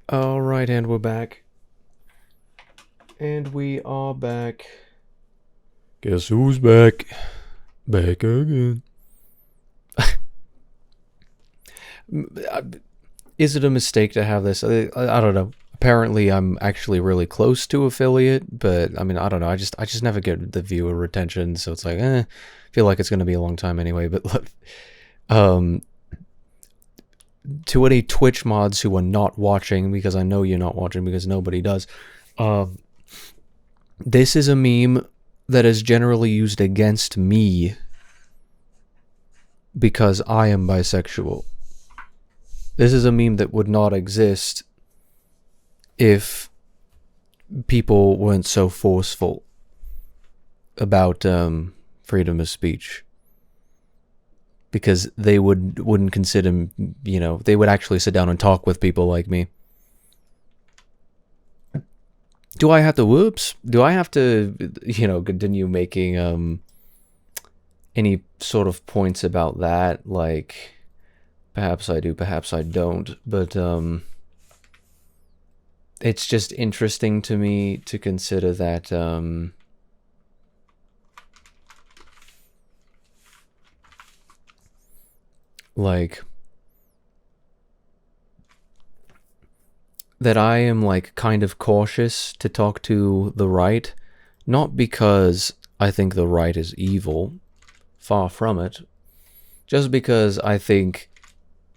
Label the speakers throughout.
Speaker 1: Alright, and we're back. And we are back. Guess who's back? Back again. Is it a mistake to have this? I don't know. Apparently, I'm actually really close to affiliate, but I mean, I don't know. I just never get the viewer retention, so it's like, I feel like it's going to be a long time anyway. But to any Twitch mods who are not watching, because I know you're not watching because nobody does, this is a meme that is generally used against me because I am bisexual. This is a meme that would not exist if people weren't so forceful about freedom of speech. Because they wouldn't consider, they would actually sit down and talk with people like me. Do I have to continue making any sort of points about that? Like, perhaps I do, perhaps I don't, but it's just interesting to me to consider that that I am kind of cautious to talk to the right, not because I think the right is evil, far from it, just because I think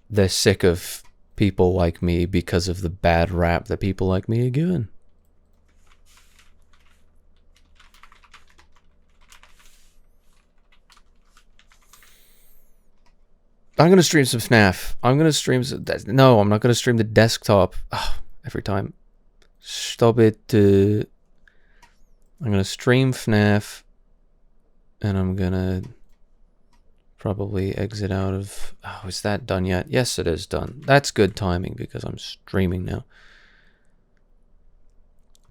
Speaker 1: they're sick of people like me because of the bad rap that people like me are given. I'm going to stream some FNAF. I'm not going to stream the desktop. Every time. Stop it. I'm going to stream FNAF. And I'm going to probably exit out of... Oh, is that done yet? Yes, it is done. That's good timing because I'm streaming now.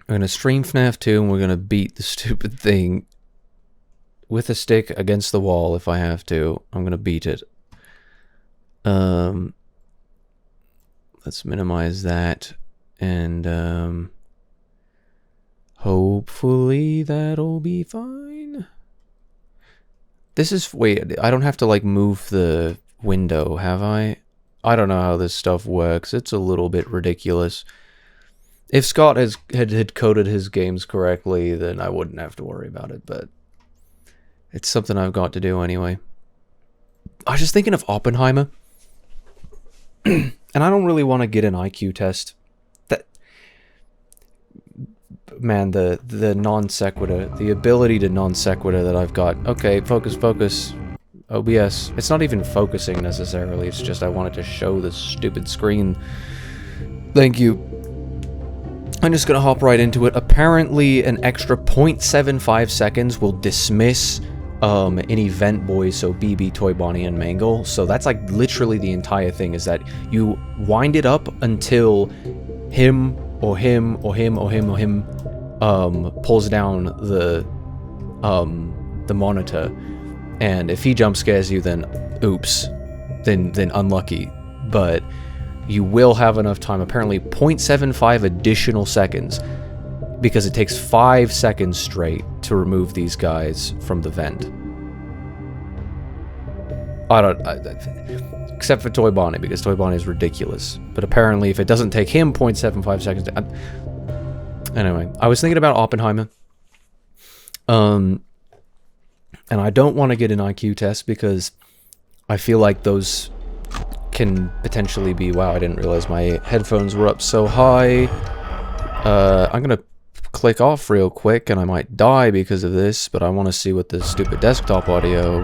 Speaker 1: I'm going to stream FNAF 2 and we're going to beat the stupid thing with a stick against the wall if I have to. I'm going to beat it. Let's minimize that, and hopefully that'll be fine. Wait, I don't have to move the window, have I? I don't know how this stuff works. It's a little bit ridiculous. If Scott had coded his games correctly, then I wouldn't have to worry about it, but it's something I've got to do anyway. I was just thinking of Oppenheimer. And I don't really want to get an IQ test. The non sequitur, the ability to non sequitur that I've got. Okay, focus. OBS. It's not even focusing necessarily. It's just I wanted to show this stupid screen. Thank you. I'm just gonna hop right into it. Apparently, an extra 0.75 seconds will dismiss an event boy, so BB, Toy Bonnie, and Mangle. So that's literally the entire thing, is that you wind it up until him pulls down the monitor, and if he jump scares you, then oops, then unlucky. But you will have enough time, apparently 0.75 additional seconds, because it takes 5 seconds straight to remove these guys from the vent. Except for Toy Bonnie, because Toy Bonnie is ridiculous. But apparently, if it doesn't take him 0.75 seconds anyway, I was thinking about Oppenheimer. And I don't want to get an IQ test because I feel like those can potentially be... Wow, I didn't realize my headphones were up so high. I'm going to click off real quick, and I might die because of this, but I want to see what the stupid desktop audio...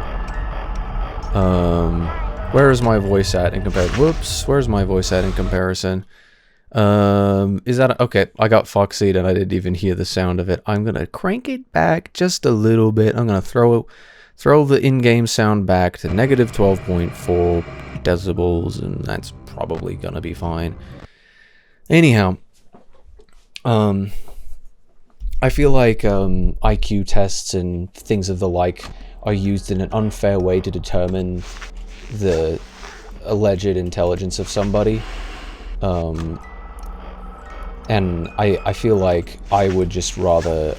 Speaker 1: where is my voice at in comparison? Whoops, where's my voice at in comparison? Is that... Okay, I got Foxied and I didn't even hear the sound of it. I'm gonna crank it back just a little bit. I'm gonna throw the in-game sound back to negative 12.4 decibels, and that's probably gonna be fine. Anyhow, I feel like IQ tests and things of the like are used in an unfair way to determine the alleged intelligence of somebody. And I feel like I would just rather,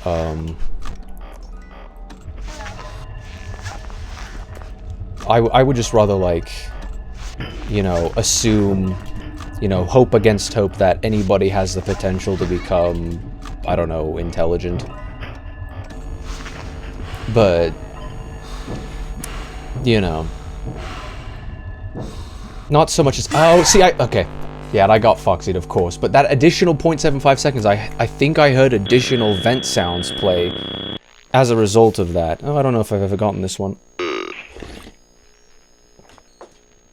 Speaker 1: I would just rather, like, you know, assume, you know, hope against hope that anybody has the potential to become, I don't know, intelligent. But, you know, not so much as, oh, see, okay. Yeah, and I got Foxied, of course, but that additional 0.75 seconds, I think I heard additional vent sounds play as a result of that. Oh, I don't know if I've ever gotten this one.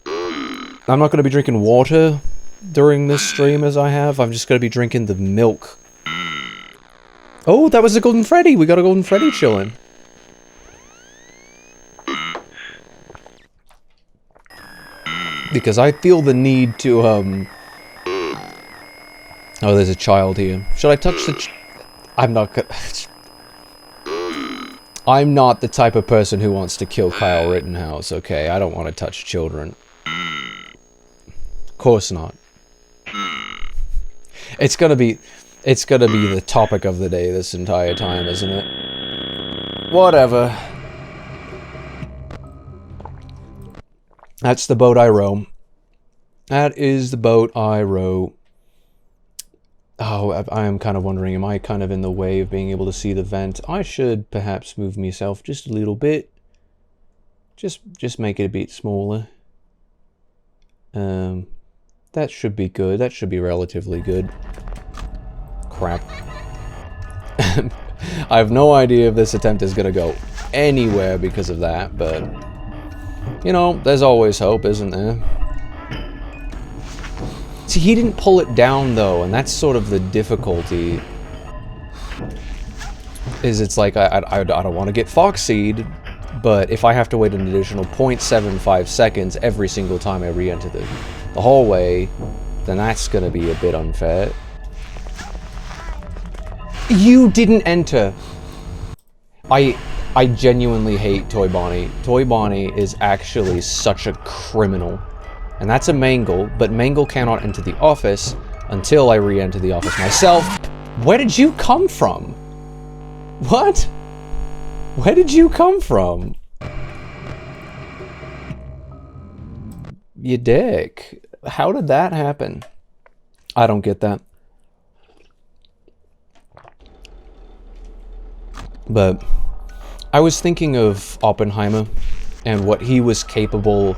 Speaker 1: I'm not going to be drinking water during this stream as I have. I'm just going to be drinking the milk. Oh, that was a Golden Freddy. We got a Golden Freddy chilling. Because I feel the need to, Oh, there's a child here. Should I touch the I'm not gonna... I'm not the type of person who wants to kill Kyle Rittenhouse, okay? I don't want to touch children. Of course not. It's gonna be the topic of the day this entire time, isn't it? Whatever. That's the boat I row. That is the boat I row. Oh, I am kind of wondering, am I kind of in the way of being able to see the vent? I should perhaps move myself just a little bit. Just make it a bit smaller. That should be good. That should be relatively good. Crap. I have no idea if this attempt is going to go anywhere because of that, but... You know, there's always hope, isn't there? See, he didn't pull it down, though, and that's sort of the difficulty. Is it's like, I don't want to get Foxied, but if I have to wait an additional 0.75 seconds every single time I re-enter the hallway, then that's going to be a bit unfair. You didn't enter! I genuinely hate Toy Bonnie. Toy Bonnie is actually such a criminal. And that's a Mangle, but Mangle cannot enter the office until I re-enter the office myself. Where did you come from? What? Where did you come from? You dick. How did that happen? I don't get that. But I was thinking of Oppenheimer and what he was capable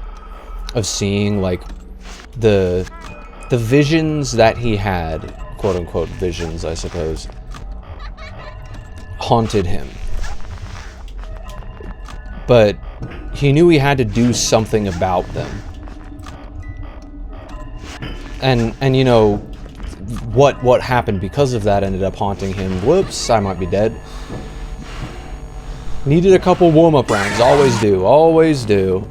Speaker 1: of seeing, like the visions that he had, quote unquote visions, I suppose, haunted him. But he knew he had to do something about them. And you know, what happened because of that ended up haunting him. Whoops, I might be dead. Needed a couple warm-up rounds. Always do. Always do.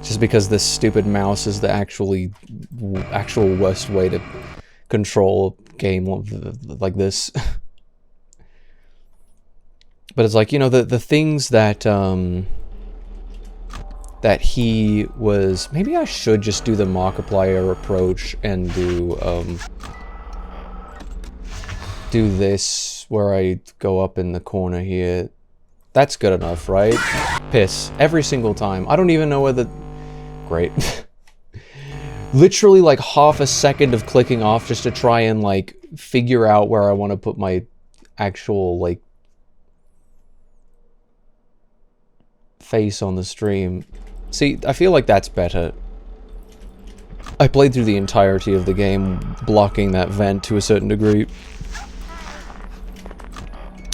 Speaker 1: Just because this stupid mouse is the actual worst way to control a game like this. But it's like, you know, the things that that he was... Maybe I should just do the Markiplier approach and do this where I go up in the corner here. That's good enough, right? Piss. Every single time. I don't even know whether... Great. Literally like half a second of clicking off just to try and like figure out where I want to put my actual like face on the stream. See, I feel like that's better. I played through the entirety of the game blocking that vent to a certain degree.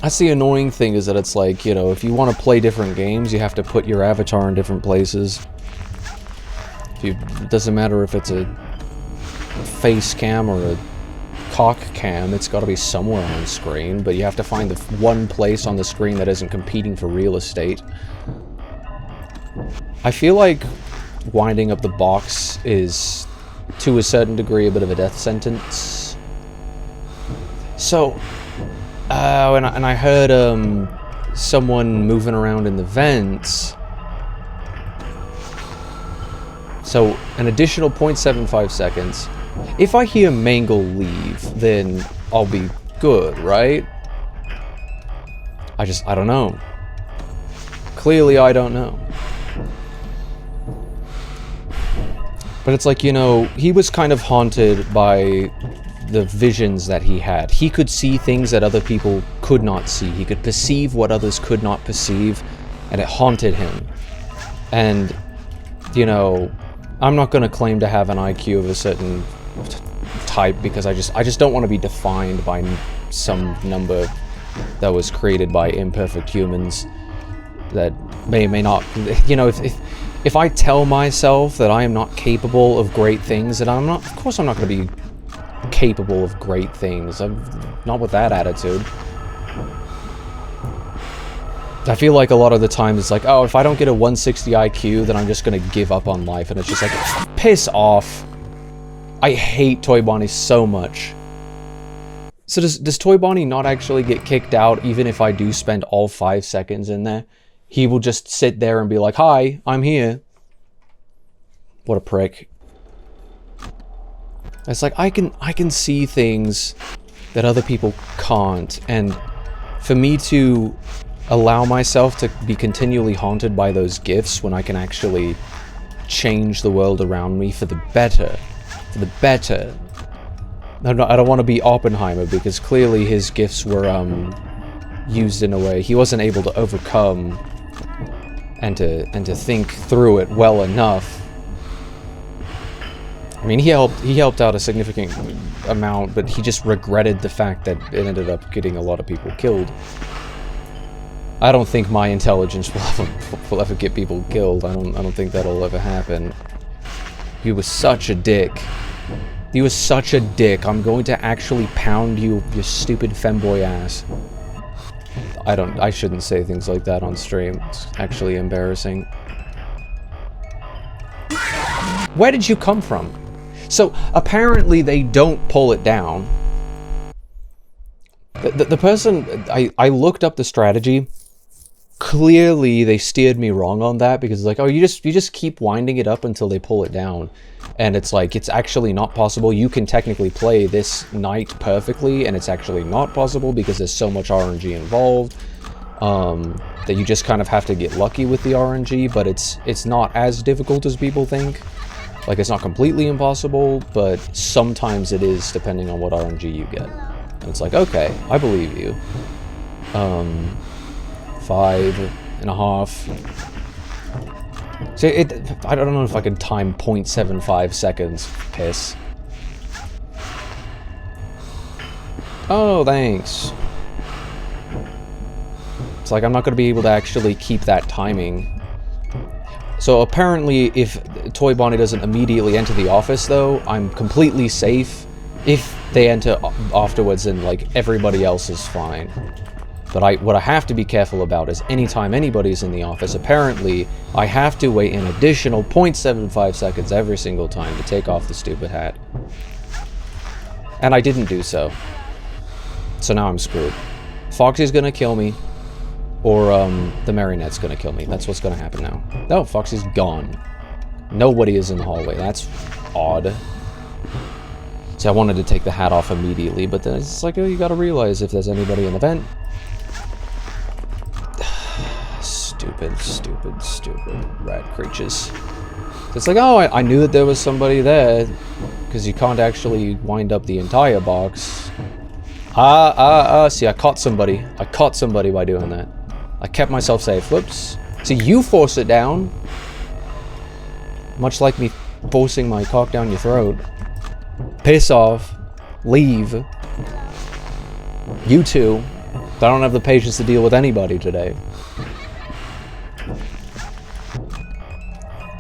Speaker 1: That's the annoying thing, is that it's like, you know, if you want to play different games, you have to put your avatar in different places. It doesn't matter if it's a face cam or a cock cam, it's got to be somewhere on screen, but you have to find the one place on the screen that isn't competing for real estate. I feel like winding up the box is, to a certain degree, a bit of a death sentence. So, and I heard someone moving around in the vents. So, an additional 0.75 seconds. If I hear Mangle leave, then I'll be good, right? I don't know. Clearly, I don't know. But it's like, you know, he was kind of haunted by the visions that he had. He could see things that other people could not see. He could perceive what others could not perceive, and it haunted him. And, you know, I'm not going to claim to have an IQ of a certain type because I just don't want to be defined by some number that was created by imperfect humans that may or may not, you know, if I tell myself that I am not capable of great things, then I'm not, of course I'm not going to be capable of great things. I'm not with that attitude. I feel like a lot of the time it's like, oh, if I don't get a 160 IQ, then I'm just going to give up on life, and it's just like, piss off. I hate Toy Bonnie so much. So does Toy Bonnie not actually get kicked out even if I do spend all 5 seconds in there? He will just sit there and be like, hi, I'm here. What a prick. It's like, I can see things that other people can't, and for me to allow myself to be continually haunted by those gifts when I can actually change the world around me for the better. For the better. I don't want to be Oppenheimer, because clearly his gifts were used in a way he wasn't able to overcome and to think through it well enough. I mean, he helped out a significant amount, but he just regretted the fact that it ended up getting a lot of people killed. I don't think my intelligence will ever get people killed. I don't think that'll ever happen. He was such a dick. He was such a dick. I'm going to actually pound you, you stupid femboy ass. I shouldn't say things like that on stream. It's actually embarrassing. Where did you come from? So, apparently they don't pull it down. The person, I looked up the strategy. Clearly they steered me wrong on that, because it's like, oh, you just keep winding it up until they pull it down. And it's like, it's actually not possible. You can technically play this knight perfectly, and it's actually not possible because there's so much RNG involved. That you just kind of have to get lucky with the RNG, but it's not as difficult as people think. Like, it's not completely impossible, but sometimes it is, depending on what RNG you get. And it's like, okay, I believe you. 5.5. See, I don't know if I can time 0.75 seconds. Piss. Oh, thanks. It's like I'm not going to be able to actually keep that timing. So apparently, if Toy Bonnie doesn't immediately enter the office, though, I'm completely safe. If they enter afterwards, then, like, everybody else is fine. But what I have to be careful about is anytime anybody's in the office, apparently, I have to wait an additional 0.75 seconds every single time to take off the stupid hat. And I didn't do so. So now I'm screwed. Foxy's gonna kill me, or the Marionette's gonna kill me. That's what's gonna happen now. No, Foxy's gone. Nobody is in the hallway. That's odd. So I wanted to take the hat off immediately, but then it's like, oh, you gotta realize if there's anybody in the vent. Stupid rat creatures. It's like, oh, I knew that there was somebody there, because you can't actually wind up the entire box. See, I caught somebody. I caught somebody by doing that. I kept myself safe. Whoops. See, you force it down. Much like me forcing my cock down your throat. Piss off. Leave. You too. I don't have the patience to deal with anybody today.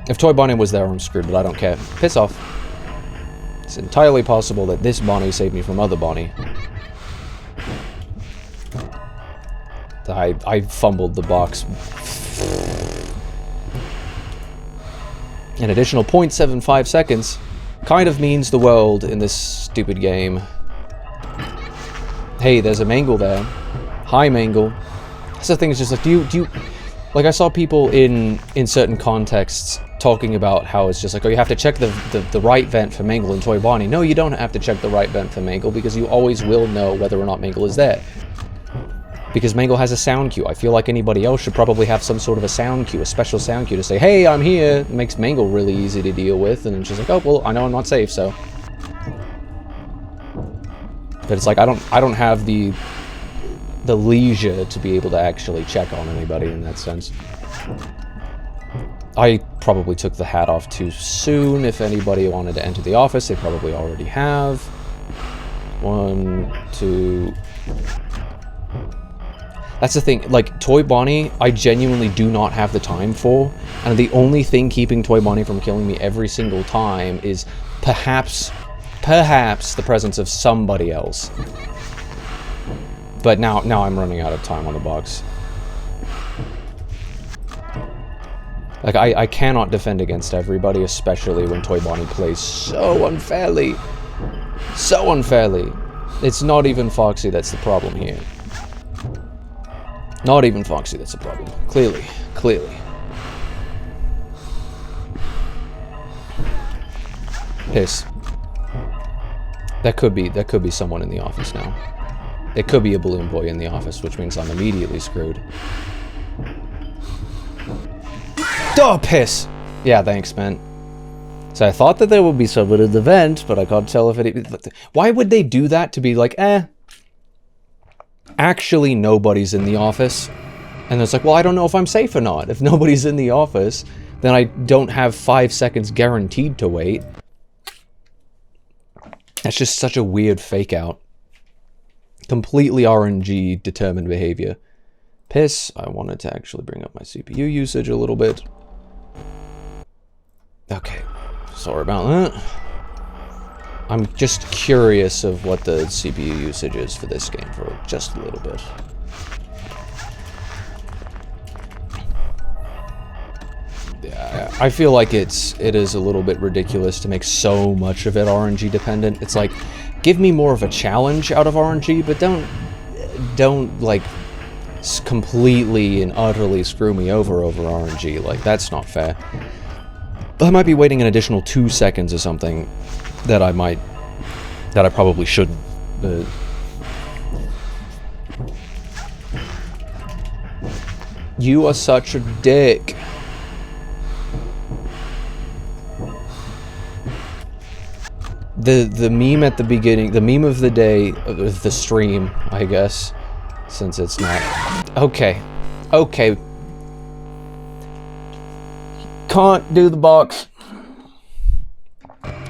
Speaker 1: If Toy Bonnie was there, I'm screwed, but I don't care. Piss off. It's entirely possible that this Bonnie saved me from other Bonnie. I fumbled the box. An additional 0.75 seconds kind of means the world in this stupid game. Hey, there's a Mangle there. Hi, Mangle. That's the thing, is just like, do you... Like, I saw people in certain contexts talking about how it's just like, oh, you have to check the right vent for Mangle and Toy Bonnie. No, you don't have to check the right vent for Mangle, because you always will know whether or not Mangle is there. Because Mangle has a sound cue. I feel like anybody else should probably have some sort of a sound cue, a special sound cue to say, hey, I'm here. It makes Mangle really easy to deal with, and then she's like, oh, well, I know I'm not safe, so. But it's like, I don't have the leisure to be able to actually check on anybody in that sense. I probably took the hat off too soon. If anybody wanted to enter the office, they probably already have. 1, 2... That's the thing, like, Toy Bonnie, I genuinely do not have the time for, and the only thing keeping Toy Bonnie from killing me every single time is perhaps the presence of somebody else. But now I'm running out of time on the box. Like, I cannot defend against everybody, especially when Toy Bonnie plays so unfairly. So unfairly. It's not even Foxy that's the problem here. Not even Foxy that's the problem. Clearly. Clearly. Piss. That could be someone in the office now. It could be a balloon boy in the office, which means I'm immediately screwed. Oh, piss! Yeah, thanks, man. So I thought that there would be someone in the vent, but I can't tell if it... Why would they do that to be like, actually nobody's in the office? And it's like, well, I don't know if I'm safe or not. If nobody's in the office, then I don't have 5 seconds guaranteed to wait. That's just such a weird fake out. Completely RNG determined behavior. Piss. I wanted to actually bring up my CPU usage a little bit. Okay. Sorry about that. I'm just curious of what the CPU usage is for this game for just a little bit. Yeah, I feel like it is a little bit ridiculous to make so much of it RNG dependent. It's like, give me more of a challenge out of RNG, but don't like completely and utterly screw me over RNG. Like, that's not fair. I might be waiting an additional 2 seconds or something that I probably shouldn't, but... You are such a dick. The meme at the beginning, the meme of the day, of the stream, I guess, since it's not... Okay. Okay. Can't do the box.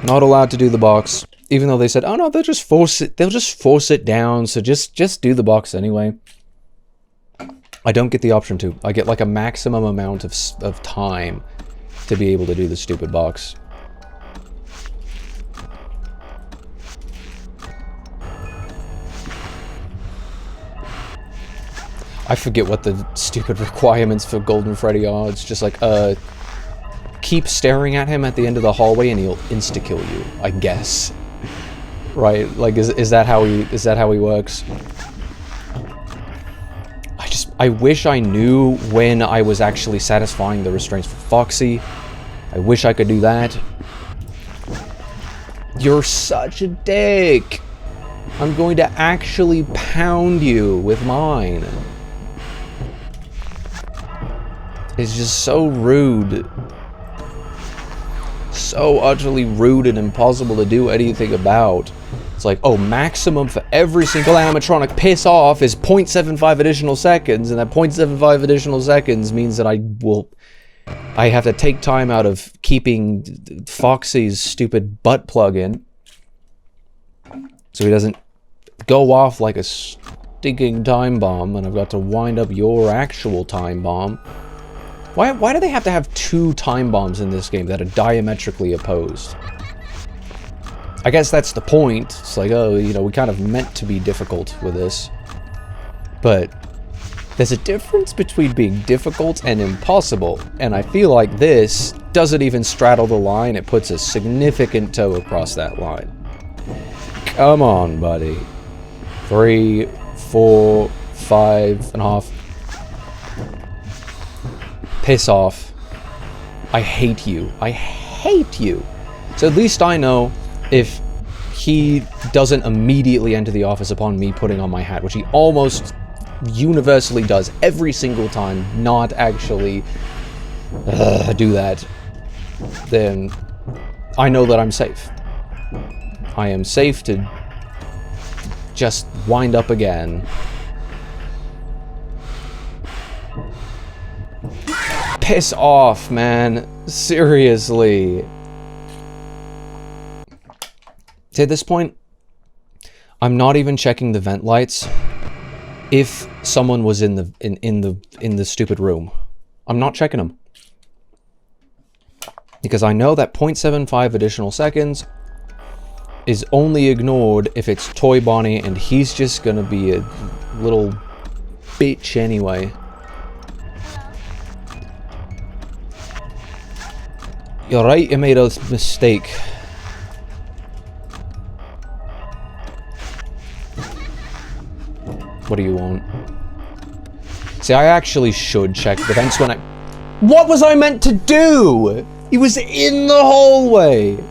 Speaker 1: Not allowed to do the box. Even though they said, oh no, they'll just force it down, so just do the box anyway. I don't get the option to. I get like a maximum amount of time to be able to do the stupid box. I forget what the stupid requirements for Golden Freddy are. It's just like, keep staring at him at the end of the hallway and he'll insta-kill you, I guess. Right? Like, is that how he works? I wish I knew when I was actually satisfying the restraints for Foxy. I wish I could do that. You're such a dick. I'm going to actually pound you with mine. It's just so rude. So utterly rude and impossible to do anything about. It's like, oh, maximum for every single animatronic piss off is 0.75 additional seconds, and that 0.75 additional seconds means that I have to take time out of keeping Foxy's stupid butt plug in, so he doesn't go off like a stinking time bomb, and I've got to wind up your actual time bomb. Why do they have to have 2 time bombs in this game that are diametrically opposed? I guess that's the point. It's like, oh, you know, we kind of meant to be difficult with this. But there's a difference between being difficult and impossible, and I feel like this doesn't even straddle the line. It puts a significant toe across that line. Come on, buddy. 3, 4, 5.5. Piss off. I hate you. I hate you. So at least I know if he doesn't immediately enter the office upon me putting on my hat, which he almost universally does every single time, not actually do that, then I know that I'm safe. I am safe to just wind up again. Piss off, man. Seriously. See, at this point, I'm not even checking the vent lights if someone was in the stupid room. I'm not checking them. Because I know that 0.75 additional seconds is only ignored if it's Toy Bonnie and he's just gonna be a little bitch anyway. You're right, you made a mistake. What do you want? See, I actually should check the vents when I... What was I meant to do? He was in the hallway.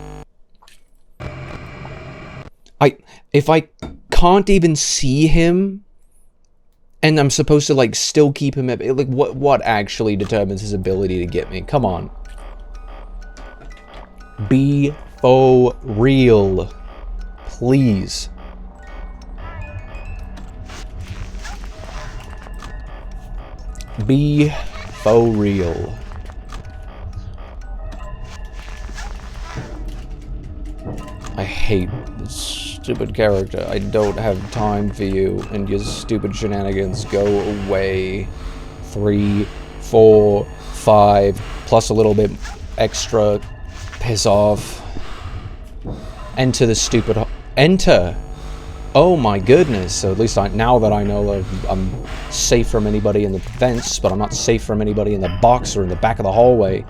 Speaker 1: If I can't even see him, and I'm supposed to, like, still keep him at... Like, what actually determines his ability to get me? Come on. Be for real. Please. Be for real. I hate this stupid character. I don't have time for you and your stupid shenanigans. Go away. 3, 4, 5, plus a little bit extra. Piss off. Enter the stupid... Enter! Oh my goodness. So at least now that I know I'm safe from anybody in the vents, but I'm not safe from anybody in the box or in the back of the hallway.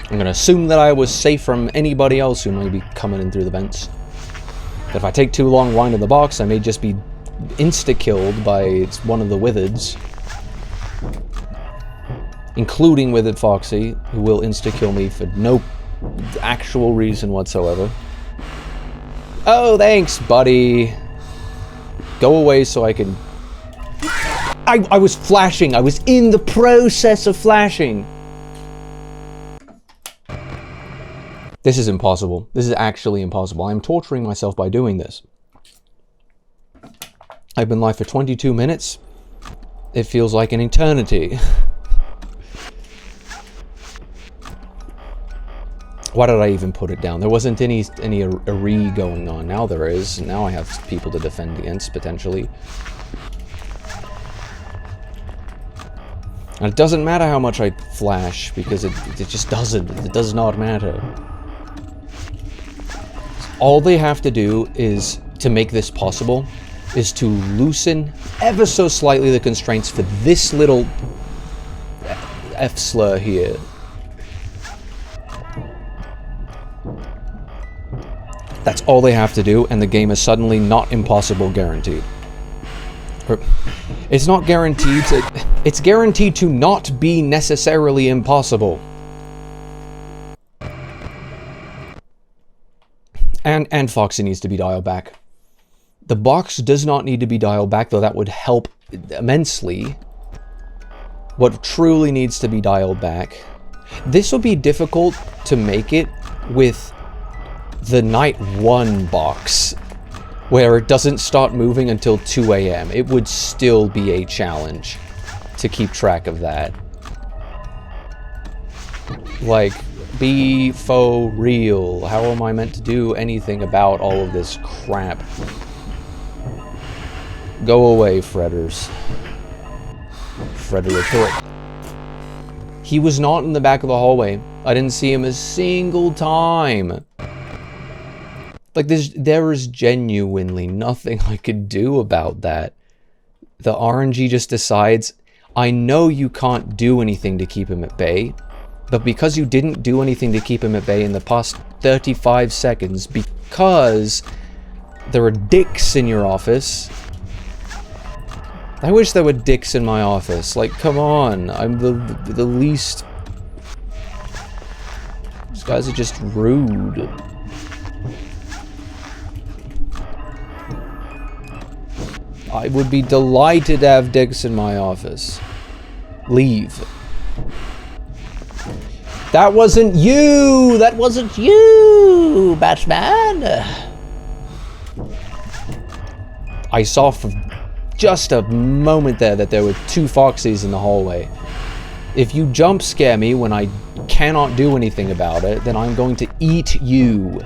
Speaker 1: I'm gonna assume that I was safe from anybody else who might be coming in through the vents. But if I take too long winding the box, I may just be insta-killed by one of the wizards. Including Withered Foxy, who will insta-kill me for no actual reason whatsoever. Oh, thanks, buddy. Go away so I can... I was flashing. I was in the process of flashing. This is impossible. This is actually impossible. I'm torturing myself by doing this. I've been live for 22 minutes. It feels like an eternity. Why did I even put it down? There wasn't any array going on. Now there is. Now I have people to defend against, potentially. And it doesn't matter how much I flash, because it just doesn't. It does not matter. All they have to do is, to make this possible, is to loosen ever so slightly the constraints for this little F-slur here. That's all they have to do, and the game is suddenly not impossible guaranteed. It's not guaranteed to... It's guaranteed to not be necessarily impossible. And Foxy needs to be dialed back. The box does not need to be dialed back, though that would help immensely. What truly needs to be dialed back... This will be difficult to make it with the night 1 box, where it doesn't start moving until 2 AM. It would still be a challenge to keep track of that. Like, be for real. How am I meant to do anything about all of this crap? Go away, Fredders. Frederick Turret. He was not in the back of the hallway. I didn't see him a single time. Like, there is genuinely nothing I could do about that. The RNG just decides, I know you can't do anything to keep him at bay, but because you didn't do anything to keep him at bay in the past 35 seconds, because there are dicks in your office, I wish there were dicks in my office. Like, come on. I'm the least... These guys are just rude. I would be delighted to have dicks in my office. Leave. That wasn't you! That wasn't you, Batman! I saw for just a moment there that there were 2 Foxies in the hallway. If you jump scare me when I cannot do anything about it, then I'm going to eat you.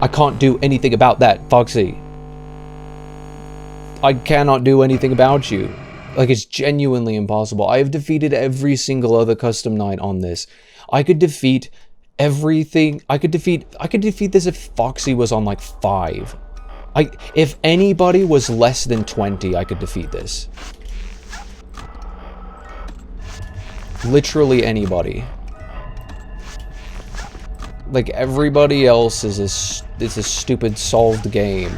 Speaker 1: I can't do anything about that, Foxy. I cannot do anything about you. Like, it's genuinely impossible. I have defeated every single other custom night on this. I could defeat everything. I could defeat this if Foxy was on like 5. If anybody was less than 20, I could defeat this. Literally anybody. Like, everybody else is a stupid solved game.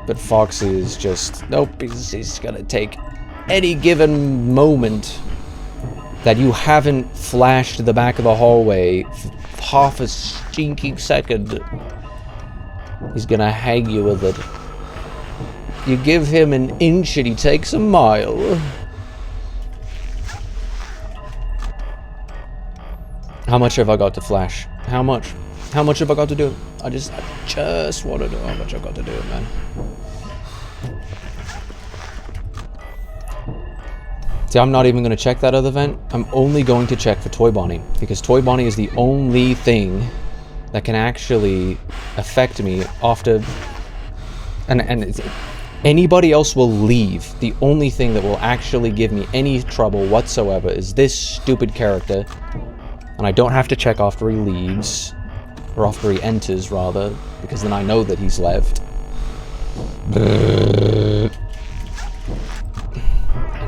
Speaker 1: But Foxy is just, nope, he's gonna take any given moment that you haven't flashed the back of the hallway for half a stinking second. He's gonna hang you with it. You give him an inch and he takes a mile. How much have I got to flash? How much? How much have I got to do? I just want to know how much I've got to do, man. See, I'm not even going to check that other vent. I'm only going to check for Toy Bonnie, because Toy Bonnie is the only thing that can actually affect me after... And anybody else will leave. The only thing that will actually give me any trouble whatsoever is this stupid character. And I don't have to check after he leaves. Or after he enters, rather. Because then I know that he's left. And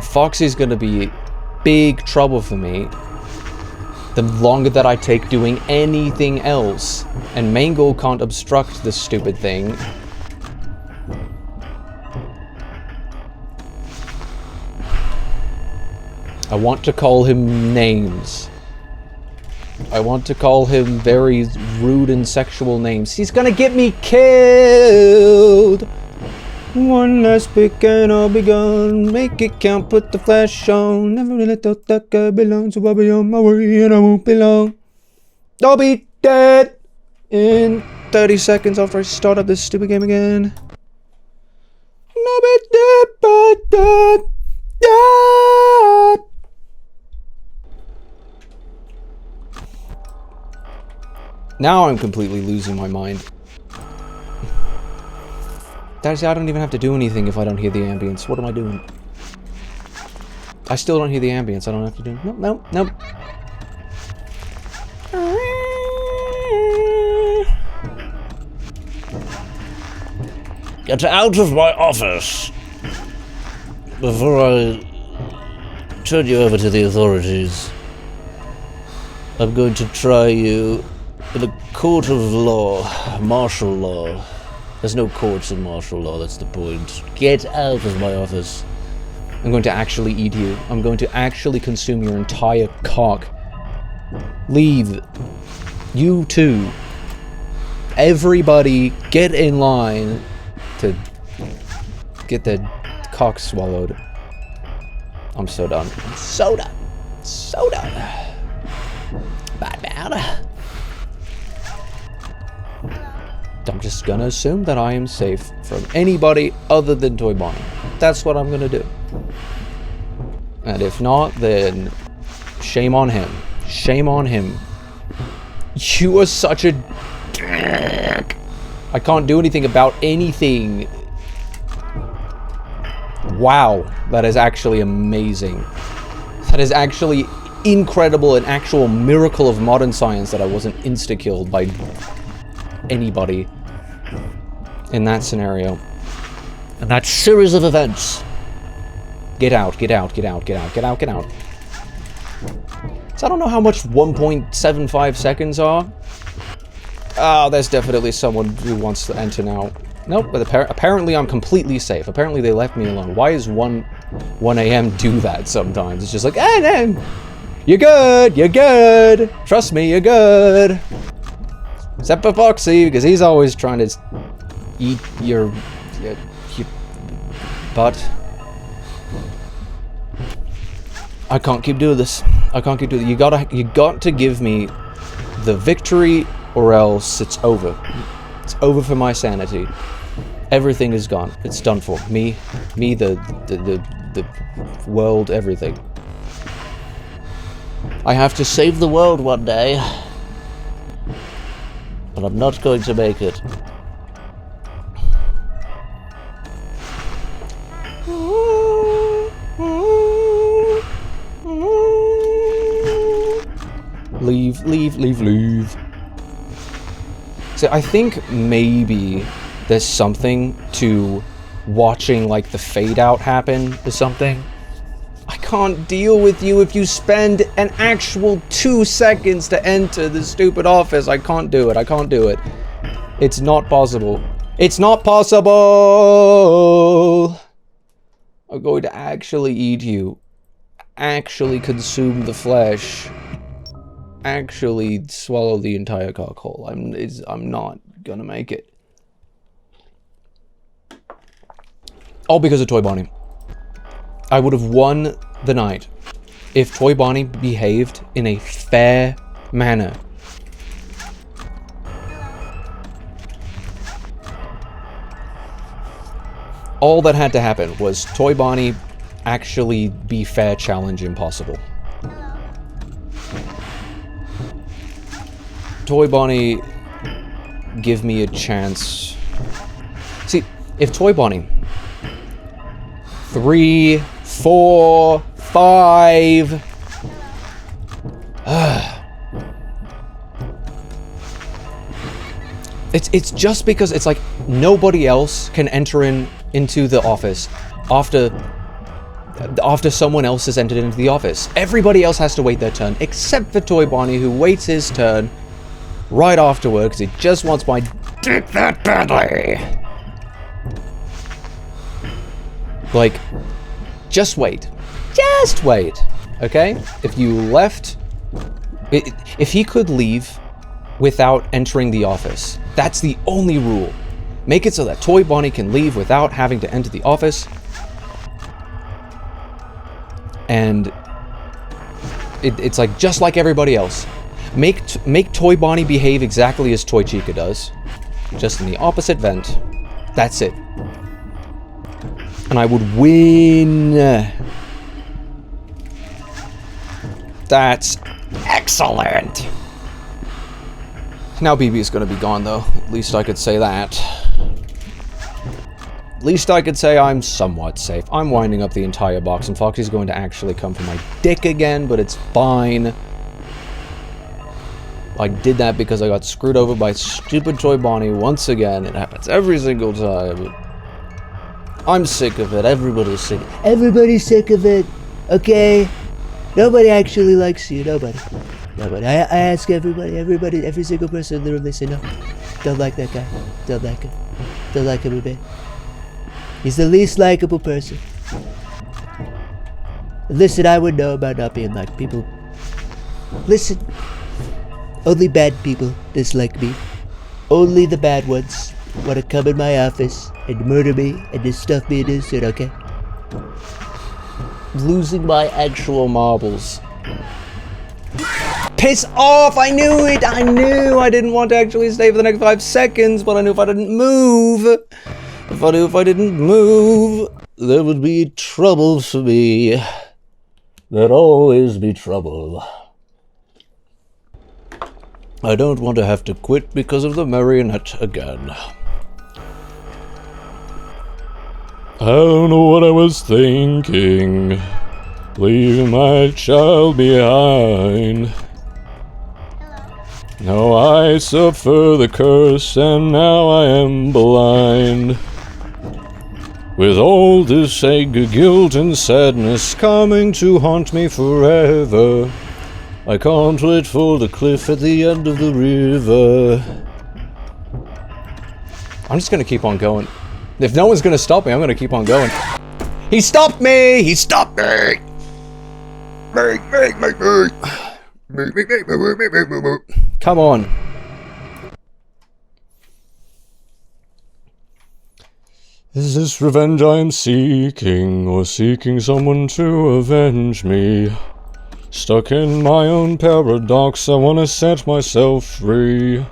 Speaker 1: Foxy's gonna be big trouble for me the longer that I take doing anything else. And Mangle can't obstruct this stupid thing. I want to call him names. I want to call him very rude and sexual names. He's gonna get me killed! One last pick and I'll be gone. Make it count, put the flash on. Never really thought that guy belonged, so I'll be on my way and I won't be long. I'll be dead in 30 seconds after I start up this stupid game again. I'll be dead, but dead. Now I'm completely losing my mind. That's, I don't even have to do anything if I don't hear the ambience. What am I doing? I still don't hear the ambience. I don't have to do... Nope, nope, nope.
Speaker 2: Get out of my office before I turn you over to the authorities. I'm going to try you in a court of law, martial law. There's no courts in martial law, that's the point. Get out of my office.
Speaker 1: I'm going to actually eat you. I'm going to actually consume your entire cock. Leave. You too. Everybody get in line to get their cock swallowed. I'm so done. I'm so done. So done. Bad. I'm just gonna assume that I am safe from anybody other than Toy Bonnie. That's what I'm gonna do. And if not, then shame on him. Shame on him. You are such a dick. I can't do anything about anything. Wow, that is actually amazing. That is actually incredible, an actual miracle of modern science that I wasn't insta-killed by anybody in that scenario. And that series of events. Get out, get out, get out, get out, get out, get out. So I don't know how much 1.75 seconds are. Oh, there's definitely someone who wants to enter now. Nope, but apparently I'm completely safe. Apparently they left me alone. Why is 1 a.m. do that sometimes? It's just like, hey, man, you're good, you're good. Trust me, you're good. Except for Foxy, because he's always trying to eat your butt. I can't keep doing this. I can't keep doing this. You got to give me the victory, or else it's over. It's over for my sanity. Everything is gone. It's done for. Me, the world, everything.
Speaker 2: I have to save the world one day. But I'm not going to make it.
Speaker 1: Leave, leave, leave, leave. So I think maybe there's something to watching like the fade out happen or something. I can't deal with you if you spend an actual 2 seconds to enter the stupid office. I can't do it. I can't do it. It's not possible. It's not possible. I'm going to actually eat you. Actually consume the flesh. Actually swallow the entire cockhole. I'm not gonna make it. All because of Toy Bonnie. I would have won the night if Toy Bonnie behaved in a fair manner. All that had to happen was Toy Bonnie actually be fair, challenge impossible. Toy Bonnie, give me a chance. See, if Toy Bonnie 3, 4, 5. It's just because it's like nobody else can enter into the office after someone else has entered into the office. Everybody else has to wait their turn, except for Toy Bonnie, who waits his turn right afterward because he just wants my dick that badly. Like, just wait. Just wait. Okay? If you left... If he could leave without entering the office, that's the only rule. Make it so that Toy Bonnie can leave without having to enter the office. And... It's like, just like everybody else. Make Toy Bonnie behave exactly as Toy Chica does. Just in the opposite vent. That's it. And I would win. That's excellent. Now BB's gonna be gone though. At least I could say that. At least I could say I'm somewhat safe. I'm winding up the entire box and Foxy's going to actually come for my dick again, but it's fine. I did that because I got screwed over by stupid Toy Bonnie once again. It happens every single time. I'm sick of it. Everybody's sick. Everybody's sick of it. Okay? Nobody actually likes you. Nobody. Nobody. I ask everybody, every single person in the room, they say no. Don't like that guy. Don't like him. Don't like him a bit. He's the least likable person. Listen, I would know about not being liked. People... Listen. Only bad people dislike me. Only the bad ones want to come in my office and murder me and just stuff me in his suit, okay? Losing my actual marbles. Piss off! I knew it! I knew I didn't want to actually stay for the next 5 seconds, but I knew if I didn't move... If I didn't move, there would be trouble for me. There'd always be trouble. I don't want to have to quit because of the marionette again. I don't know what I was thinking. Leaving my child behind. Now I suffer the curse and now I am blind. With all this anger, guilt and sadness coming to haunt me forever,
Speaker 2: I can't wait for the cliff at the end of the river.
Speaker 1: I'm just gonna keep on going. If no one's gonna stop me, I'm gonna keep on going. He stopped me! He stopped me! Come on.
Speaker 2: Is this revenge I am seeking, or seeking someone to avenge me? Stuck in my own paradox, I wanna set myself free.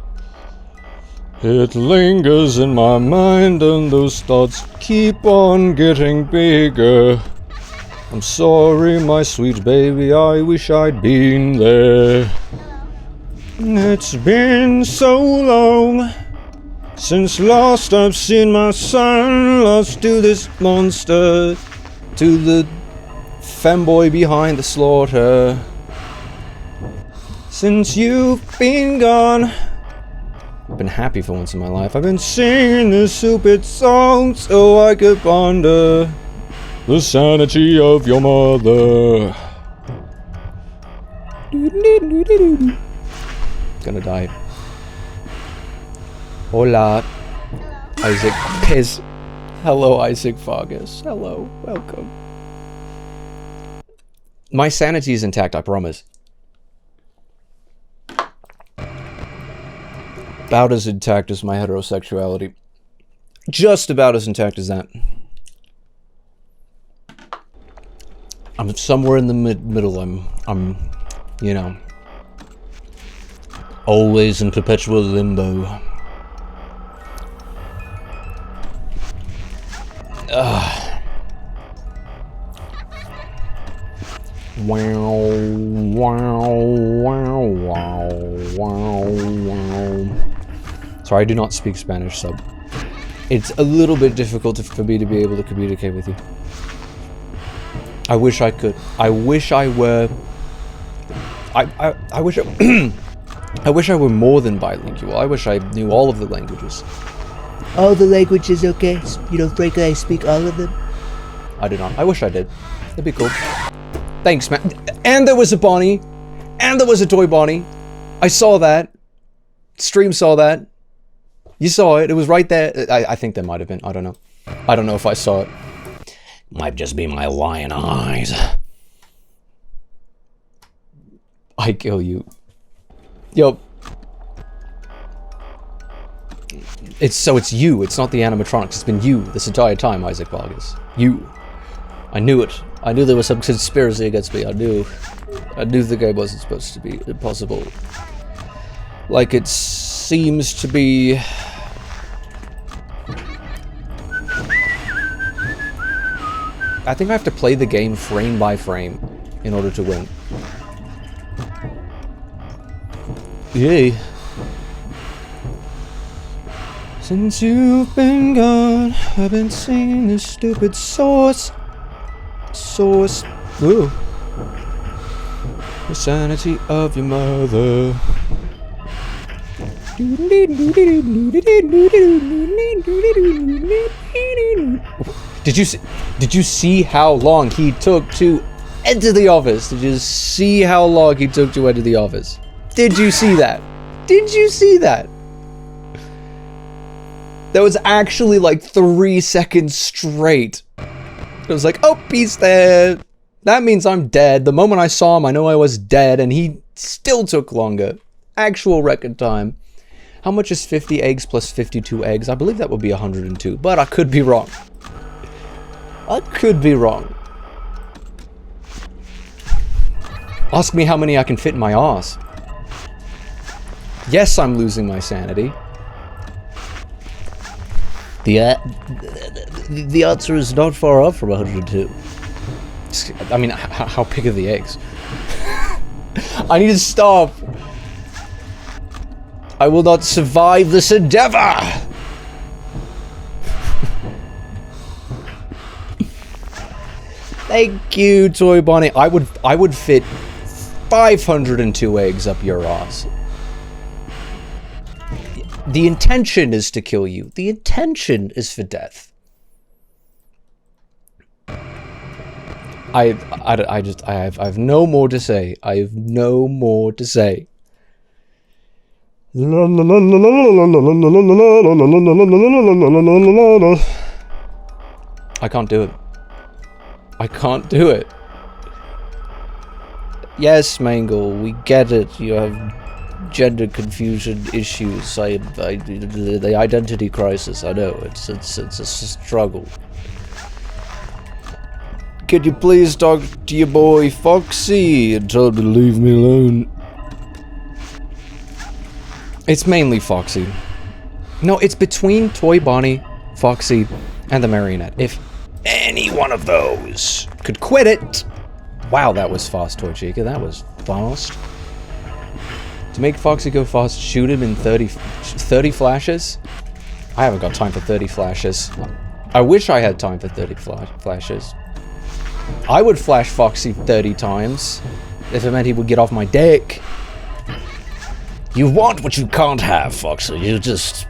Speaker 2: It lingers in my mind and those thoughts keep on getting bigger. I'm sorry, my sweet baby, I wish I'd been there. It's been so long since last I've seen my son, lost to this monster,
Speaker 1: To the femboy behind the slaughter.
Speaker 2: since you've been gone.
Speaker 1: I've been happy for once in my life.
Speaker 2: I've been singing this stupid song so I could ponder the sanity of your mother.
Speaker 1: Gonna die. Hola, Isaac Piz. Hello, Isaac Vargas. Hello, welcome. My sanity is intact, I promise. About as intact as my heterosexuality. Just about as intact as that. I'm somewhere in the middle. I'm, you know,
Speaker 2: Always in perpetual limbo.
Speaker 1: Wow, wow, wow, wow, wow, wow. Sorry, I do not speak Spanish, so it's a little bit difficult for me to be able to communicate with you. I wish I could. I wish I were. I wish I. I wish I were more than bilingual. I wish I knew all of the languages.
Speaker 3: All the languages, okay? You don't think I speak all of them?
Speaker 1: I do not. I wish I did. That'd be cool. Thanks, man. And there was a Bonnie. And there was a toy Bonnie. I saw that. Stream saw that. You saw it. It was right there. I think there might have been. I don't know. I don't know if I saw it.
Speaker 2: Might just be my lion eyes.
Speaker 1: I kill you. Yo. It's you. It's not the animatronics. It's been you this entire time, Isaac Vargas. You. I knew it. I knew there was some conspiracy against me. I knew the game wasn't supposed to be impossible. Like it seems to be. I think I have to play the game frame by frame in order to win. Yay. Since you've been gone, I've been singing this stupid source. Ooh. The sanity of your mother. Did you see how long he took to enter the office? Did you see how long he took to enter the office? Did you see that? Did you see that? That was actually like 3 seconds straight. It was like, oh, he's there. That means I'm dead. The moment I saw him, I know I was dead, and he still took longer. Actual record time. How much is 50 eggs plus 52 eggs? I believe that would be 102, but I could be wrong. I could be wrong. Ask me how many I can fit in my arse. Yes, I'm losing my sanity.
Speaker 2: The answer is not far off from 102.
Speaker 1: I mean, how big are the eggs? I need to stop. I will not survive this endeavor. Thank you, Toy Bonnie. I would fit 502 eggs up your ass. The intention is to kill you. The intention is for death. I have no more to say. I have no more to say. I can't do it. I can't do it. Yes, Mangle, we get it. You have gender confusion issues. The identity crisis. I know it's a struggle. Could you please talk to your boy Foxy and tell him to leave me alone? It's mainly Foxy. No, it's between Toy Bonnie, Foxy, and the Marionette. If any one of those could quit it... Wow, that was fast, Toy Chica. That was fast. To make Foxy go fast, shoot him in 30 flashes? I haven't got time for 30 flashes. I wish I had time for 30 flashes. I would flash Foxy 30 times if it meant he would get off my dick.
Speaker 2: You want what you can't have, Foxy. You just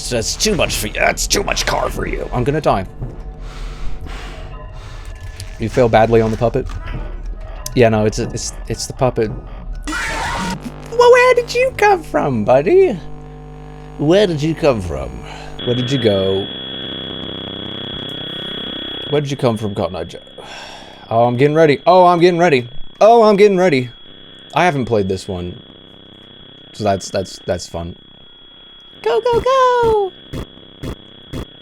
Speaker 2: that's too much for you. That's too much car for you.
Speaker 1: I'm gonna die. You feel badly on the puppet? Yeah, no, it's the puppet. Well, where did you come from, buddy?
Speaker 2: Where did you come from?
Speaker 1: Where did you go? Where did you come from, Cotton Eye Joe? Oh, I'm getting ready. Oh, I'm getting ready. Oh, I'm getting ready. I haven't played this one, so that's fun. Go, go, go!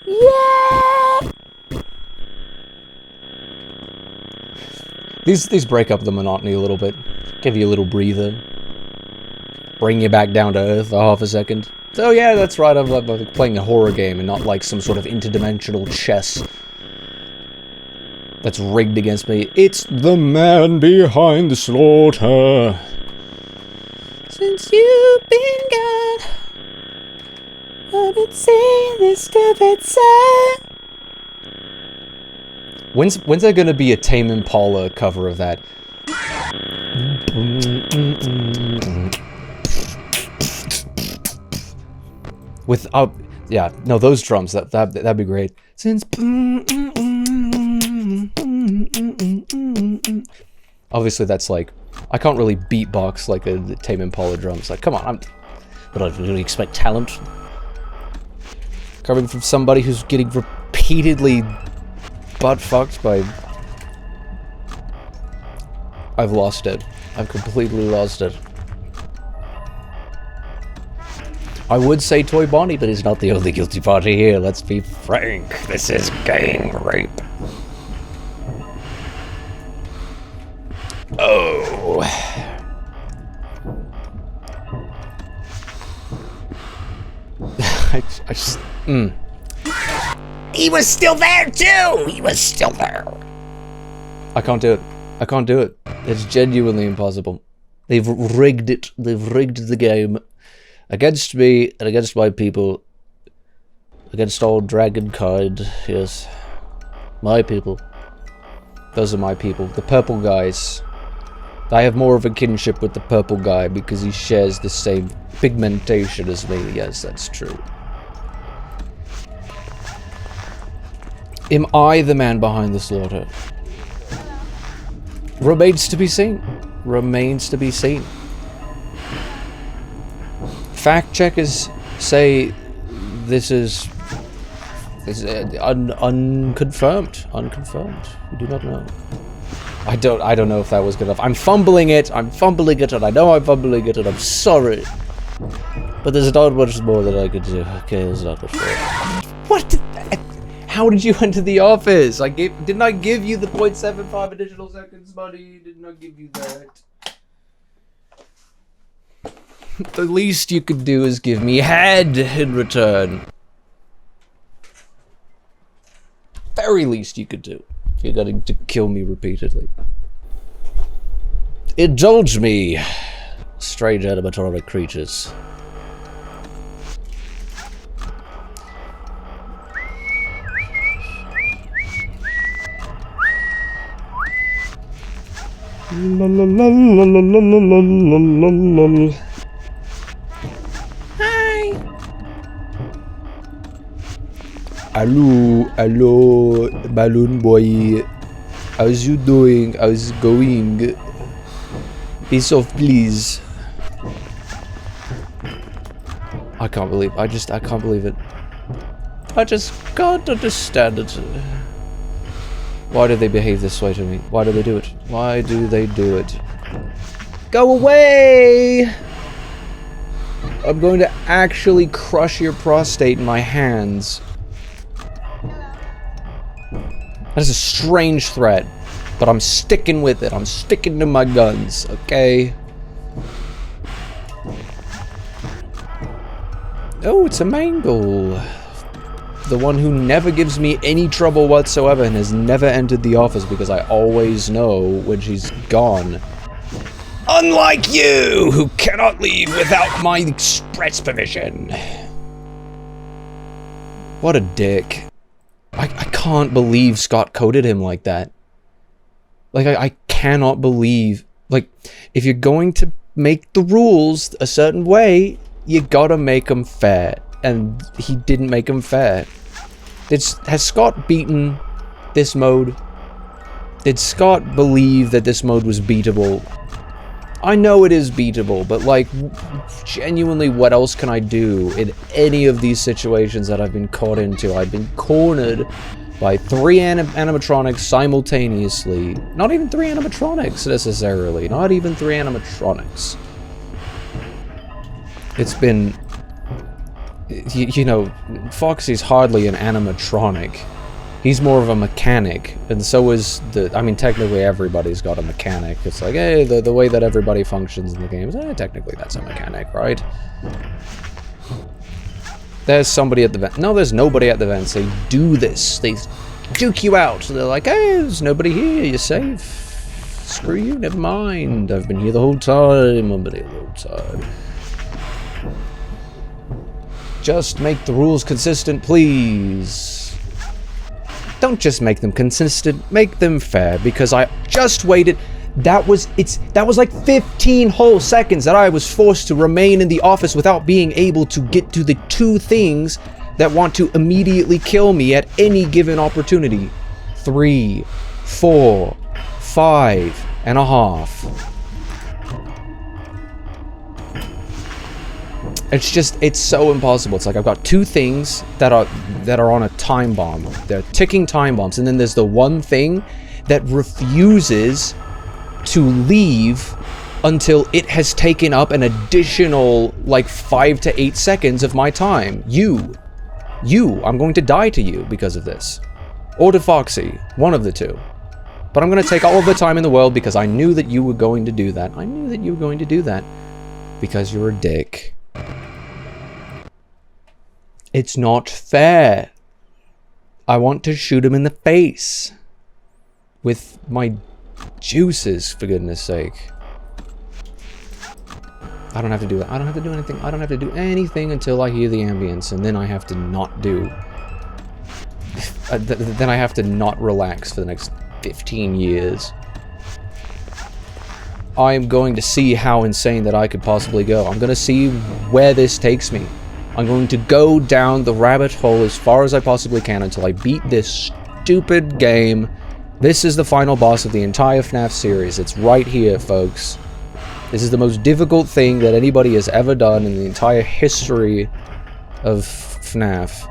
Speaker 1: Yeah! These break up the monotony a little bit. Give you a little breather. Bring you back down to earth for half a second. So yeah, that's right, I'm like playing a horror game and not like some sort of interdimensional chess that's rigged against me. It's the man behind the slaughter. Since you've been gone, I've been saying this stupid song. When's there gonna be a Tame Impala cover of that? With yeah, no, those drums, that'd be great. Since obviously that's like, I can't really beatbox like the Tame Impala drums. Like, come on,
Speaker 2: But I really expect talent.
Speaker 1: Coming from somebody who's getting repeatedly butt-fucked by... I've lost it. I've completely lost it. I would say Toy Bonnie, but he's not the only guilty party here, let's be frank. This is gang rape. Oh. I just...
Speaker 2: He was still there too! He was still there.
Speaker 1: I can't do it. I can't do it. It's genuinely impossible. They've rigged it. They've rigged the game. Against me and against my people. Against all dragonkind. Yes. My people. Those are my people. The purple guys. I have more of a kinship with the purple guy because he shares the same pigmentation as me. Yes, that's true. Am I the man behind the slaughter? Remains to be seen. Remains to be seen. Fact checkers say this is unconfirmed. Unconfirmed. We do not know. I don't know if that was good enough. I'm fumbling it, and I know I'm fumbling it, and I'm sorry. But there's not much more that I could do. Okay, there's not much more. What? How did you enter the office? Didn't I give you the 0.75 additional seconds, buddy? Didn't I give you that? The least you could do is give me head in return. Very least you could do. You're going to kill me repeatedly.
Speaker 2: Indulge me, strange animatronic creatures.
Speaker 1: Hi. Hello, balloon boy. How's you doing? How's it going? Be soft, please. I can't believe, I can't believe it. I just can't understand it. Why do they behave this way to me? Why do they do it? Why do they do it? Go away! I'm going to actually crush your prostate in my hands. That is a strange threat, but I'm sticking with it. I'm sticking to my guns, okay? Oh, it's a mangle. The one who never gives me any trouble whatsoever and has never entered the office because I always know when she's gone. Unlike you, who cannot leave without my express permission. What a dick. I can't believe Scott coded him like that. Like, I cannot believe... Like, if you're going to make the rules a certain way, you gotta make them fair. And he didn't make them fair. Has Scott beaten this mode? Did Scott believe that this mode was beatable? I know it is beatable, but like, genuinely, what else can I do in any of these situations that I've been caught into? I've been cornered by 3 animatronics simultaneously. Not even 3 animatronics, necessarily. Not even 3 animatronics. It's been... You know, Foxy's hardly an animatronic. He's more of a mechanic, and so is the... I mean, technically everybody's got a mechanic. It's like, hey, the way that everybody functions in the game is, technically that's a mechanic, right? There's somebody at the vent. No, there's nobody at the vents. They do this. They juke you out. They're like, hey, there's nobody here. You're safe. Screw you, never mind. I've been here the whole time. I've been here the whole time. Just make the rules consistent, please. Don't just make them consistent, make them fair, because I just waited. That was like 15 whole seconds that I was forced to remain in the office without being able to get to the 2 things that want to immediately kill me at any given opportunity. 3, 4, 5.5. It's just, it's so impossible. It's like I've got 2 things that are on a time bomb. They're ticking time bombs, and then there's the one thing that refuses to leave until it has taken up an additional like 5 to 8 seconds of my time. I'm going to die to you because of this. Or to Foxy, one of the 2. But I'm going to take all of the time in the world because I knew that you were going to do that. I knew that you were going to do that because you're a dick. It's not fair. I want to shoot him in the face. With my juices, for goodness sake. I don't have to do that. I don't have to do anything. I don't have to do anything until I hear the ambience, and then I have to not do... then I have to not relax for the next 15 years. I'm going to see how insane that I could possibly go. I'm going to see where this takes me. I'm going to go down the rabbit hole as far as I possibly can until I beat this stupid game. This is the final boss of the entire FNAF series. It's right here, folks. This is the most difficult thing that anybody has ever done in the entire history of FNAF.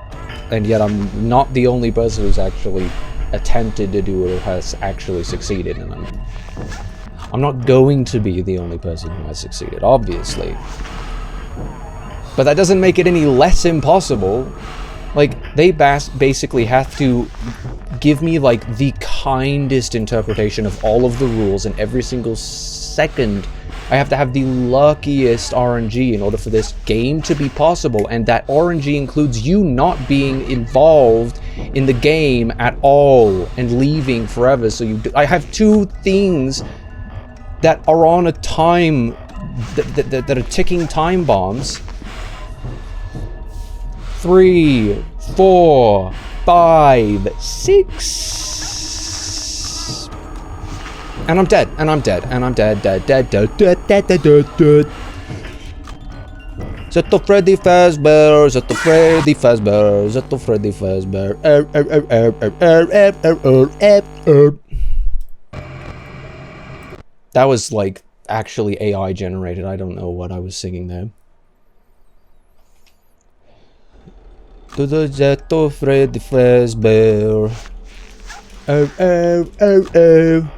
Speaker 1: And yet I'm not the only person who's actually attempted to do it or has actually succeeded. And I'm not going to be the only person who has succeeded, obviously. But that doesn't make it any less impossible. Like, they basically have to give me, like, the kindest interpretation of all of the rules, and every single second I have to have the luckiest RNG in order for this game to be possible, and that RNG includes you not being involved in the game at all and leaving forever. So I have 2 things that are on a time, that are ticking time bombs. 3, 4, 5, 6. And I'm dead, and I'm dead, and I'm dead. Zet op Freddy Fazbear, zet op Freddy Fazbear, zet op Freddy Fazbear. That was like actually AI generated. I don't know what I was singing there. To the jet of Freddy Fazbear. Oh, oh, oh, oh.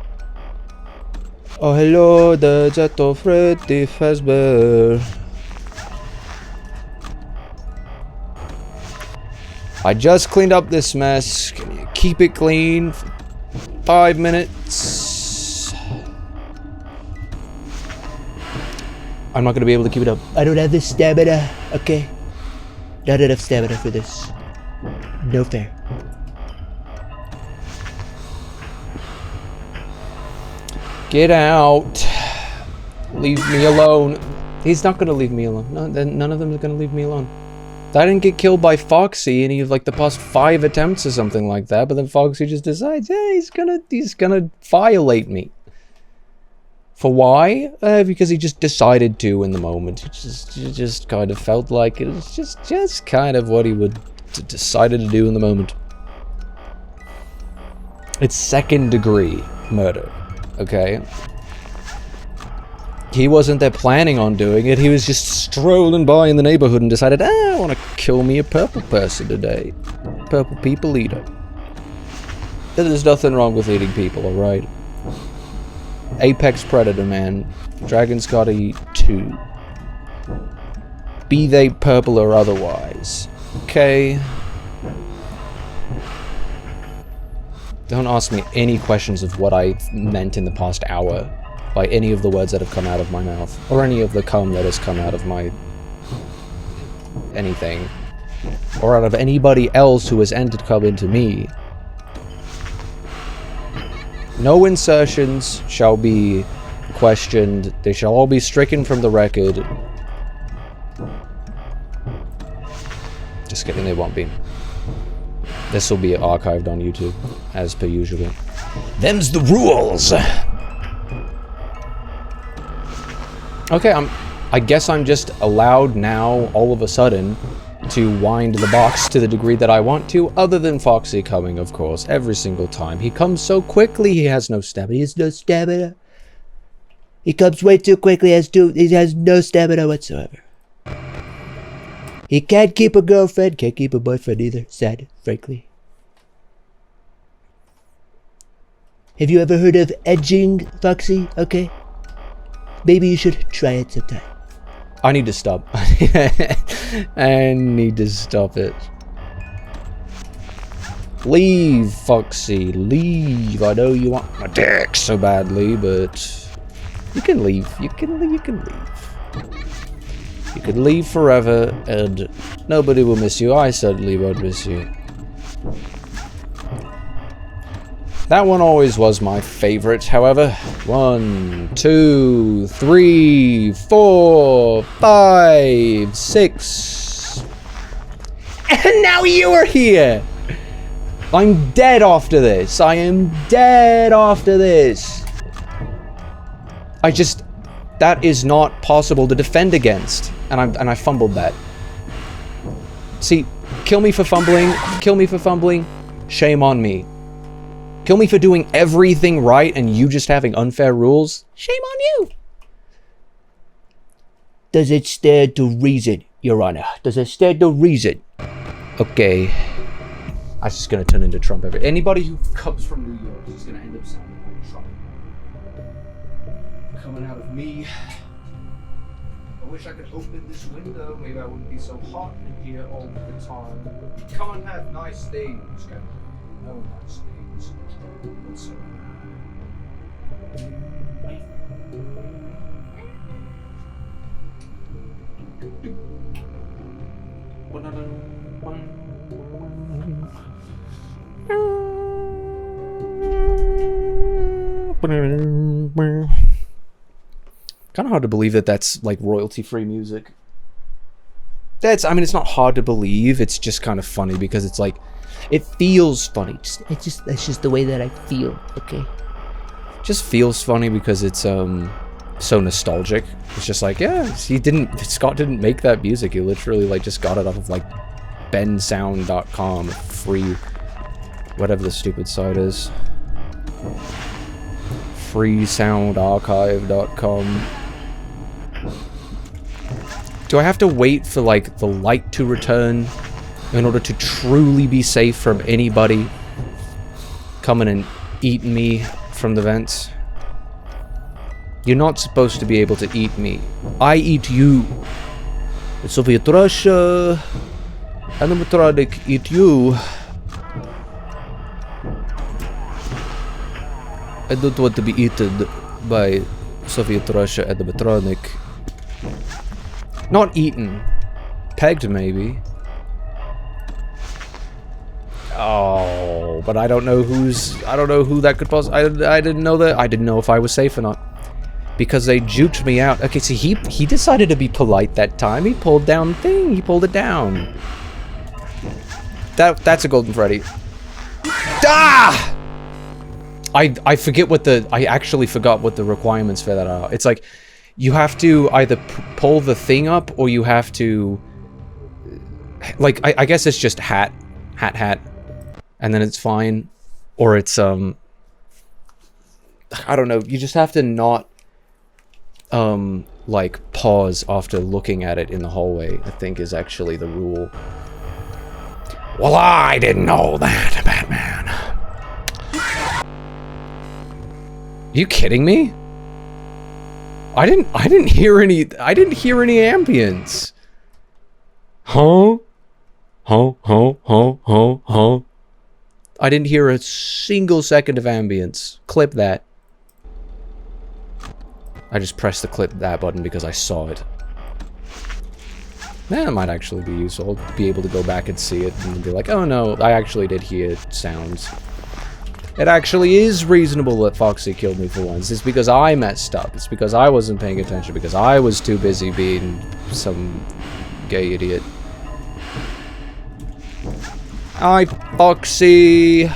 Speaker 1: Oh, hello, the jet of Freddy Fazbear. I just cleaned up this mess. Can you keep it clean for 5 minutes? I'm not gonna be able to keep it up.
Speaker 3: I don't have the stamina, okay? Not enough stamina for this. No fair.
Speaker 1: Get out. Leave me alone. He's not gonna leave me alone. No, none of them are gonna leave me alone. I didn't get killed by Foxy any of like the past 5 attempts or something like that, but then Foxy just decides, hey, he's gonna violate me. For why? Because he just decided to in the moment. He just kind of felt like it was just kind of what he would decided to do in the moment. It's 2nd degree murder, okay? He wasn't there planning on doing it. He was just strolling by in the neighborhood and decided, I want to kill me a purple person today. Purple people eater. There's nothing wrong with eating people, alright? Apex predator, man. Dragons gotta eat too. Be they purple or otherwise. Okay? Don't ask me any questions of what I meant in the past hour by any of the words that have come out of my mouth, or any of the cum that has come out of my anything, or out of anybody else who has entered cum into me. No insertions shall be questioned. They shall all be stricken from the record. Just kidding, they won't be. This will be archived on YouTube, as per usual. Them's the rules! Okay, I guess I'm just allowed now, all of a sudden, to wind the box to the degree that I want to, other than Foxy coming, of course, every single time. He comes so quickly, he has no stamina.
Speaker 3: He has no stamina. He comes way too quickly, he has no stamina whatsoever. He can't keep a girlfriend, can't keep a boyfriend either. Sad, frankly. Have you ever heard of edging, Foxy? Okay. Maybe you should try it sometime.
Speaker 1: I need to stop. I need to stop it. Leave, Foxy, leave. I know you want my dick so badly, but you can leave. You can leave. You can leave forever, and nobody will miss you. I certainly won't miss you. That one always was my favorite, however. 1, 2, 3, 4, 5, 6. And now you are here! I'm dead after this. I am dead after this. That is not possible to defend against. And I fumbled that. See, kill me for fumbling. Kill me for fumbling. Shame on me. Kill me for doing everything right and you just having unfair rules. Shame on you.
Speaker 3: Does it stand to reason, Your Honor? Does it stand to reason?
Speaker 1: Okay. I'm just gonna turn into Trump anybody who comes from New York is just gonna end up sounding like Trump. Coming out of me. I wish I could open this window. Maybe I wouldn't be so hot in here all the time. You can't have nice things, can you? No nice things. Whatsoever. Kind of hard to believe that that's like royalty-free music. I mean, it's not hard to believe. It's just kind of funny because it's like, it feels funny.
Speaker 3: That's just the way that I feel. Okay.
Speaker 1: Just feels funny because it's so nostalgic. It's just like, yeah, Scott didn't make that music. He literally like just got it off of like bensound.com, free, whatever the stupid site is. freesoundarchive.com. Do I have to wait for, like, the light to return in order to truly be safe from anybody coming and eating me from the vents? You're not supposed to be able to eat me. I eat you. The Soviet Russia animatronic eat you. I don't want to be eaten by Soviet Russia animatronic. Not eaten. Pegged, maybe. Oh, but I don't know who's... I don't know who that could possibly... I didn't know that... I didn't know if I was safe or not. Because they juked me out. Okay, see, he decided to be polite that time. He pulled down the thing. He pulled it down. That's a Golden Freddy. Ah! I forget what the... I actually forgot what the requirements for that are. It's like... You have to either pull the thing up, or you have to... Like, I guess it's just hat. And then it's fine. Or it's, I don't know. You just have to not, like, pause after looking at it in the hallway, I think is actually the rule. Well, I didn't know that, Batman. Are you kidding me? I didn't hear any ambience. Huh? I didn't hear a single second of ambience. Clip that. I just pressed the clip that button because I saw it. That might actually be useful. I'll be able to go back and see it and be like, oh no, I actually did hear sounds. It actually is reasonable that Foxy killed me for once. It's because I messed up. It's because I wasn't paying attention. Because I was too busy being some gay idiot. Hi, Foxy.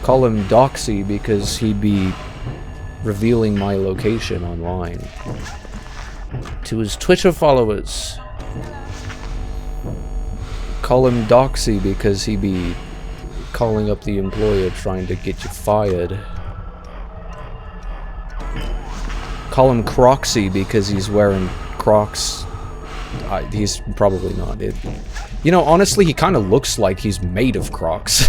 Speaker 1: Call him Doxy because he'd be revealing my location online to his Twitter followers. Call him Doxy because he'd be calling up the employer trying to get you fired. Call him Crocsy because he's wearing Crocs. He's probably not. You know, honestly, he kind of looks like he's made of Crocs.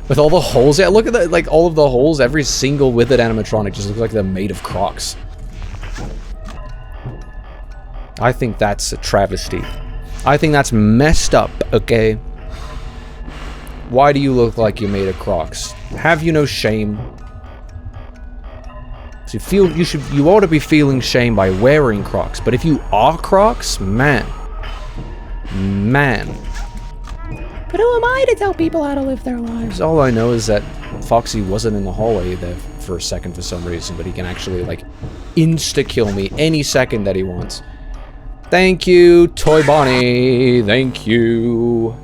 Speaker 1: With all the holes. Yeah, look at that. Like, all of the holes, every single withered animatronic just looks like they're made of Crocs. I think that's a travesty. I think that's messed up, okay? Why do you look like you're made of Crocs? Have you no shame? So you ought to be feeling shame by wearing Crocs, but if you are Crocs, man. But who am I to tell people how to live their lives? All I know is that Foxy wasn't in the hallway there for a second for some reason, but he can actually, like, insta-kill me any second that he wants. Thank you, Toy Bonnie. Thank you.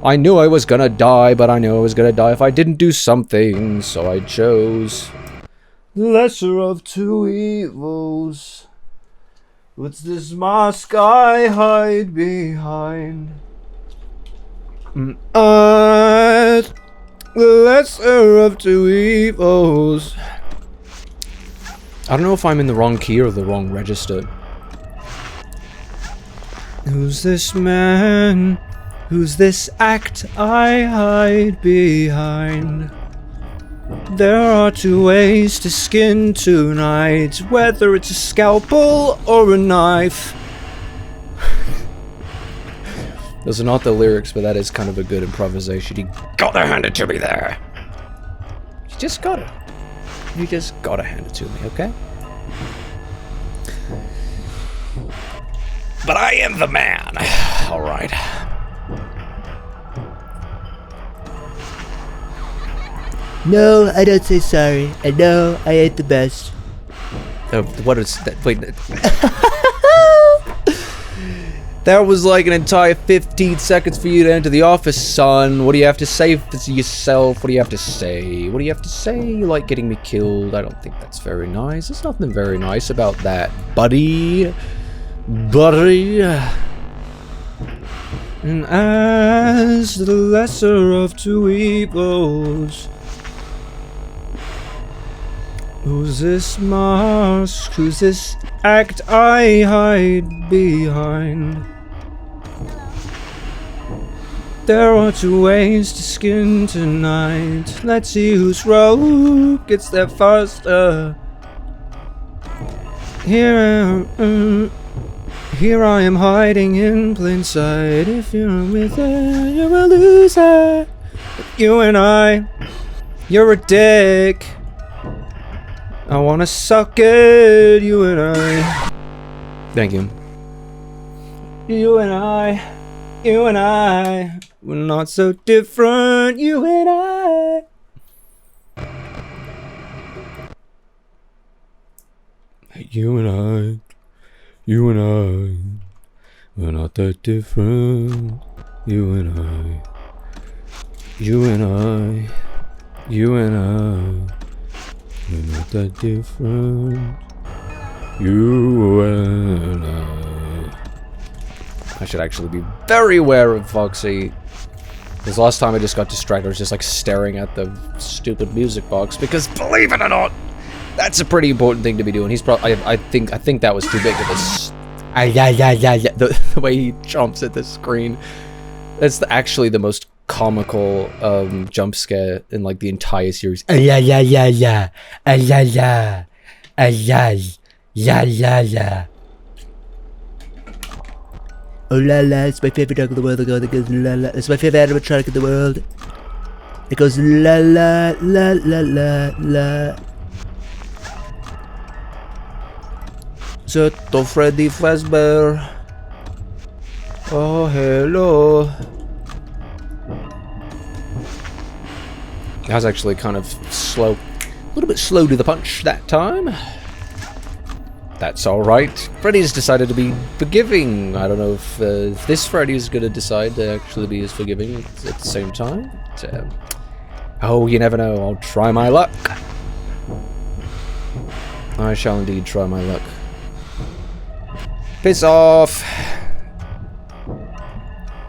Speaker 1: I knew I was gonna die, but I knew I was gonna die if I didn't do something, so I chose the lesser of two evils. What's this mask I hide behind? The lesser of two evils. I don't know if I'm in the wrong key or the wrong register. Who's this man? Who's this act I hide behind? There are two ways to skin tonight, whether it's a scalpel or a knife. Those are not the lyrics, but that is kind of a good improvisation. You gotta hand it to me there. You just gotta hand it to me, okay? But I am the man. Alright.
Speaker 3: No, I don't say sorry. And no, I ain't the best.
Speaker 1: What is that? Wait. That was like an entire 15 seconds for you to enter the office, son. What do you have to say for yourself? What do you have to say? What do you have to say? You like getting me killed? I don't think that's very nice. There's nothing very nice about that, buddy. Buddy. And as the lesser of two evils. Who's this mask? Who's this act I hide behind? There are two ways to skin tonight. Let's see whose rope gets there faster. Here I am hiding in plain sight. If you're with her, you're a loser. You and I, you're a dick. I wanna suck it, you and I. Thank you. You and I, we're not so different, you and I. You and I, we're not that different, you and I. You and I, we're not that different, you and I should actually be very aware of Foxy. Because last time I just got distracted, I was just like staring at the stupid music box. Because believe it or not, that's a pretty important thing to be doing. He's probably, I think that was too big of a. The way he jumps at the screen. That's actually the most comical jump scare in like the entire series.
Speaker 3: Oh la la, it's my favorite dog in the world. It goes la la. It's my favorite animatronic in the world. It goes la la la la la la.
Speaker 1: Zotto Freddy Fazbear. Oh hello. That was actually kind of slow. A little bit slow to the punch that time. That's alright. Freddy's decided to be forgiving. I don't know if this Freddy's gonna decide to actually be as forgiving at the same time. But, oh, you never know. I'll try my luck. I shall indeed try my luck. Piss off!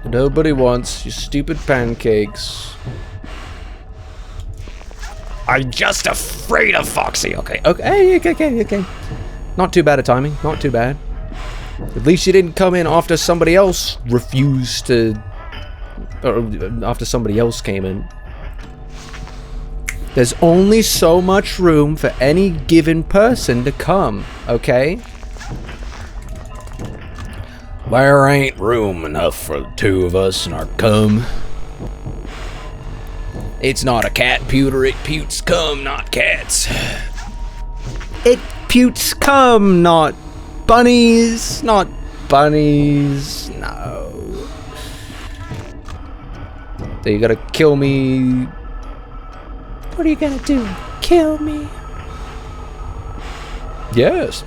Speaker 1: Nobody wants your stupid pancakes. I'm just afraid of Foxy. Okay. Not too bad at timing. Not too bad. At least you didn't come in after somebody else refused to... Or after somebody else came in. There's only so much room for any given person to come, okay? There ain't room enough for the two of us in our cum. It's not a cat pewter, it putes cum, not cats. It putes cum, not bunnies, no. So you gotta kill me. What are you gonna do? Kill me? Yes.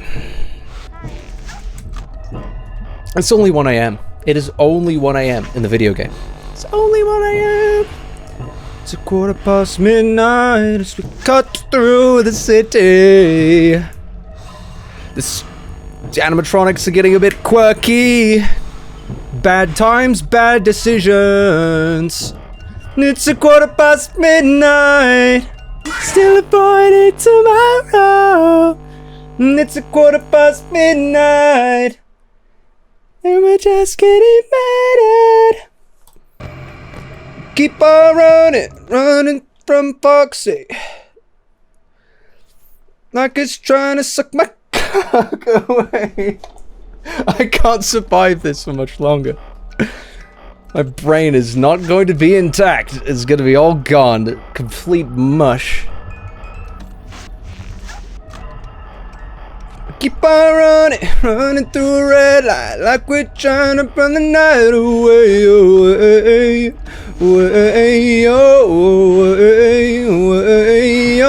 Speaker 1: It's only 1 AM. It is only 1 AM in the video game. It's only 1 AM. It's midnight as we cut through the city. The animatronics are getting a bit quirky. Bad times, bad decisions. It's midnight. Still avoiding tomorrow. It's midnight. And we're just getting mad. Keep on running from Foxy. Like it's trying to suck my cock away. I can't survive this for much longer. My brain is not going to be intact. It's going to be all gone. Complete mush. Keep on running through a red light like we're trying to burn the night away, away, away, away.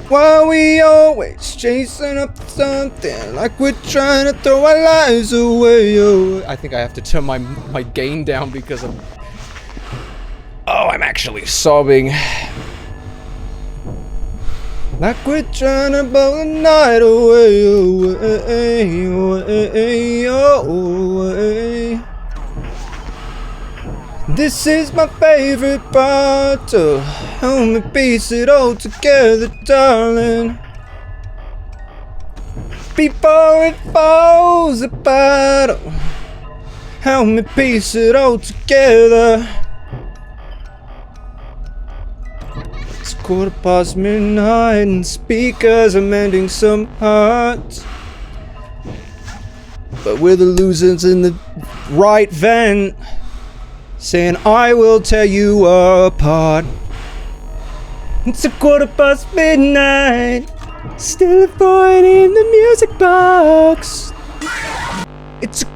Speaker 1: Why we always chasing up something like we're trying to throw our lives away, I think I have to turn my gain down because I'm... Oh, I'm actually sobbing. Like we're trying to blow the night away, away, away, away. This is my favorite part to help me piece it all together, darling. Before it falls apart, help me piece it all together. It's midnight and speakers are mending some hearts, but we're the losers in the right vent, saying I will tear you apart. It's midnight, still a void in the music box. It's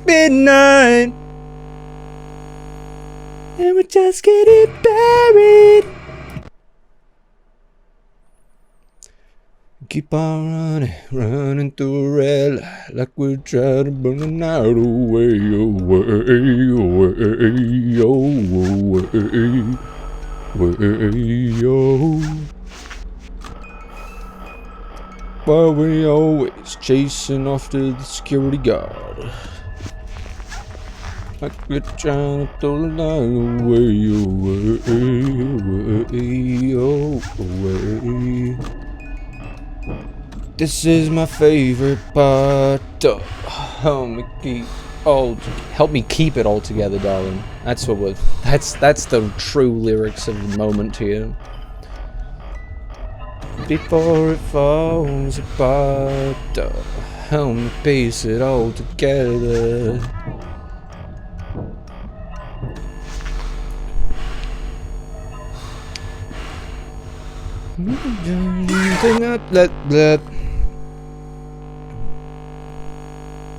Speaker 1: midnight, and we're just getting buried. Keep on running through a red light like we're trying to burn the night away, away. Why we always chasing after the security guard, like we're trying to throw the night away. This is my favorite part. Help me keep it all together, darling. That's the true lyrics of the moment here. Before it falls apart, help me piece it all together.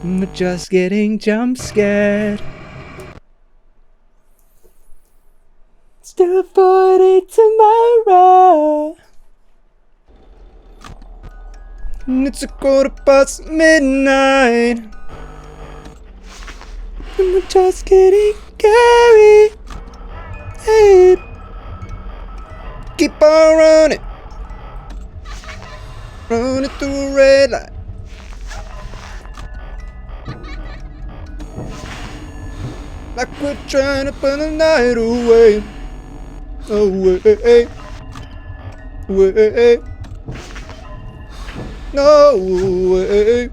Speaker 1: I'm just getting jump scared. Still 40 tomorrow. And it's midnight. And we're just getting carried. Hey. Keep on running. Running through a red light. Like we're trying to burn the night away. Away. Away. No way.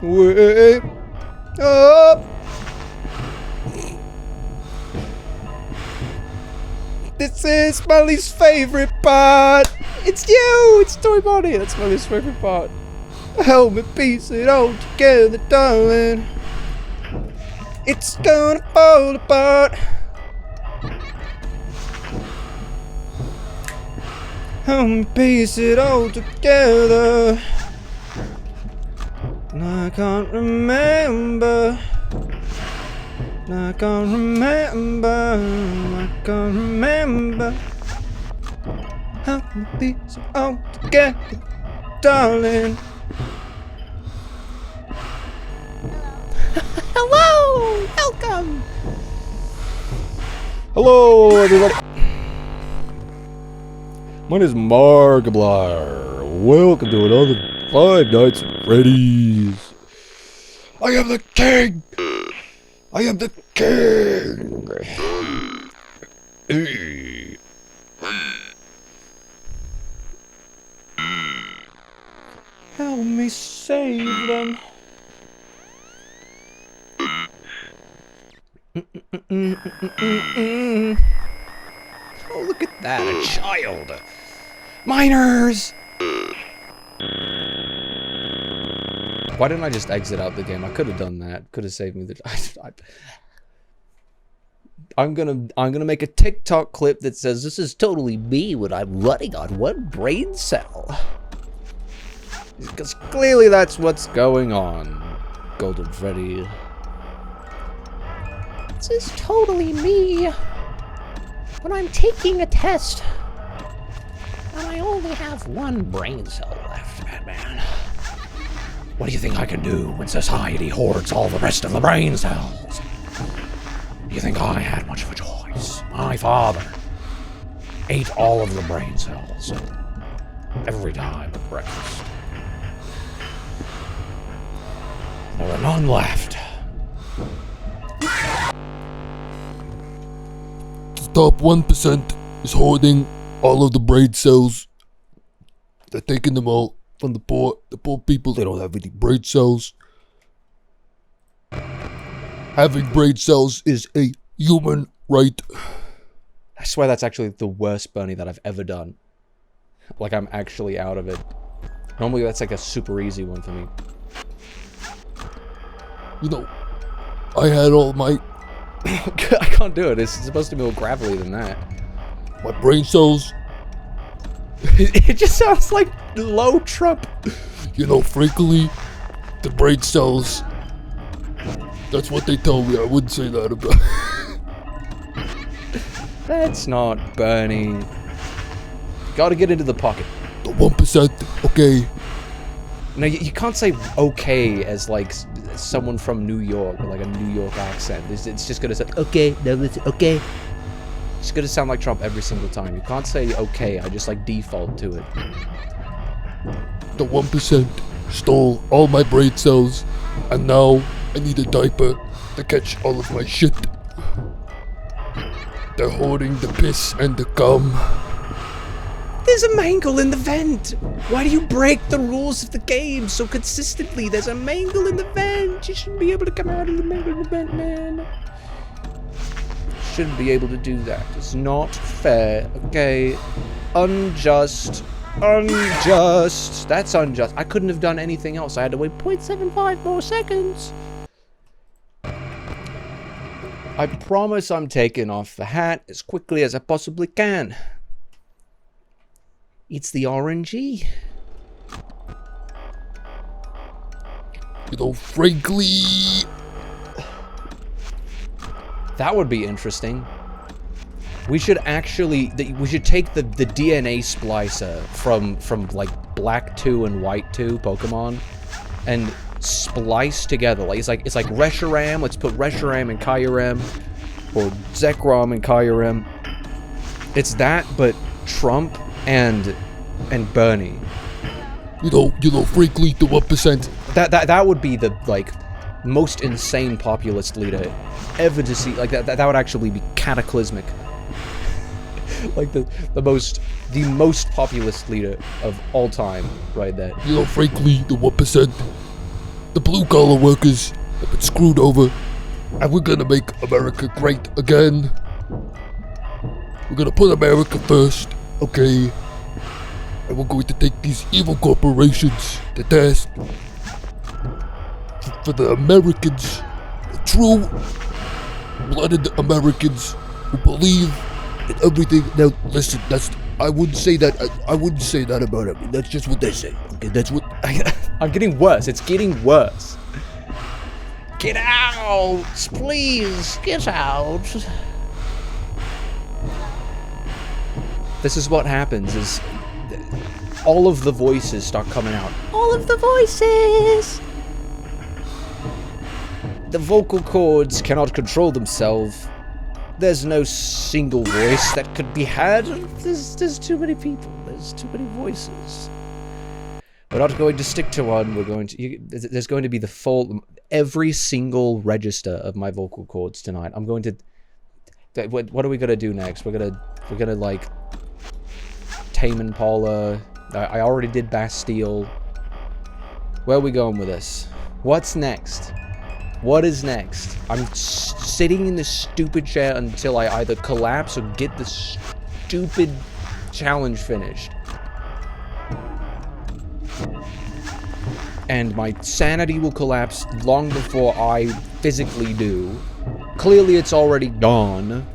Speaker 1: Way. Oh. This is my least favorite part. It's you. It's Toy Bonnie. That's my least favorite part. Help me piece it all together, darling. It's gonna fall apart. Help me piece it all together. And I can't remember. I can't remember. I can't remember. Help me piece it all together, darling.
Speaker 4: Hello! Welcome!
Speaker 1: Hello, everybody. My name is Markiplier. Welcome to another Five Nights at Freddy's. I am the king. I am the king. Help me save them. Oh, look at that, a child. Miners! Why didn't I just exit out the game? I could have done that. Could have saved me the... I'm gonna make a TikTok clip that says this is totally me when I'm running on one brain cell. Because clearly that's what's going on, Golden Freddy.
Speaker 4: This is totally me when I'm taking a test and I only have one brain cell left, Batman.
Speaker 1: What do you think I can do when society hoards all the rest of the brain cells? Do you think I had much of a choice? My father ate all of the brain cells every time at breakfast. There were none left.
Speaker 5: top 1% is hoarding all of the brain cells. They're taking them all from the poor. The poor people, they don't have any brain cells. Having brain cells is a human right.
Speaker 1: I swear that's actually the worst Bernie that I've ever done. Like, I'm actually out of it. Normally that's like a super easy one for me.
Speaker 5: You know, I had all my
Speaker 1: I can't do it. It's supposed to be more gravelly than that.
Speaker 5: brain cells.
Speaker 1: It just sounds like low Trump.
Speaker 5: You know, frankly, the brain cells. That's what they tell me. I wouldn't say that about.
Speaker 1: That's not Bernie. Gotta get into the pocket.
Speaker 5: The 1%, okay.
Speaker 1: No, you can't say okay as like someone from New York with like a New York accent. It's just gonna say
Speaker 3: Okay, now listen. Okay.
Speaker 1: it's gonna sound like Trump every single time. You can't say okay. I just like default to it.
Speaker 5: The 1% stole all my brain cells, and now I need a diaper to catch all of my shit. They're hoarding the piss and the cum.
Speaker 1: There's a mangle in the vent. Why do you break the rules of the game so consistently? There's a mangle in the vent. You shouldn't be able to come out of the mangle in the vent, man. Shouldn't be able to do that. It's not fair. Okay. Unjust. Unjust. That's unjust. I couldn't have done anything else. I had to wait 0.75 more seconds. I promise I'm taking off the hat as quickly as I possibly can. It's the RNG.
Speaker 5: You know, frankly,
Speaker 1: That would be interesting. We should actually, we should take the DNA splicer from like Black 2 and White 2 Pokemon and splice together. Like it's like Reshiram. Let's put Reshiram and Kyurem, or Zekrom and Kyurem. It's that, but Trump and Bernie.
Speaker 5: you know, frankly, the 1%.
Speaker 1: That would be the like most insane populist leader ever to see. Like that would actually be cataclysmic. Like the most populist leader of all time, right there.
Speaker 5: You know, frankly, the 1%. The blue collar workers have been screwed over, and we're gonna make America great again. We're gonna put America first, okay? And we're going to take these evil corporations to task for the Americans, the true-blooded Americans who believe in everything. Now, listen, I wouldn't say that. I wouldn't say that about it. That's just what they say. Okay, that's what.
Speaker 1: I'm getting worse. It's getting worse. Get out, please. Get out. This is what happens. Is all of the voices start coming out. All of the voices. The vocal cords cannot control themselves. There's no single voice that could be had. There's too many people. There's too many voices. We're not going to stick to one. We're going to. There's going to be the full, every single register of my vocal cords tonight. I'm going to. What are we gonna do next? We're gonna like Tame Impala. I already did Bastille. Where are we going with this? What's next? What is next? I'm sitting in this stupid chair until I either collapse or get this stupid challenge finished. And my sanity will collapse long before I physically do. Clearly it's already gone.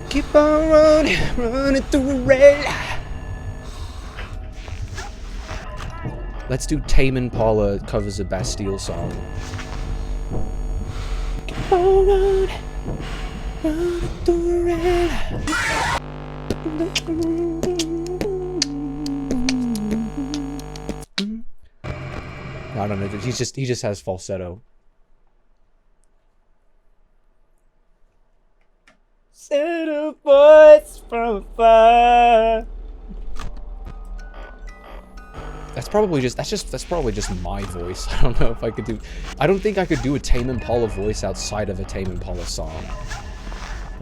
Speaker 1: Keep on running through the red light. Let's do Tame Impala covers a Bastille song. Keep on running through the red light. I don't know. He just has falsetto. Set a voice from afar. That's probably just my voice. I don't know if I could do. I don't think I could do a Tame Impala voice outside of a Tame Impala song.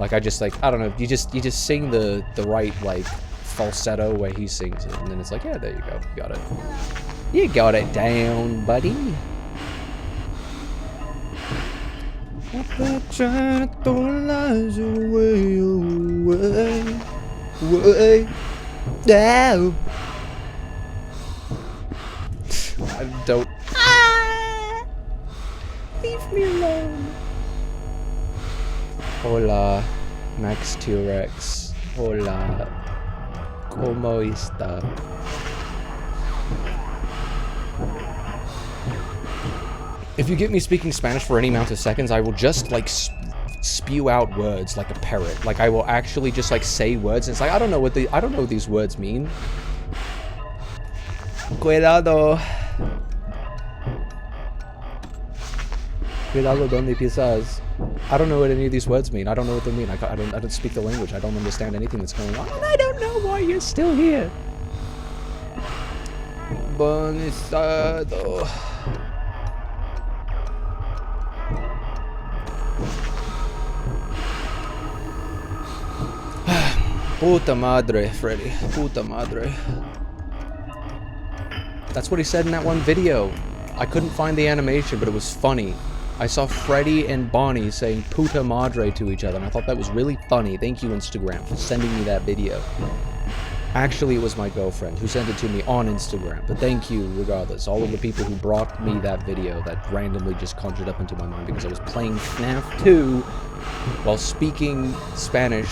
Speaker 1: Like, I just, like, I don't know, you just sing the right, like, falsetto way he sings it, and then it's like, yeah, there you go, you got it. You got it down, buddy. I'm trying to throw lies away, away, down. I don't.
Speaker 4: Leave me alone.
Speaker 1: Hola, Max T-Rex. Hola. ¿Cómo está? If you get me speaking Spanish for any amount of seconds, I will just, like, spew out words like a parrot. Like, I will actually just, like, say words, and it's like, I don't know what these words mean. Cuidado. Cuidado donde pisas. I don't know what any of these words mean. I don't know what they mean. I don't speak the language. I don't understand anything that's going on. And I don't know why you're still here. Buen estado. Puta madre, Freddy. Puta madre. That's what he said in that one video. I couldn't find the animation, but it was funny. I saw Freddy and Bonnie saying puta madre to each other, and I thought that was really funny. Thank you, Instagram, for sending me that video. Actually, it was my girlfriend who sent it to me on Instagram, but thank you regardless. All of the people who brought me that video that randomly just conjured up into my mind because I was playing FNAF 2 while speaking Spanish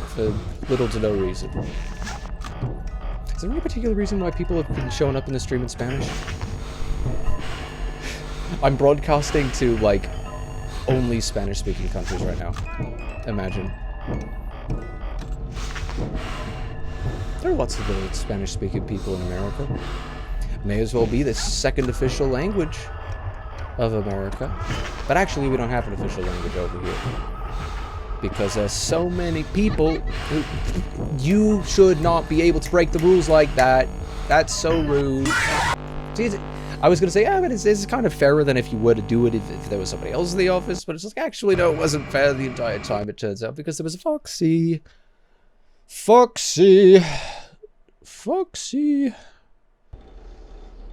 Speaker 1: for little to no reason. Is there any particular reason why people have been showing up in the stream in Spanish? I'm broadcasting to, like, only Spanish-speaking countries right now. Imagine. There are lots of Spanish-speaking people in America. May as well be the second official language of America. But actually, we don't have an official language over here. Because there's so many people who... You should not be able to break the rules like that. That's so rude. See, I was going to say, yeah, but it's kind of fairer than if you were to do it if there was somebody else in the office. But it's like, actually, no, it wasn't fair the entire time, it turns out. Because there was a Foxy. Foxy. Foxy.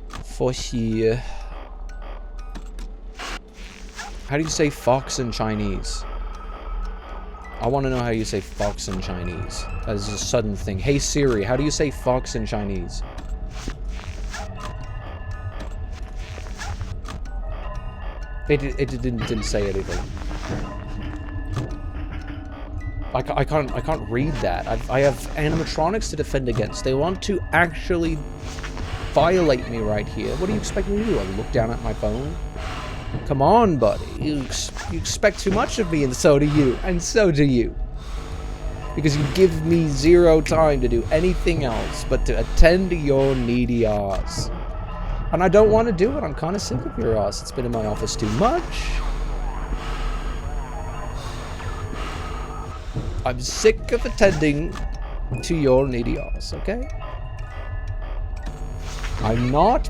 Speaker 1: Foxy. How do you say fox in Chinese? I want to know how you say fox in Chinese. That is a sudden thing. Hey Siri, how do you say fox in Chinese? It didn't say anything. I can't read that. I have animatronics to defend against. They want to actually violate me right here. What do you expect me to do? I look down at my phone? Come on, buddy. You expect too much of me, and so do you. And so do you. Because you give me zero time to do anything else but to attend to your needy ass. And I don't want to do it. I'm kind of sick of your ass. It's been in my office too much. I'm sick of attending to your needy ass, okay? I'm not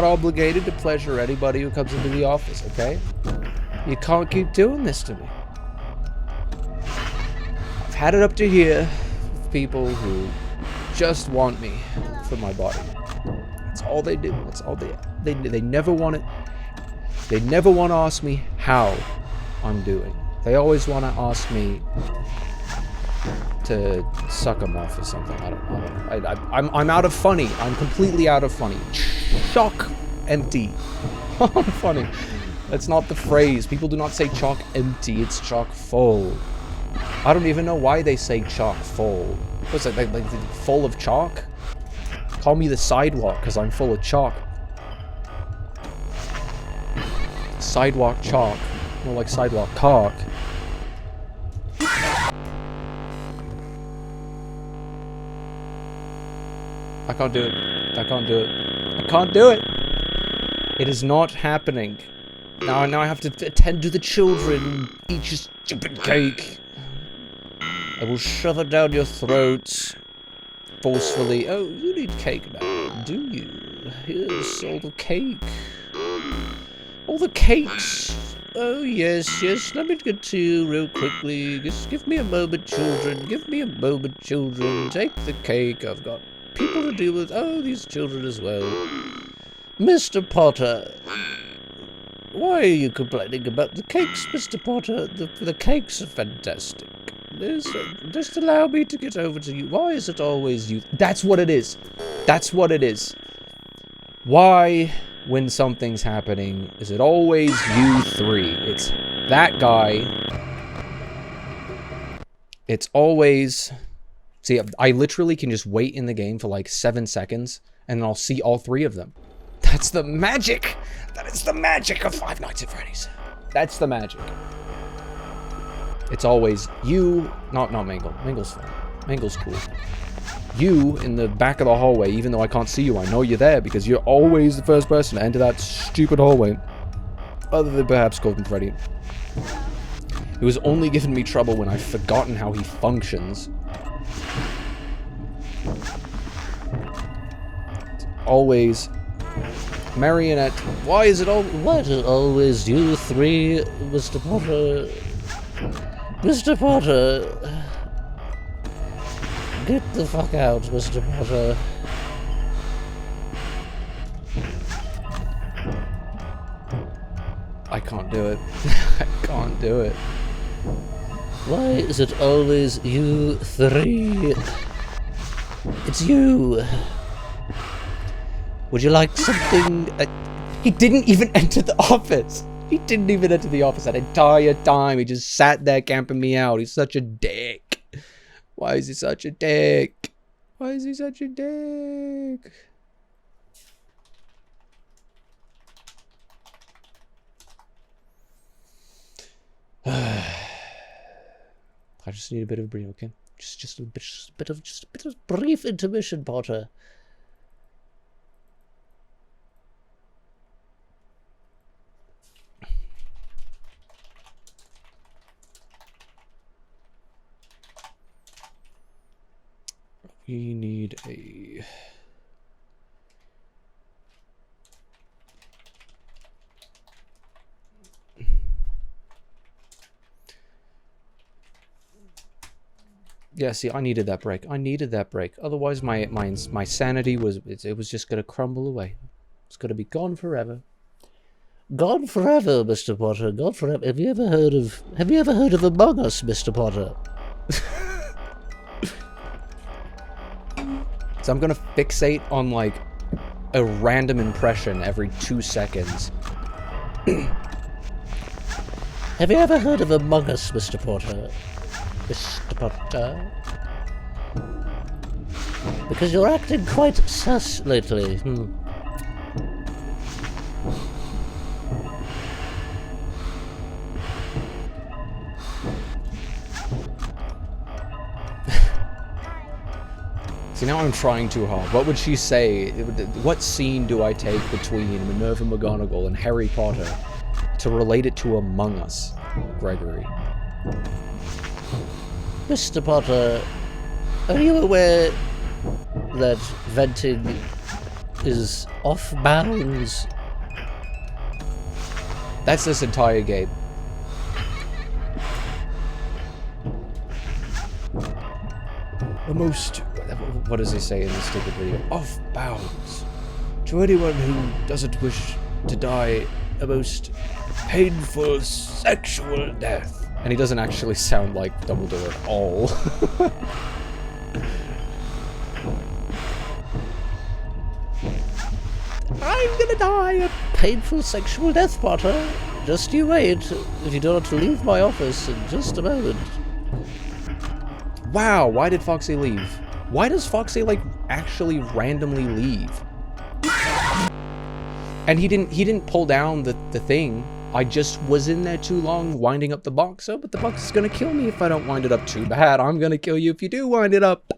Speaker 1: obligated to pleasure anybody who comes into the office, okay? You can't keep doing this to me. I've had it up to here with people who just want me for my body. That's all they do. That's all they never want it. They never want to ask me how I'm doing. They always want to ask me to suck them off or something. I don't know. I'm out of funny. I'm completely out of funny. Chock empty. I'm funny. That's not the phrase. People do not say chock empty. It's chock full. I don't even know why they say chock full. What's it, like full of chalk? Call me the sidewalk because I'm full of chalk. Sidewalk chalk. More like sidewalk cock. I can't do it. I can't do it. I can't do it. It is not happening. Now I have to attend to the children. Eat your stupid cake. I will shove it down your throats. Forcefully. Oh, you need cake now, do you? Here's all the cake. All the cakes
Speaker 2: Oh, yes, let me get to you real quickly. Just give me a moment, children. Give me a moment, children. Take the cake. I've got people to deal with. Oh, these children as well. Mr. Potter, why are you complaining about the cakes, Mr. Potter? The cakes are fantastic. Just allow me to get over to you. Why is it always you?
Speaker 1: That's what it is. That's what it is. Why, when something's happening, is it always you three? It's that guy. It's always... See, I literally can just wait in the game for like 7 seconds, and then I'll see all three of them. That's the magic! That is the magic of Five Nights at Freddy's. That's the magic. It's always you... Not Mangle. Mangle's fine. Mangle's cool. You in the back of the hallway, even though I can't see you, I know you're there because you're always the first person to enter that stupid hallway. Other than perhaps Golden Freddy. It was only giving me trouble when I've forgotten how he functions. It's always Marionette. Why is it always you three, Mr. Potter? Mr. Potter. Get the fuck out, Mr. Potter. I can't do it. I can't do it.
Speaker 2: Why is it always you three? It's you. Would you like something?
Speaker 1: He didn't even enter the office. He didn't even enter the office that entire time. He just sat there camping me out. He's such a dick. Why is he such a dick? Why is he such a dick? I just need a bit of a breathe, okay? Just a bit of
Speaker 2: Brief intermission, Potter.
Speaker 1: We need a... Yeah, see, I needed that break. I needed that break. Otherwise, my sanity was just gonna crumble away. It's gonna be gone forever.
Speaker 2: Gone forever, Mr. Potter. Gone forever. Have you ever heard of Among Us, Mr. Potter?
Speaker 1: So I'm gonna fixate on like a random impression every 2 seconds.
Speaker 2: Have you ever heard of Among Us, Mr. Potter? Mr. Potter? Because you're acting quite sus lately.
Speaker 1: See, now I'm trying too hard. What would she say? What scene do I take between Minerva McGonagall and Harry Potter to relate it to Among Us, Gregory?
Speaker 2: Mr. Potter, are you aware that venting is off bounds?
Speaker 1: That's this entire game. The most... What does he say in this stupid video? Off bounds. To anyone who doesn't wish to die a most painful sexual death. And he doesn't actually sound like Dumbledore at all.
Speaker 2: I'm gonna die a painful sexual death, Potter. Just you wait, if you don't leave my office in just a moment.
Speaker 1: Wow, why did Foxy leave? Why does Foxy, like, actually randomly leave? And he didn't pull down the thing. I just was in there too long winding up the box. Oh, but the box is gonna kill me if I don't wind it up. Too bad. I'm gonna kill you if you do wind it up.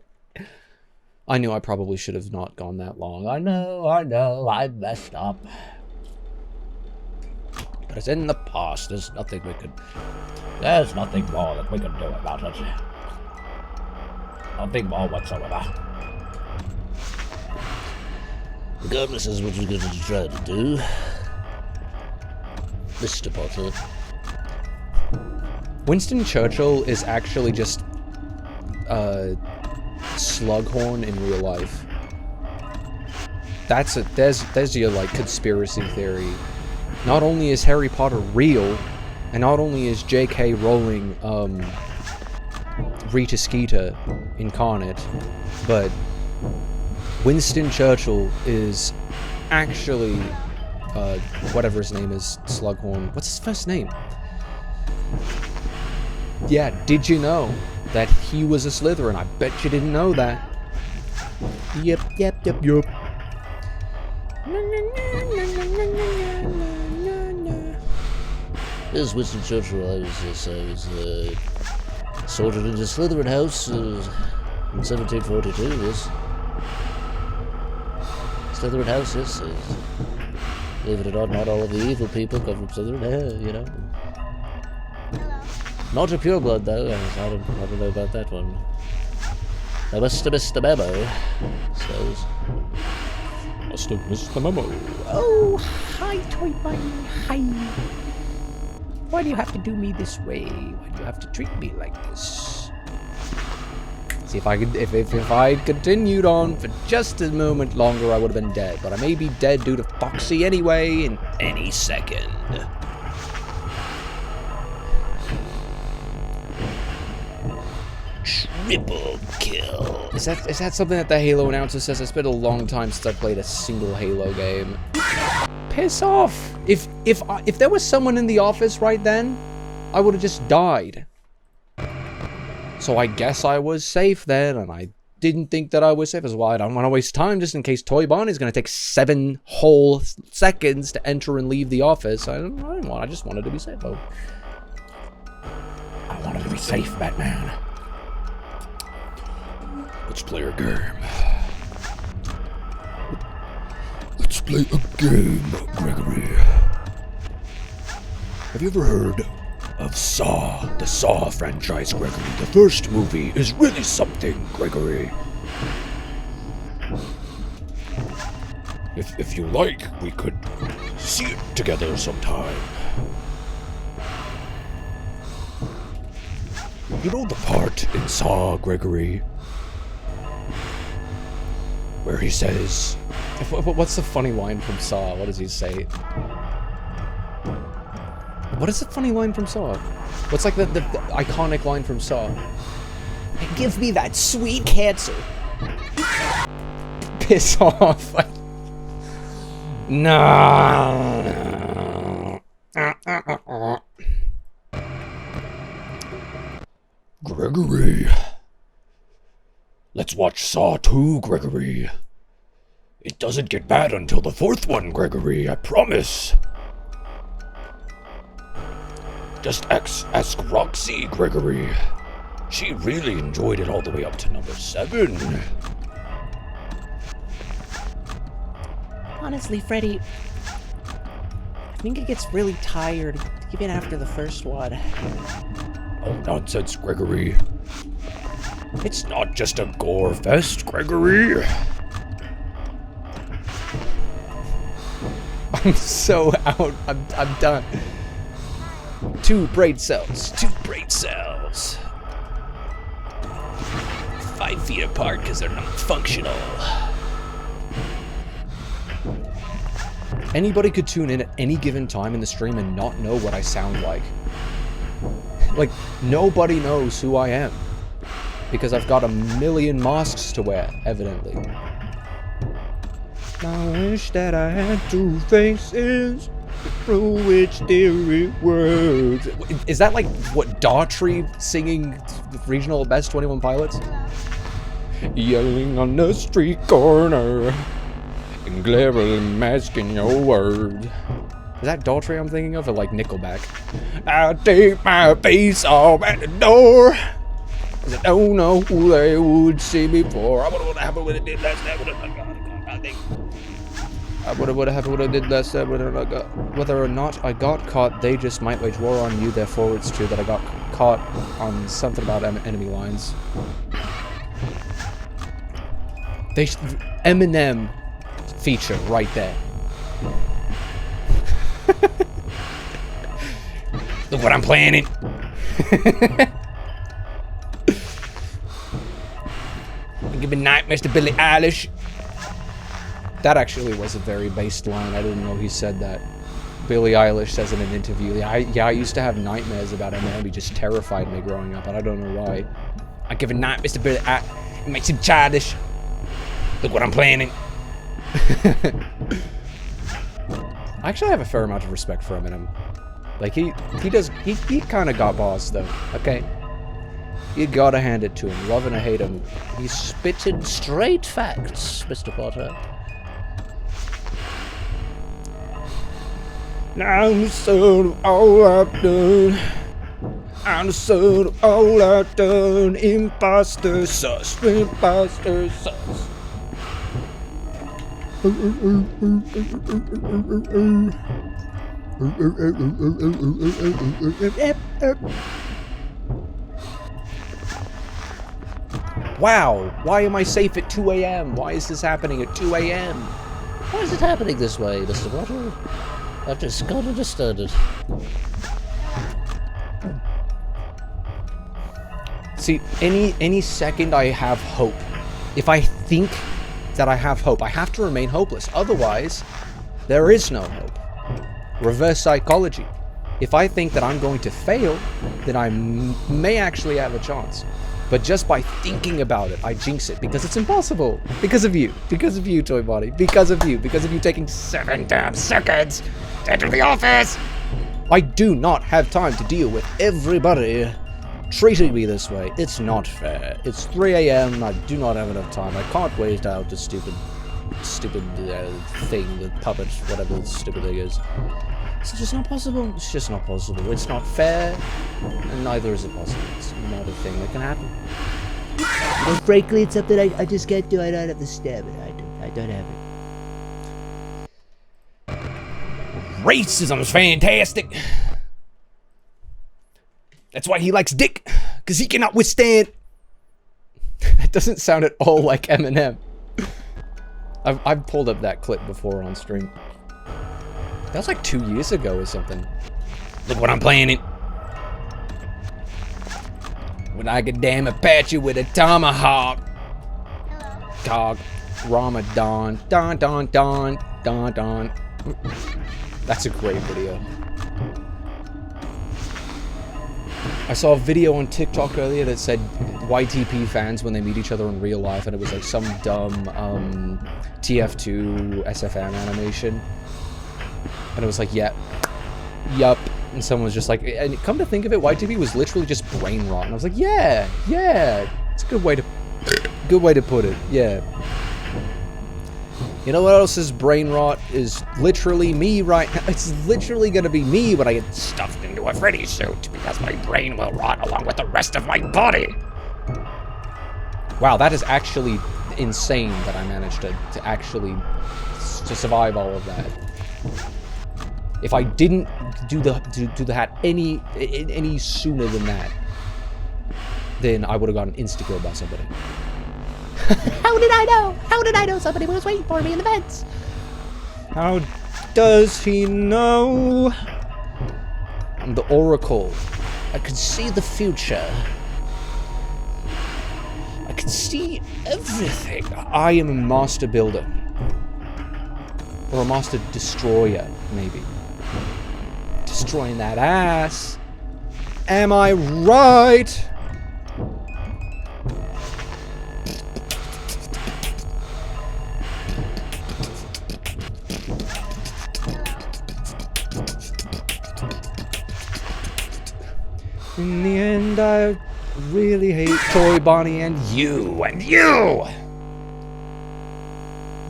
Speaker 1: I knew I probably should have not gone that long. I know, I messed up. But it's in the past. There's nothing more that we can do about it. Nothing more whatsoever.
Speaker 2: Regardless of what we're going to try to do, Mr. Potter,
Speaker 1: Winston Churchill is actually just Slughorn in real life. There's your like conspiracy theory. Not only is Harry Potter real, and not only is J.K. Rowling Rita Skeeter incarnate, but Winston Churchill is actually whatever his name is, Slughorn. What's his first name? Yeah, did you know that he was a Slytherin? I bet you didn't know that.
Speaker 3: Yep.
Speaker 2: This is Winston Churchill. I was sorted into Slytherin House in 1742. Yes. Slytherin House, yes. Believe it or not all of the evil people come from Slytherin, you know. Not a pureblood, though. I don't know about that one. I must have missed the memo, I suppose.
Speaker 1: Must have missed the memo.
Speaker 4: Oh, hi, Toy Bunny. Hi. Why do you have to do me this way? Why do you have to treat me like this?
Speaker 1: See, if I'd continued on for just a moment longer, I would have been dead. But I may be dead due to Foxy anyway in any second.
Speaker 2: Triple kill.
Speaker 1: Is that something that the Halo announcer says? It's been a long time since I played a single Halo game. Piss off! If there was someone in the office right then, I would have just died. So I guess I was safe then, and I didn't think that I was safe as well. I don't want to waste time just in case Toy Bonnie's going to take 7 whole seconds to enter and leave the office. I just wanted to be safe. Oh.
Speaker 5: I wanted to be safe, Batman. Let's play a game. Let's play a game, Gregory. Have you ever heard of Saw, the Saw franchise, Gregory? The first movie is really something, Gregory. If you like, we could see it together sometime. You know the part in Saw, Gregory, where he says,
Speaker 1: What's the funny line from Saw? What does he say? What is the funny line from Saw? What's like the iconic line from Saw?
Speaker 4: Give me that sweet cancer.
Speaker 1: Piss off. No.
Speaker 5: Gregory, let's watch Saw 2, Gregory. It doesn't get bad until the 4th one, Gregory, I promise. Just ask Roxy, Gregory. She really enjoyed it all the way up to number 7.
Speaker 4: Honestly, Freddy, I think it gets really tired even after the first one.
Speaker 5: Oh, nonsense, Gregory. It's not just a gore fest, Gregory.
Speaker 1: I'm so out. I'm done. 2 brain cells. 2 brain cells. 5 feet apart because they're not functional. Anybody could tune in at any given time in the stream and not know what I sound like. Like, nobody knows who I am. Because I've got a million masks to wear, evidently. I wish that I had 2 faces through which there words. Is that like what Daughtry singing Regional Best 21 Pilots? Yelling on the street corner and cleverly masking your word. Is that Daughtry I'm thinking of, or like Nickelback? I'll take my face off at the door, 'cause I don't know who they would see me for. I wonder what happened when it did last night. I wonder what happened when I did last night. Whether or not I got caught, they just might wage war on you. Therefore, it's true that I got caught on something about enemy lines. Eminem feature right there. Look what I'm planning. I'm giving nightmares to Billie Eilish. That actually was a very based line. I didn't know he said that. Billie Eilish says in an interview, I used to have nightmares about Eminem. He just terrified me growing up, and I don't know why. I'm giving nightmares to Billie Eilish. It makes him childish. Look what I'm planning. I actually have a fair amount of respect for Eminem. Like, he kind of got boss, though, okay? You gotta hand it to him. Love and hate him. He's spitting straight facts, Mr. Potter. Now I'm the son of all I've done. I'm the son of all I've done. Imposter sus, imposter sus. Wow, why am I safe at 2 a.m.? Why is this happening at 2 a.m.?
Speaker 2: Why is it happening this way, Mr. Potter? I've just got understood it.
Speaker 1: See, any second I have hope, if I think that I have hope, I have to remain hopeless. Otherwise, there is no hope. Reverse psychology. If I think that I'm going to fail, then I may actually have a chance. But just by thinking about it, I jinx it because it's impossible. Because of you, Toy Body. Because of you taking 7 damn seconds to enter the office. I do not have time to deal with everybody treating me this way. It's not fair. It's 3 a.m. I do not have enough time. I can't wait out the stupid thing, the puppet, whatever the stupid thing is. It's just not possible. It's just not possible. It's not fair, and neither is it possible. It's not a thing that can happen.
Speaker 3: Well, frankly, it's something I just can't do. I don't have the stamina. I don't have it.
Speaker 1: Racism's fantastic. That's why he likes dick, because he cannot withstand. That doesn't sound at all like Eminem. I've pulled up that clip before on stream. That was like 2 years ago or something. Look what I'm planning. When I could damn Apache with a tomahawk. Cog. Ramadan. Don, don, don, don, don. That's a great video. I saw a video on TikTok earlier that said YTP fans when they meet each other in real life, and it was like some dumb TF2 SFM animation. And it was like, yeah, yup. And someone was just like, and come to think of it, YTP was literally just brain rot. And I was like, yeah, it's a good way to put it, yeah. You know what else is brain rot? Is literally me right now. It's literally gonna be me when I get stuffed into a Freddy suit, because my brain will rot along with the rest of my body. Wow, that is actually insane that I managed to actually survive all of that. If I didn't do the hat any sooner than that, then I would have gotten insta-killed by somebody.
Speaker 4: How did I know? How did I know somebody was waiting for me in the vents?
Speaker 1: How does he know? I'm the Oracle.
Speaker 2: I can see the future. I can see everything.
Speaker 1: I am a master builder. Or a master destroyer, maybe. Destroying that ass. Am I right? In the end, I really hate Toy Bonnie and you.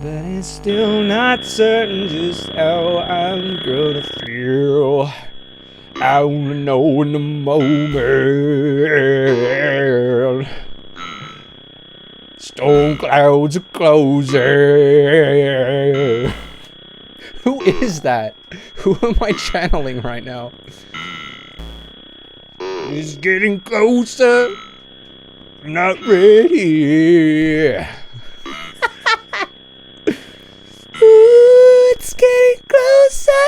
Speaker 1: But it's still not certain just how I'm gonna feel. I wanna know in the moment. Storm clouds are closing. Who is that? Who am I channeling right now? It's getting closer. I'm not ready. Ooh, it's getting closer.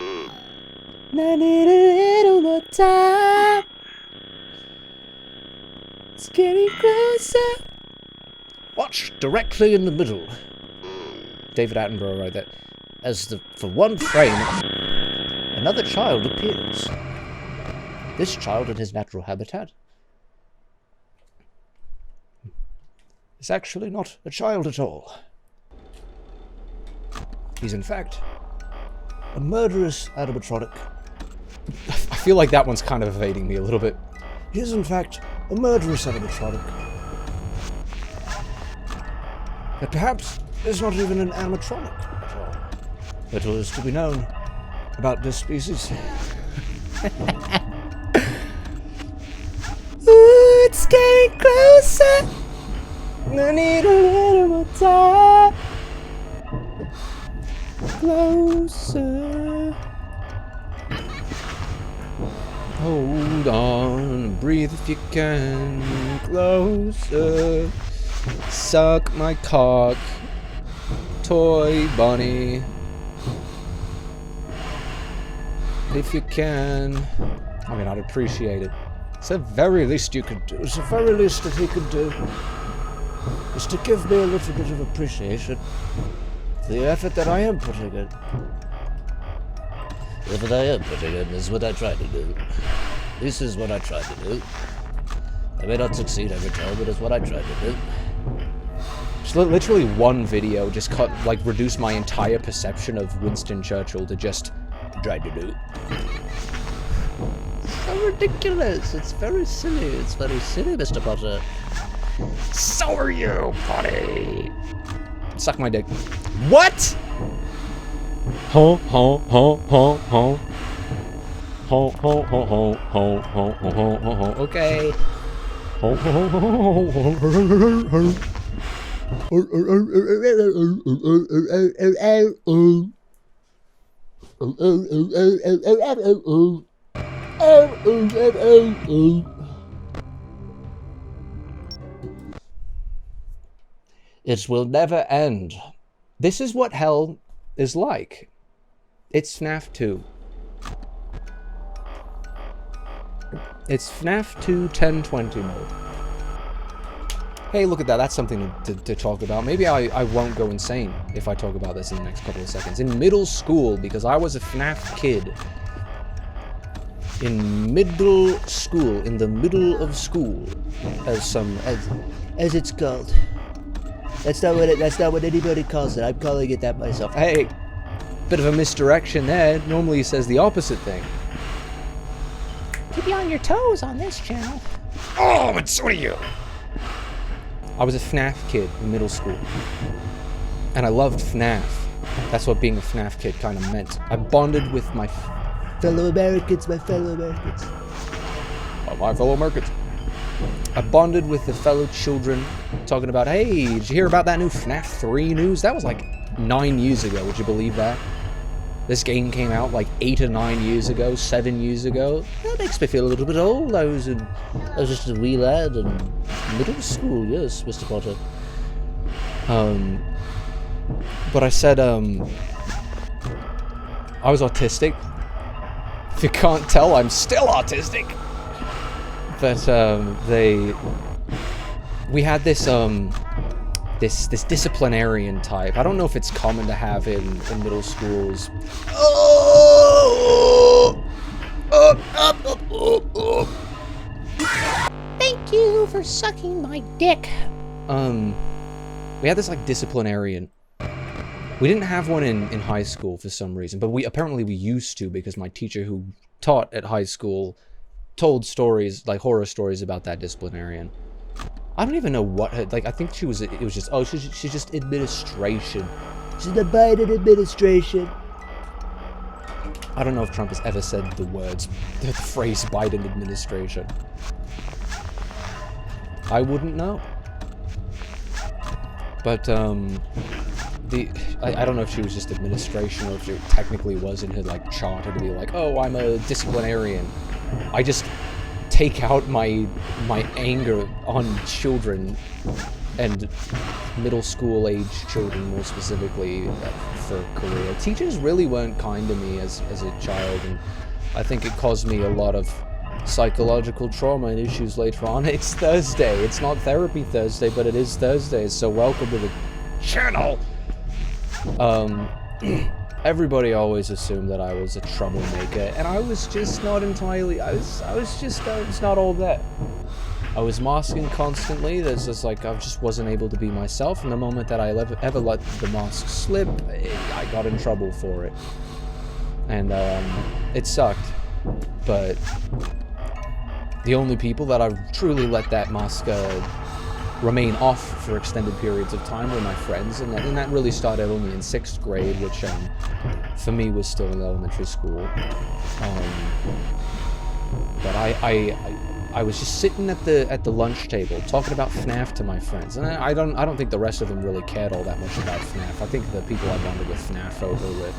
Speaker 1: I need a little more time.
Speaker 3: It's getting closer.
Speaker 2: Watch directly in the middle. David Attenborough wrote that. For one frame, another child appears. This child in his natural habitat is actually not a child at all. He's in fact a murderous animatronic.
Speaker 1: I feel like that one's kind of evading me a little bit.
Speaker 2: He is in fact a murderous animatronic. That perhaps is not even an animatronic at all. Little is to be known about this species.
Speaker 3: Ooh, it's getting closer. I need a little more time. Closer.
Speaker 1: Hold on, breathe if you can. Closer. Suck my cock. Toy bunny. If you can. I mean, I'd appreciate it.
Speaker 2: It's the very least you could do. It's the very least that he could do. Is to give me a little bit of appreciation for the effort that I am putting in. The effort I am putting in is what I try to do. This is what I try to do. I may not succeed every time, but it's what I try to do.
Speaker 1: Just literally one video just reduced my entire perception of Winston Churchill to just try to do.
Speaker 2: So ridiculous. It's very silly. It's very silly, Mr. Potter.
Speaker 4: So are you, buddy.
Speaker 1: Suck my dick. What? Ho ho ho ho ho. Ho ho ho ho ho ho ho ho ho. Okay. Ho ho ho ho ho ho ho.
Speaker 2: It will never end.
Speaker 1: This is what hell is like. It's FNAF 2. It's FNAF 2 1020 mode. Hey, look at that. That's something to talk about. Maybe I won't go insane if I talk about this in the next couple of seconds. In middle school, because I was a FNAF kid. In middle school, in the middle of school,
Speaker 3: As it's called. That's not what anybody calls it. I'm calling it that myself.
Speaker 1: Hey, bit of a misdirection there. Normally he says the opposite thing.
Speaker 4: Keep you on your toes on this channel.
Speaker 5: Oh, and so are you.
Speaker 1: I was a FNAF kid in middle school. And I loved FNAF. That's what being a FNAF kid kind of meant. I bonded with my
Speaker 3: Fellow Americans, my fellow Americans.
Speaker 1: my fellow Americans. I bonded with the fellow children, talking about, hey, did you hear about that new FNAF 3 news? That was like 9 years ago, would you believe that? This game came out like 8 or 9 years ago, 7 years ago.
Speaker 2: That makes me feel a little bit old. I was just a wee lad in middle school, yes, Mr. Potter.
Speaker 1: But I said, I was autistic. If you can't tell, I'm still autistic. But we had this this disciplinarian type. I don't know if it's common to have in middle schools.
Speaker 4: Thank you for sucking my dick.
Speaker 1: We had this like disciplinarian. We didn't have one in high school for some reason, but we used to, because my teacher who taught at high school told stories, like horror stories about that disciplinarian. I don't even know what her, like, I think it was just, oh, she's just administration.
Speaker 3: She's the Biden administration.
Speaker 1: I don't know if Trump has ever said the phrase Biden administration. I wouldn't know. But, I don't know if she was just administration or if it technically was in her, like, charter to be like, oh, I'm a disciplinarian. I just take out my anger on children, and middle school age children more specifically, for Korea. Teachers really weren't kind to me as a child, and I think it caused me a lot of psychological trauma and issues later on. It's Thursday. It's not Therapy Thursday, but it is Thursday, so welcome to the channel. Everybody always assumed that I was a troublemaker, and I was just not entirely. I was not all that. I was masking constantly. There's just like I just wasn't able to be myself, and the moment that I ever let the mask slip, I got in trouble for it, and it sucked. But the only people that I truly let that mask remain off for extended periods of time were my friends, and that really started only in 6th grade, which for me was still in elementary school. But I was just sitting at the lunch table talking about FNAF to my friends, and I don't think the rest of them really cared all that much about FNAF. I think the people I bonded with FNAF over were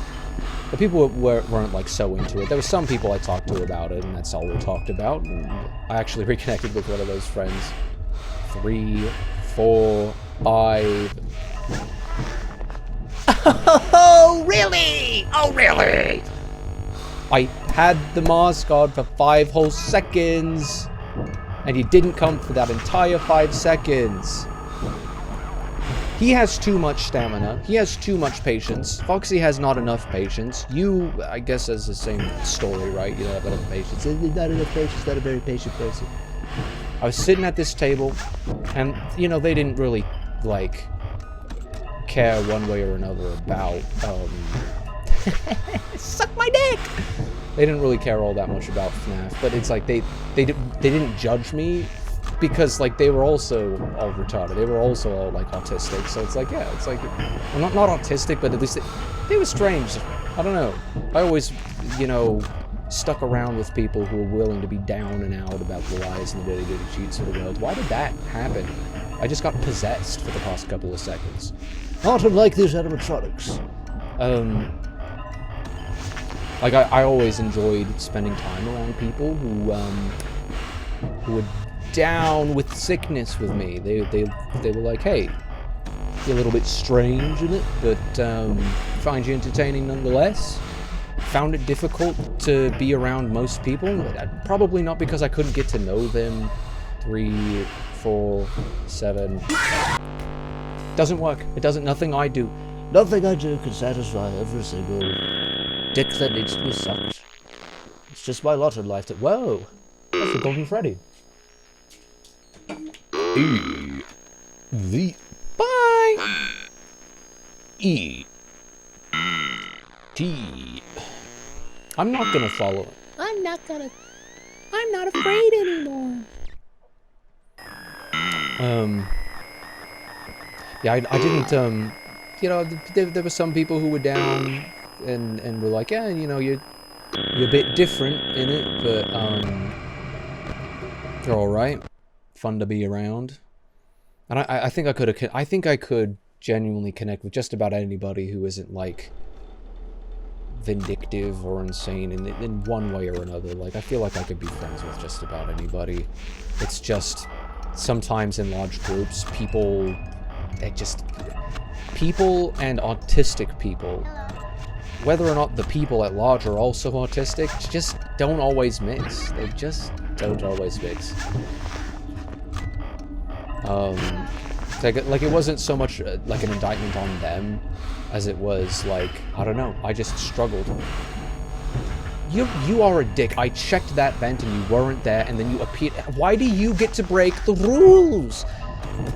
Speaker 1: the people weren't like so into it. There were some people I talked to about it, and that's all we talked about. And I actually reconnected with one of those friends 3, 4, 5.
Speaker 4: Oh, really? Oh, really?
Speaker 1: I had the mask on for 5 whole seconds, and he didn't come for that entire 5 seconds. He has too much stamina. He has too much patience. Foxy has not enough patience. You, I guess, has the same story, right? You don't have enough patience.
Speaker 3: Not enough patience, not a very patient person.
Speaker 1: I was sitting at this table, and, you know, they didn't really, like, care one way or another about,
Speaker 4: Suck my dick!
Speaker 1: they didn't really care all that much about FNAF, but it's like they didn't judge me because, like, they were also all retarded. They were also all, like, autistic, so it's like, yeah, it's like, well, not autistic, but at least they were strange. I don't know. I always, you know, stuck around with people who were willing to be down and out about the lies and the dirty cheats of the world. Why did that happen? I just got possessed for the past couple of seconds.
Speaker 2: Not unlike these animatronics.
Speaker 1: Like I always enjoyed spending time around people who were down with sickness with me. They were like, hey, you're a little bit strange in it, but find you entertaining nonetheless. Found it difficult to be around most people. Probably not because I couldn't get to know them. 3, 4, 7. Doesn't work. It doesn't. Nothing I do.
Speaker 2: Nothing I do can satisfy every single dick that needs to be sucked. It's just my lot in life that...
Speaker 1: Whoa! That's the Golden Freddy. Bye! E-T. I'm not gonna follow it.
Speaker 4: I'm not afraid anymore.
Speaker 1: Yeah, I didn't, you know, there were some people who were down and were like, yeah, you know, you're a bit different in it, but, you're alright. Fun to be around. And I think I could genuinely connect with just about anybody who isn't, like, vindictive or insane in one way or another. Like, I feel like I could be friends with just about anybody. It's just, sometimes in large groups, people and autistic people, whether or not the people at large are also autistic, just don't always mix. They just don't always mix. Like it wasn't so much like an indictment on them as it was like, I don't know, I just struggled. You are a dick. I checked that vent and you weren't there, and then you appeared. Why do you get to break the rules?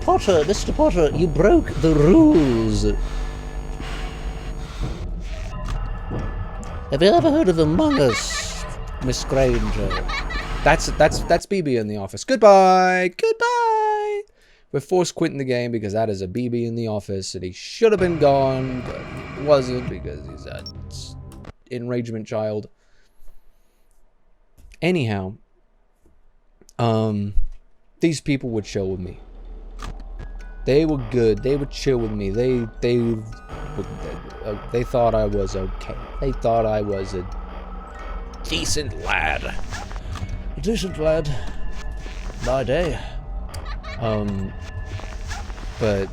Speaker 2: Potter, Mr. Potter, you broke the rules. Have you ever heard of Among Us, Miss Granger?
Speaker 1: That's BB in the office. Goodbye. Goodbye. We're forced quitting the game because that is a BB in the office, and he should have been gone, but wasn't because he's an enragement child. Anyhow, these people would chill with me. They were good. They would chill with me. They thought I was okay. They thought I was a decent lad.
Speaker 2: A decent lad. My day.
Speaker 1: But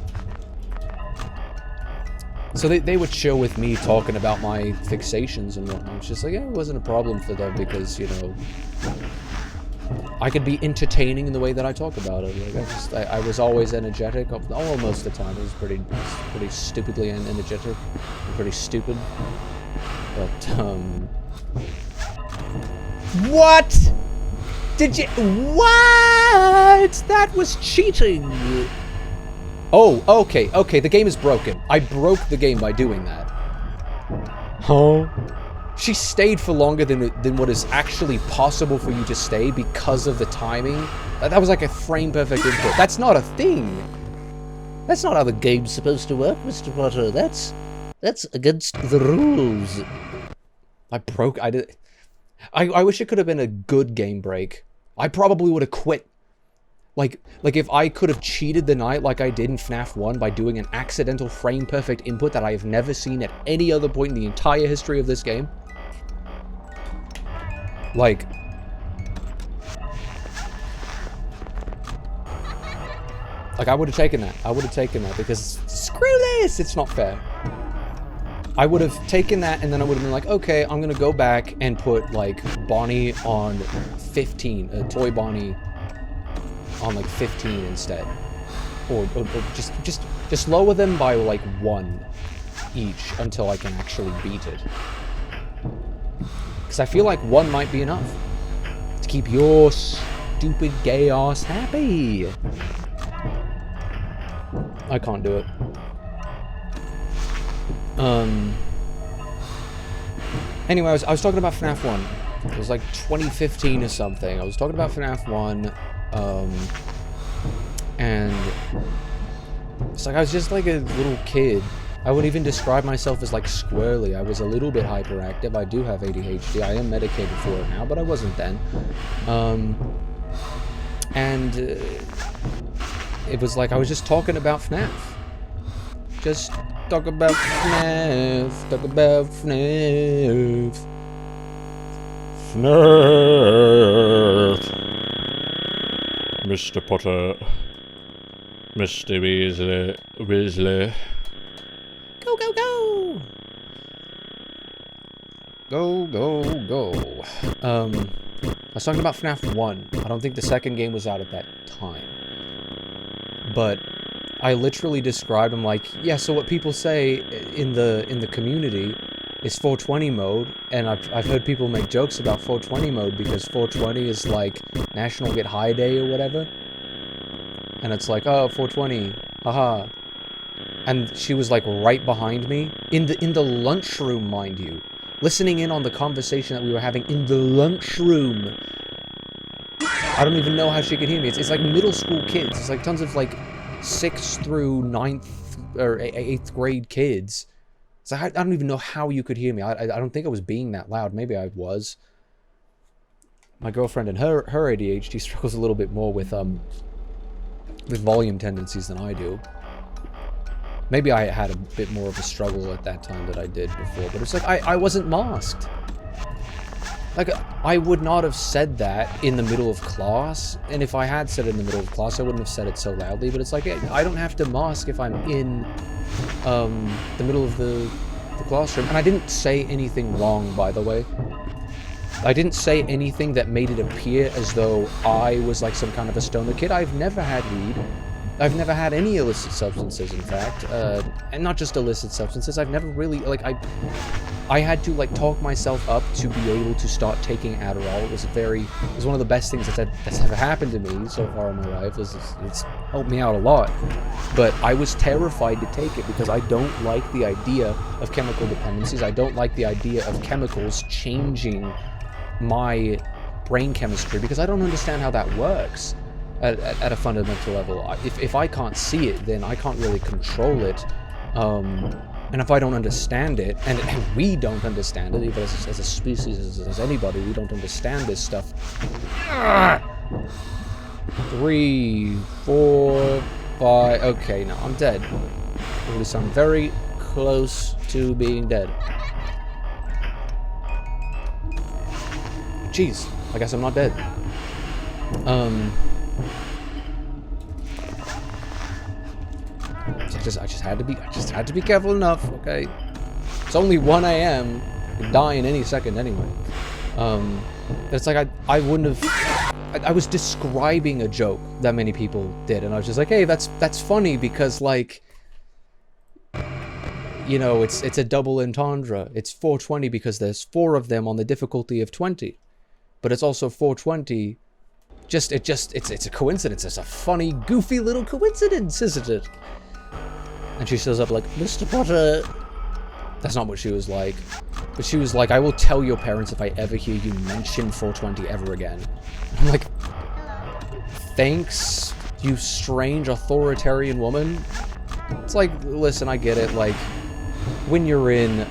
Speaker 1: so they would chill with me talking about my fixations and whatnot. It's just like, yeah, it wasn't a problem for them because, you know, I could be entertaining in the way that I talk about it. Like I was always energetic. Oh, most of the time, it was pretty stupidly energetic, and pretty stupid. But
Speaker 4: What? Did you? What? That was cheating.
Speaker 1: oh, okay. The game is broken. I broke the game by doing that. Huh? She stayed for longer than what is actually possible for you to stay because of the timing. That was like a frame perfect input. That's not a thing.
Speaker 2: That's not how the game's supposed to work, Mr. Potter. That's against the rules.
Speaker 1: I wish it could have been a good game break. I probably would have quit. Like if I could have cheated the night like I did in FNAF 1 by doing an accidental frame perfect input that I have never seen at any other point in the entire history of this game. Like, I would have taken that. I would have taken that because screw this, it's not fair. I would have taken that and then I would have been like, okay, I'm gonna go back and put like Bonnie on 15, toy Bonnie on like 15 instead, or just lower them by like 1 each until I can actually beat it. Because I feel like 1 might be enough to keep your stupid gay ass happy. I can't do it. Anyway, I was talking about FNAF 1. It was like 2015 or something. I was talking about FNAF 1, and it's like I was just like a little kid. I wouldn't even describe myself as like squirrely. I was a little bit hyperactive. I do have ADHD. I am medicated for it now, but I wasn't then. And it was like I was just talking about FNAF. Just talk about FNAF. Talk about FNAF.
Speaker 2: FNAF. Mr. Potter. Mr. Weasley.
Speaker 4: Go, go, go!
Speaker 1: Go. I was talking about FNAF 1. I don't think the second game was out at that time. But I literally described them like, yeah, so what people say in the community is 420 mode, and I've heard people make jokes about 420 mode because 420 is like National Get High Day or whatever. And it's like, oh, 420, haha. And she was like right behind me in the lunchroom, mind you, listening in on the conversation that we were having in the lunchroom. I don't even know how she could hear me. It's like middle school kids. It's like tons of like 6th through 9th or 8th grade kids. So I don't even know how you could hear me. I don't think I was being that loud. Maybe I was. My girlfriend and her ADHD struggles a little bit more with volume tendencies than I do. Maybe I had a bit more of a struggle at that time than I did before, but it's like I wasn't masked. Like, I would not have said that in the middle of class, and if I had said it in the middle of class, I wouldn't have said it so loudly, but it's like, I don't have to mask if I'm in the middle of the classroom. And I didn't say anything wrong, by the way. I didn't say anything that made it appear as though I was like some kind of a stoner kid. I've never had weed. I've never had any illicit substances, in fact, and not just illicit substances. I've never really, like, I had to, like, talk myself up to be able to start taking Adderall. It was one of the best things that's ever happened to me so far in my life. It's helped me out a lot, but I was terrified to take it because I don't like the idea of chemical dependencies. I don't like the idea of chemicals changing my brain chemistry because I don't understand how that works. At a fundamental level. If I can't see it, then I can't really control it. And if I don't understand it, and we don't understand it, even as a species, as anybody, we don't understand this stuff. 3, 4, 5. Okay, no, I'm dead. At least I'm very close to being dead. Jeez, I guess I'm not dead. I just had to be careful enough, okay? It's only 1 AM. I could die in any second anyway. It's like I wouldn't have I was describing a joke that many people did, and I was just like, hey, that's funny because, like, you know, it's a double entendre. It's 420 because there's 4 of them on the difficulty of 20, but it's also 420. It's a coincidence. It's a funny, goofy little coincidence, isn't it? And she shows up like, Mr. Potter. That's not what she was like. But she was like, I will tell your parents if I ever hear you mention 420 ever again. I'm like, thanks, you strange authoritarian woman. It's like, listen, I get it. Like, when you're in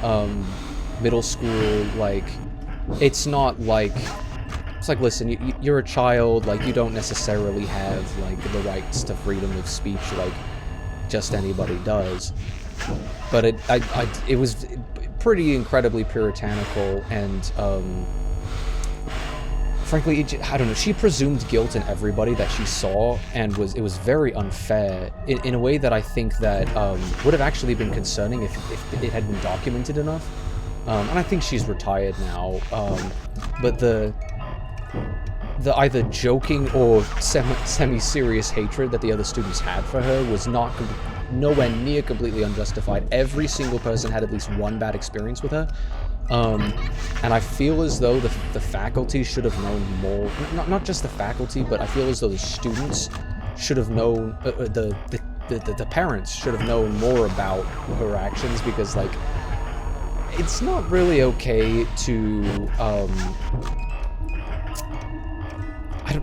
Speaker 1: middle school, like, it's not like... It's like, listen, you're a child, like, you don't necessarily have, like, the rights to freedom of speech like just anybody does. But it was pretty incredibly puritanical, and frankly, I don't know, she presumed guilt in everybody that she saw, and it was very unfair in a way that I think that would have actually been concerning if it had been documented enough. And I think she's retired now, but the either joking or semi-serious hatred that the other students had for her was nowhere near completely unjustified. Every single person had at least one bad experience with her. And I feel as though the faculty should have known more. Not just the faculty, but I feel as though the students should have known, the parents should have known more about her actions, because, like, it's not really okay to,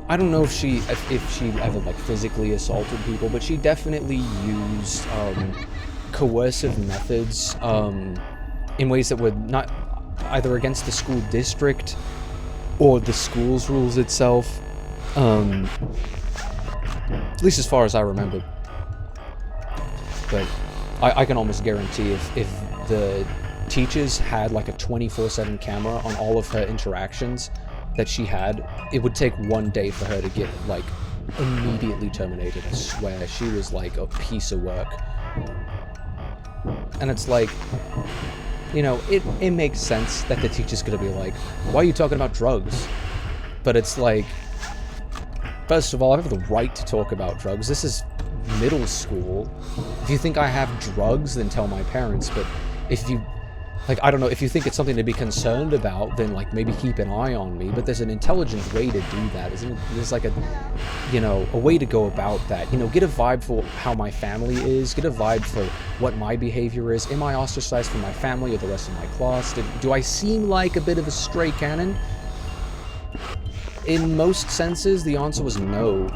Speaker 1: I don't know if she ever, like, physically assaulted people, but she definitely used coercive methods in ways that were not either against the school district or the school's rules itself, at least as far as I remember. But I can almost guarantee if the teachers had, like, a 24/7 camera on all of her interactions that she had, it would take one day for her to get, like, immediately terminated. I swear, she was like a piece of work. And it's like, you know, it makes sense that the teacher's gonna be like, why are you talking about drugs? But it's like, first of all, I have the right to talk about drugs. This is middle school. If you think I have drugs, then tell my parents. But if you, like, I don't know, if you think it's something to be concerned about, then, like, maybe keep an eye on me. But there's an intelligent way to do that, isn't it? There's, like, a way to go about that. You know, get a vibe for how my family is. Get a vibe for what my behavior is. Am I ostracized from my family or the rest of my class? Do I seem like a bit of a stray cannon? In most senses, the answer was no.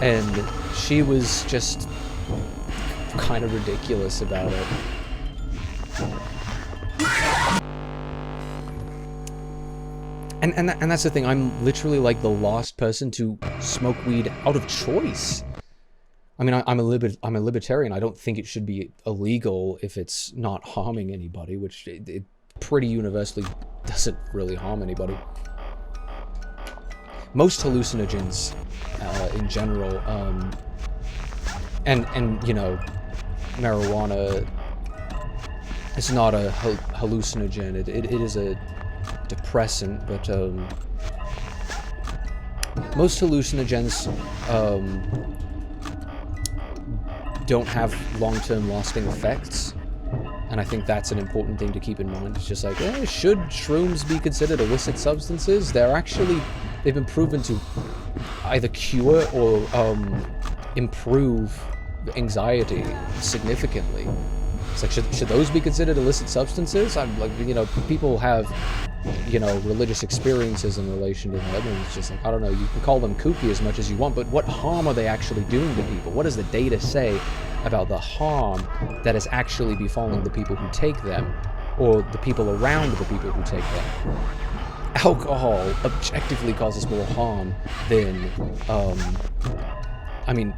Speaker 1: And she was just kind of ridiculous about it. And that's the thing, I'm literally, like, the last person to smoke weed out of choice. I mean, I'm a libertarian. I don't think it should be illegal if it's not harming anybody, which it pretty universally doesn't really harm anybody. Most hallucinogens, in general, and you know, marijuana is not a hallucinogen. It is a depressant, but most hallucinogens don't have long-term lasting effects, and I think that's an important thing to keep in mind. It's just like, should shrooms be considered illicit substances? They've been proven to either cure or improve anxiety significantly. It's like, should those be considered illicit substances? I'm like, you know, people have, you know, religious experiences in relation to them, and it's just like, I don't know, you can call them kooky as much as you want, but what harm are they actually doing to people? What does the data say about the harm that is actually befalling the people who take them, or the people around the people who take them? Alcohol objectively causes more harm than, I mean,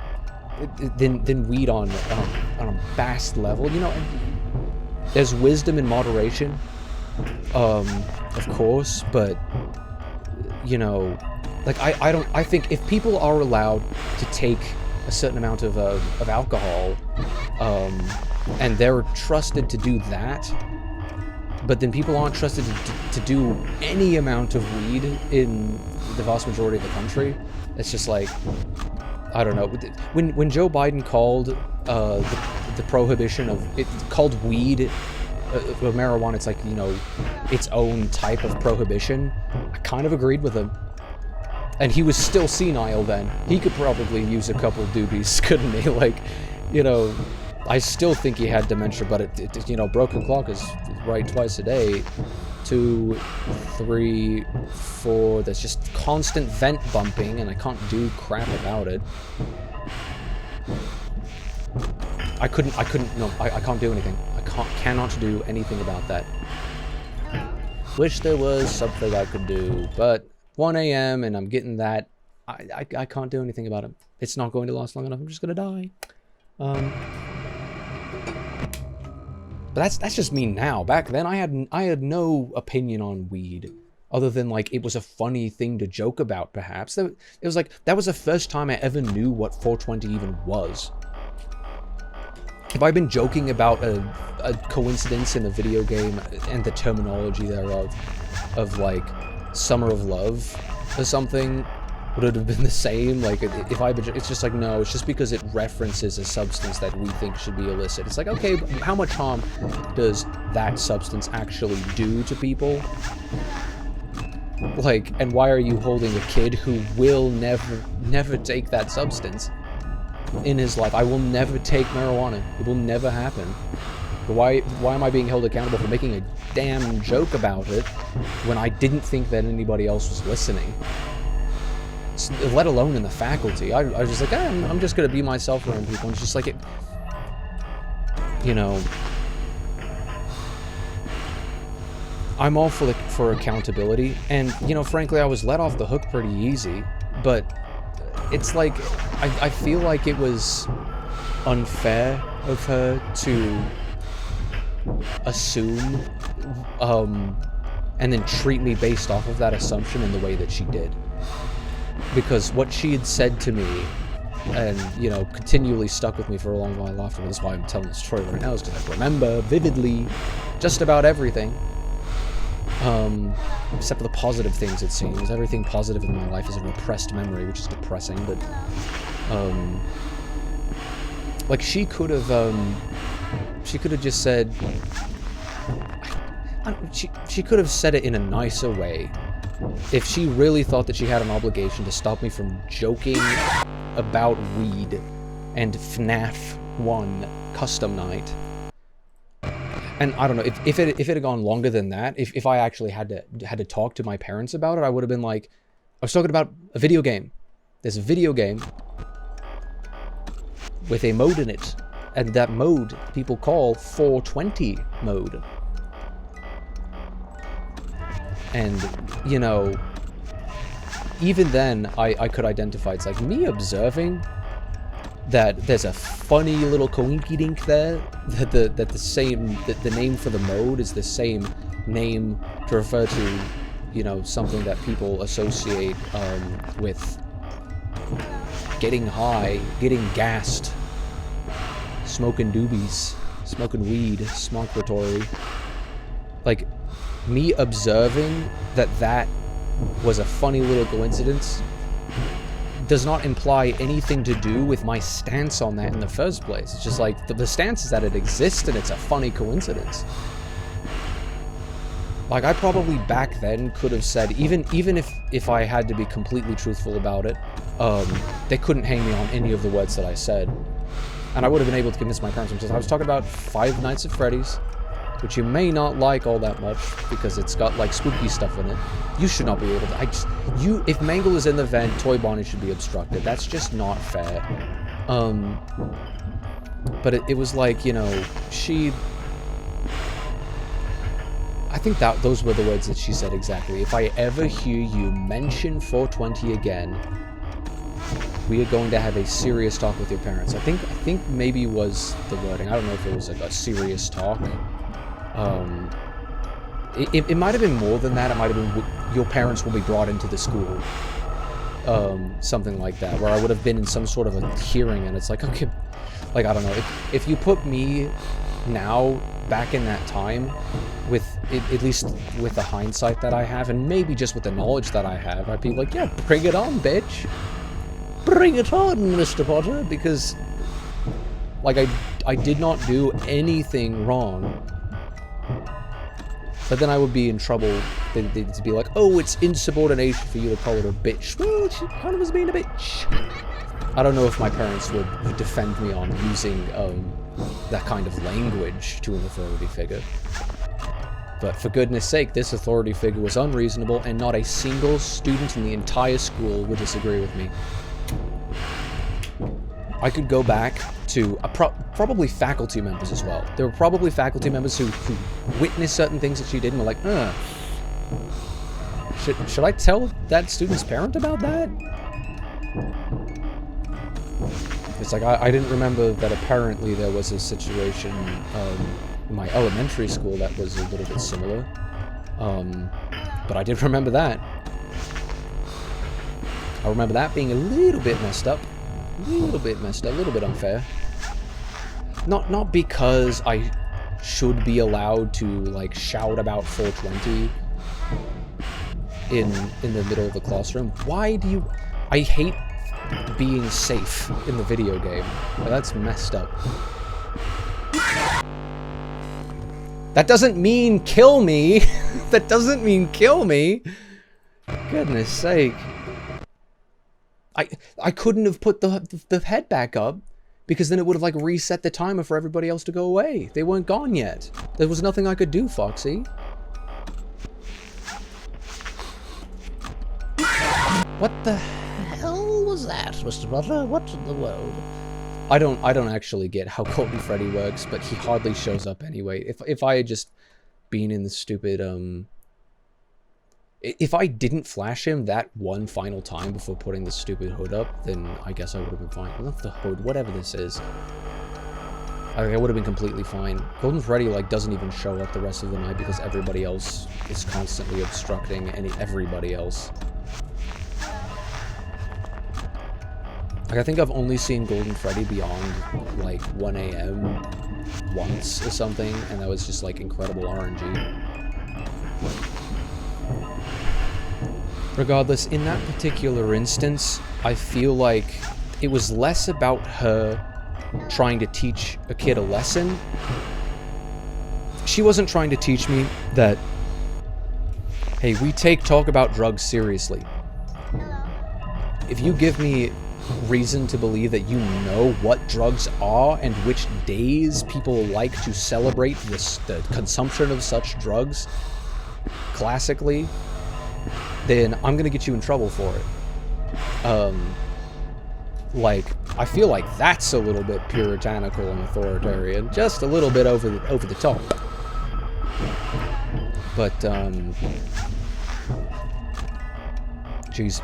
Speaker 1: than weed on a vast level. You know, there's wisdom in moderation, of course, but, you know, like, I think if people are allowed to take a certain amount of alcohol, and they're trusted to do that, But then people aren't trusted to do any amount of weed in the vast majority of the country. It's just like, I don't know. When Joe Biden called the prohibition of it, called weed of marijuana, it's like, you know, its own type of prohibition, I kind of agreed with him. And he was still senile then. He could probably use a couple doobies, couldn't he? Like, you know, I still think he had dementia, but it you know, broken clock is right twice a day. 2, 3, 4, there's just constant vent bumping, and I can't do crap about it. I can't do anything. Cannot do anything about that. Wish there was something I could do, but 1 a.m. and I'm getting that. I can't do anything about it. It's not going to last long enough. I'm just gonna die. But that's just me now. Back then, I had no opinion on weed, other than like it was a funny thing to joke about. Perhaps it was like that was the first time I ever knew what 420 even was. Have I been joking about a coincidence in a video game and the terminology thereof, of like Summer of Love or something? Would it have been the same? Like, if it's just like, no, it's just because it references a substance that we think should be illicit. It's like, okay, but how much harm does that substance actually do to people? Like, and why are you holding a kid who will never take that substance in his life? I will never take marijuana. It will never happen. But why am I being held accountable for making a damn joke about it when I didn't think that anybody else was listening? Let alone in the faculty. I was just like, I'm just gonna be myself around people. And it's just like, you know, I'm all for accountability, and you know, frankly, I was let off the hook pretty easy. But it's like, I feel like it was unfair of her to assume, and then treat me based off of that assumption in the way that she did. Because what she had said to me, and, you know, continually stuck with me for a long while after. That's why I'm telling this story right now, is because I remember vividly just about everything. Except for the positive things, it seems. Everything positive in my life is a repressed memory, which is depressing, but, like, she could have just said, she could have said it in a nicer way. If she really thought that she had an obligation to stop me from joking about weed and FNAF 1 custom night. And I don't know, if it had gone longer than that, if I actually had to talk to my parents about it, I would have been like, I was talking about a video game. There's a video game with a mode in it, and that mode people call 420 mode. And, you know, even then, I could identify, it's like me observing that there's a funny little coinky-dink there, that the name for the mode is the same name to refer to, you know, something that people associate with getting high, getting gassed, smoking doobies, smoking weed, smokatory. Like, me observing that was a funny little coincidence does not imply anything to do with my stance on that in the first place. It's just like, the stance is that it exists and it's a funny coincidence. Like, I probably back then could have said, even if I had to be completely truthful about it, they couldn't hang me on any of the words that I said. And I would have been able to convince my parents themselves. I was talking about Five Nights at Freddy's, which you may not like all that much because it's got like spooky stuff in it. You should not be able to. If Mangle is in the vent, Toy Bonnie should be obstructed. That's just not fair. But it was like, you know, I think that those were the words that she said exactly. If I ever hear you mention 420 again, we are going to have a serious talk with your parents. I think maybe was the wording. I don't know if it was like a serious talk. It might have been more than that. It might have been your parents will be brought into the school, something like that, where I would have been in some sort of a hearing, and it's like, okay, like, I don't know, if you put me now, back in that time, with at least with the hindsight that I have, and maybe just with the knowledge that I have, I'd be like, yeah, bring it on, bitch. Bring it on, Mr. Potter, because, like, I did not do anything wrong. But then I would be in trouble. They'd be like, oh, it's insubordination for you to call her a bitch. Well, she kind of was being a bitch. I don't know if my parents would defend me on using that kind of language to an authority figure. But for goodness sake, this authority figure was unreasonable, and not a single student in the entire school would disagree with me. I could go back to probably faculty members as well. There were probably faculty members who witnessed certain things that she did and were like, should I tell that student's parent about that? It's like, I didn't remember that apparently there was a situation in my elementary school that was a little bit similar. But I did remember that. I remember that being a little bit messed up. A little bit messed up, a little bit unfair. Not because I should be allowed to, like, shout about 420 in the middle of the classroom. Why do you... I hate being safe in the video game. That's messed up. That doesn't mean kill me. That doesn't mean kill me. Goodness sake. I couldn't have put the head back up, because then it would have, like, reset the timer for everybody else to go away. They weren't gone yet. There was nothing I could do, Foxy. What the hell was that, Mr. Potter? What in the world? I don't actually get how Golden Freddy works, but he hardly shows up anyway. If I had just been in the stupid, if I didn't flash him that one final time before putting the stupid hood up, then I guess I would have been fine. Not the hood, whatever this is. I would have been completely fine. Golden Freddy, like, doesn't even show up the rest of the night because everybody else is constantly obstructing everybody else. Like, I think I've only seen Golden Freddy beyond, like, 1 AM once or something, and that was just, like, incredible RNG. Regardless, in that particular instance, I feel like it was less about her trying to teach a kid a lesson. She wasn't trying to teach me that, hey, we take talk about drugs seriously. If you give me reason to believe that you know what drugs are and which days people like to celebrate the consumption of such drugs, classically, then I'm gonna get you in trouble for it. Like, I feel like that's a little bit puritanical and authoritarian, just a little bit over the top. But, jeez.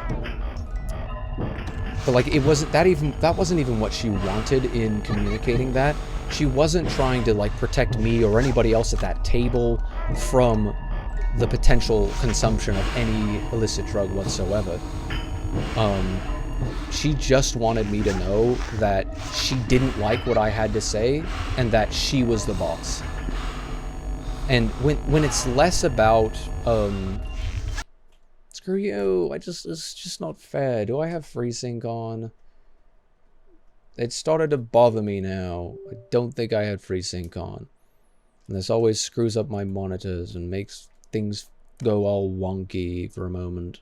Speaker 1: But, like, that wasn't even what she wanted in communicating that. She wasn't trying to, like, protect me or anybody else at that table from the potential consumption of any illicit drug whatsoever. She just wanted me to know that she didn't like what I had to say and that she was the boss. And when it's less about, screw you, it's just not fair. Do I have FreeSync on? It started to bother me now. I don't think I had FreeSync on. And this always screws up my monitors and makes things go all wonky for a moment.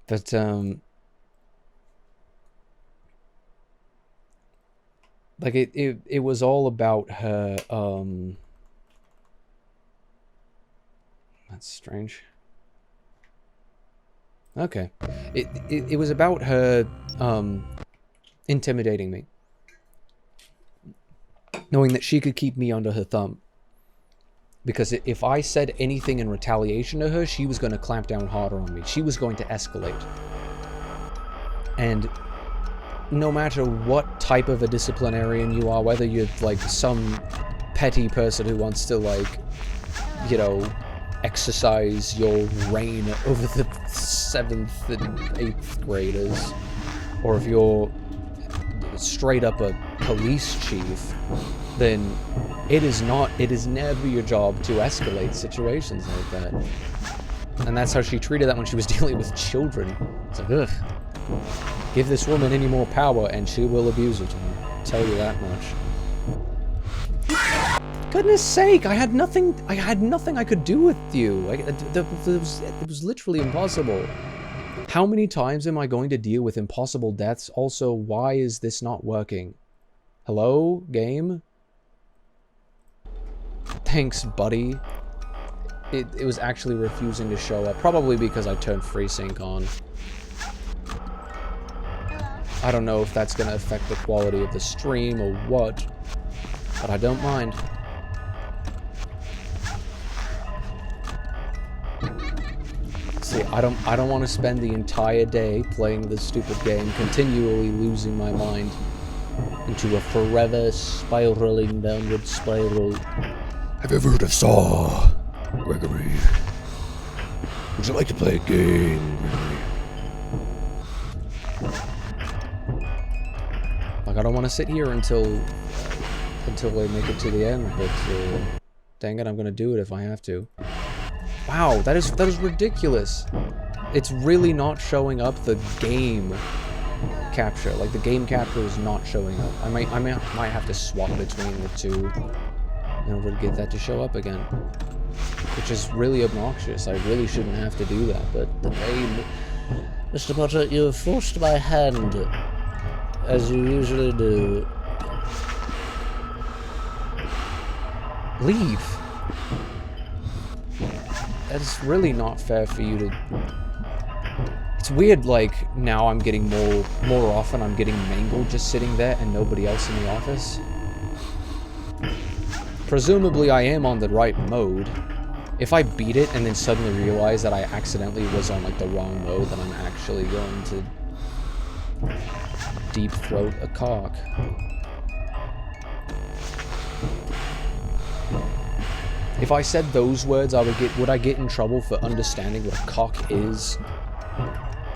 Speaker 1: But, like, it was all about her, that's strange. Okay. It was about her, intimidating me. Knowing that she could keep me under her thumb. Because if I said anything in retaliation to her, she was going to clamp down harder on me. She was going to escalate. And no matter what type of a disciplinarian you are, whether you're, like, some petty person who wants to, like, you know, exercise your reign over the 7th and 8th graders, or if you're straight up a police chief, then it is never your job to escalate situations like that. And that's how she treated that when she was dealing with children. It's like, ugh. Give this woman any more power and she will abuse it. I'll tell you that much. Goodness sake, I had nothing I could do with you. It was literally impossible. How many times am I going to deal with impossible deaths? Also, why is this not working? Hello, game? Thanks, buddy. It was actually refusing to show up, probably because I turned FreeSync on. I don't know if that's going to affect the quality of the stream or what, but I don't mind. See, I don't want to spend the entire day playing this stupid game, continually losing my mind into a forever spiraling downward spiral.
Speaker 5: Have you ever heard of Saw, Gregory? Would you like to play a game, Gregory?
Speaker 1: Like, I don't want to sit here until I make it to the end, but dang it, I'm gonna do it if I have to. Wow, that is ridiculous. It's really not showing up the game capture. Like, the game capture is not showing up. I might have to swap between the two in order to get that to show up again, which is really obnoxious. I really shouldn't have to do that, but the game.
Speaker 2: Mr. Potter, you have forced my hand, as you usually do.
Speaker 1: Leave. That's really not fair for you to... It's weird, like, now I'm getting more often I'm getting mangled just sitting there and nobody else in the office. Presumably I am on the right mode. If I beat it and then suddenly realize that I accidentally was on, like, the wrong mode, then I'm actually going to deep throat a cock. If I said those words, would I get in trouble for understanding what a cock is?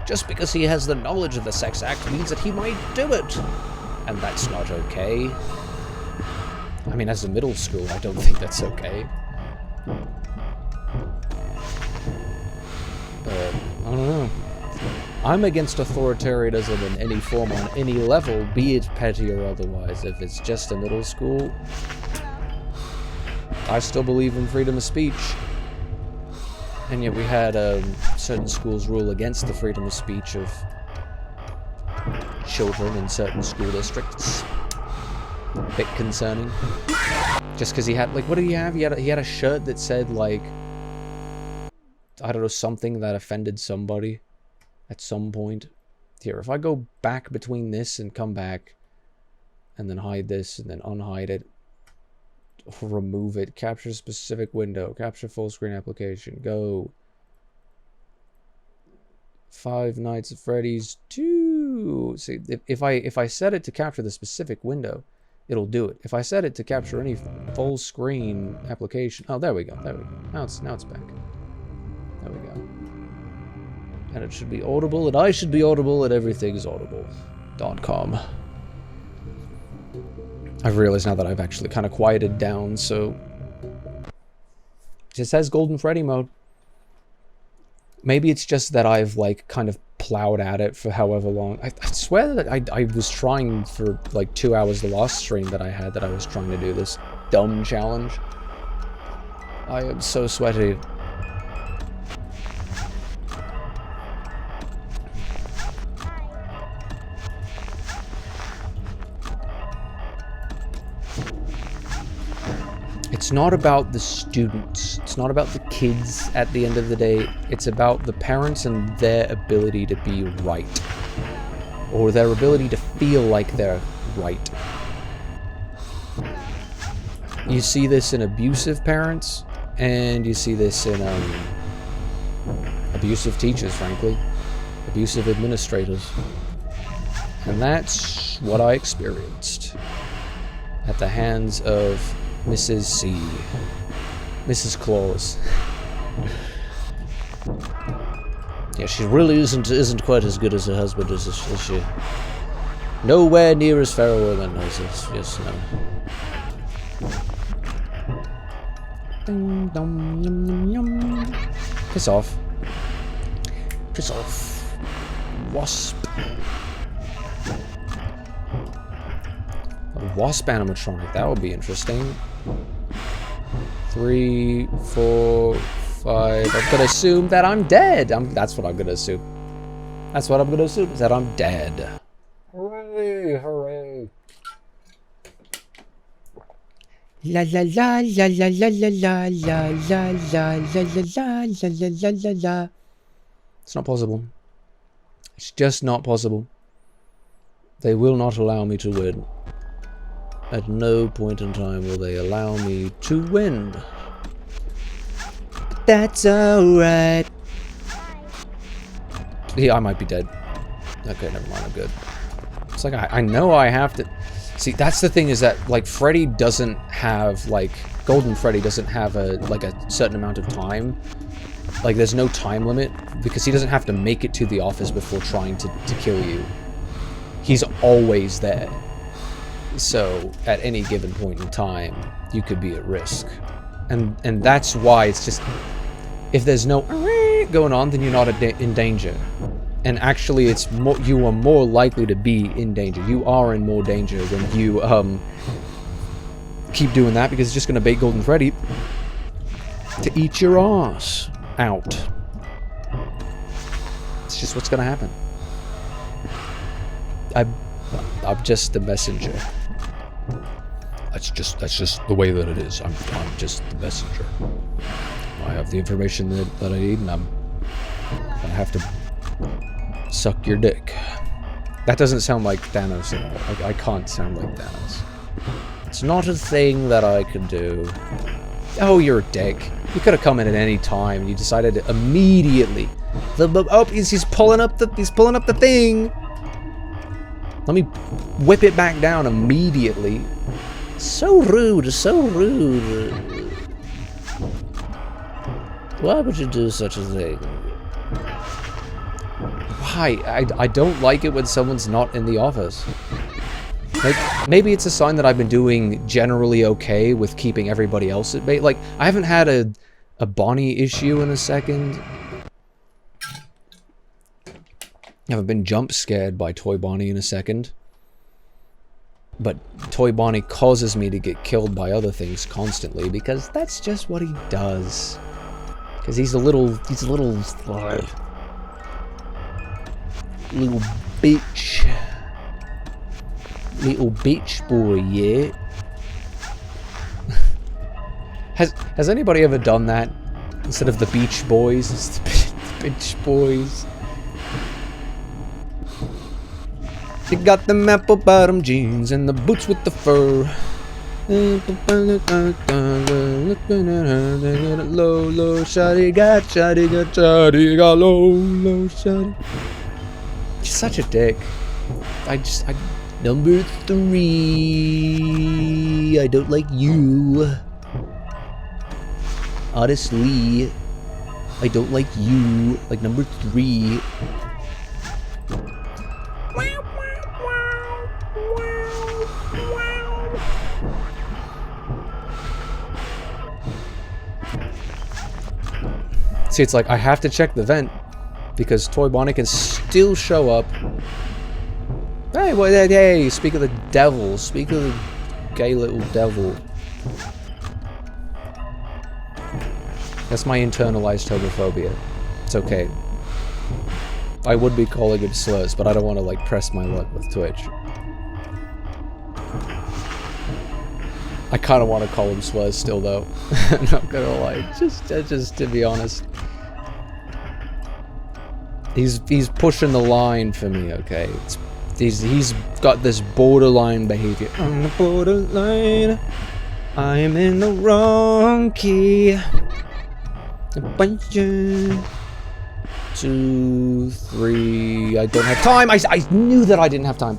Speaker 2: Just because he has the knowledge of the sex act means that he might do it.
Speaker 1: And that's not okay. I mean, as a middle school, I don't think that's okay. But, I don't know. I'm against authoritarianism in any form, on any level, be it petty or otherwise. If it's just a middle school, I still believe in freedom of speech. And yet we had certain schools rule against the freedom of speech of children in certain school districts. A bit concerning. Just because he had, like, what did he have? He had a shirt that said, like, I don't know, something that offended somebody at some point. Here, if I go back between this and come back, and then hide this, and then unhide it, remove it, capture specific window, capture full screen application, go. Five Nights at Freddy's 2. See, if I set it to capture the specific window, it'll do it. If I set it to capture any full screen application, oh, there we go. Now it's back. There we go. And it should be audible, and I should be audible, and everything's audible.com. I've realized now that I've actually kind of quieted down, so it just has Golden Freddy mode. Maybe it's just that I've, like, kind of plowed at it for however long. I swear that I was trying for, like, 2 hours the last stream that I had, that I was trying to do this dumb challenge. I am so sweaty. It's not about the students. It's not about the kids at the end of the day. It's about the parents and their ability to be right. Or their ability to feel like they're right. You see this in abusive parents, and you see this in abusive teachers, frankly. Abusive administrators. And that's what I experienced at the hands of Mrs. C. Mrs. Claus.
Speaker 2: Yeah, she really isn't quite as good as her husband, is she? Nowhere near as fair a woman as this. Yes, no.
Speaker 1: Ding dong, yum, yum, yum. Piss off. Piss off. Wasp. A wasp animatronic. That would be interesting. 3, 4, 5. I'm gonna assume that I'm dead. That's what I'm gonna assume. That's what I'm gonna assume, is that I'm dead. Hooray, hooray.
Speaker 3: La la la la la la la la la la la la la la la la.
Speaker 1: It's not possible. It's just not possible. They will not allow me to win. At no point in time will they allow me to win.
Speaker 3: That's alright.
Speaker 1: Yeah, I might be dead. Okay, never mind, I'm good. It's like, I know I have to... See, that's the thing, is that, like, Freddy doesn't have, like... Golden Freddy doesn't have a certain amount of time. Like, there's no time limit, because he doesn't have to make it to the office before trying to kill you. He's always there. So, at any given point in time, you could be at risk. And that's why it's just... If there's no going on, then you're not in danger. And actually, it's more, you are more likely to be in danger. You are in more danger when you keep doing that, because it's just going to bait Golden Freddy to eat your ass out. It's just what's going to happen. I'm just the messenger. That's just the way that it is. I'm just the messenger. I have the information that I need, and I have to suck your dick. That doesn't sound like Thanos at all. I can't sound like Thanos. It's not a thing that I can do. Oh, you're a dick. You could have come in at any time. You decided to immediately. Oh, he's pulling up the thing. Let me whip it back down immediately. So rude, so rude. Why would you do such a thing? Why? I don't like it when someone's not in the office. Maybe it's a sign that I've been doing generally okay with keeping everybody else at bay. Like, I haven't had a Bonnie issue in a second. I haven't been jump scared by Toy Bonnie in a second. But Toy Bonnie causes me to get killed by other things constantly, because that's just what he does. Because he's a little bitch. Little bitch boy, yeah. Has anybody ever done that? Instead of the Beach Boys, it's the Bitch Boys. You got the apple bottom jeans and the boots with the fur. Low, low, shawty got low, low, shawty. She's such a dick.
Speaker 3: Number 3. I don't like you. Honestly, I don't like you. Like number 3.
Speaker 1: See, it's like, I have to check the vent, because Toy Bonnie can still show up. Hey, well, hey, speak of the devil. Speak of the gay little devil. That's my internalized homophobia. It's okay. I would be calling him slurs, but I don't want to, like, press my luck with Twitch. I kind of want to call him slurs still, though. Not gonna lie. Just to be honest. He's pushing the line for me, okay? He's got this borderline behavior. On the borderline, I am in the wrong key. 1, 2, 3. I don't have time. I knew that I didn't have time.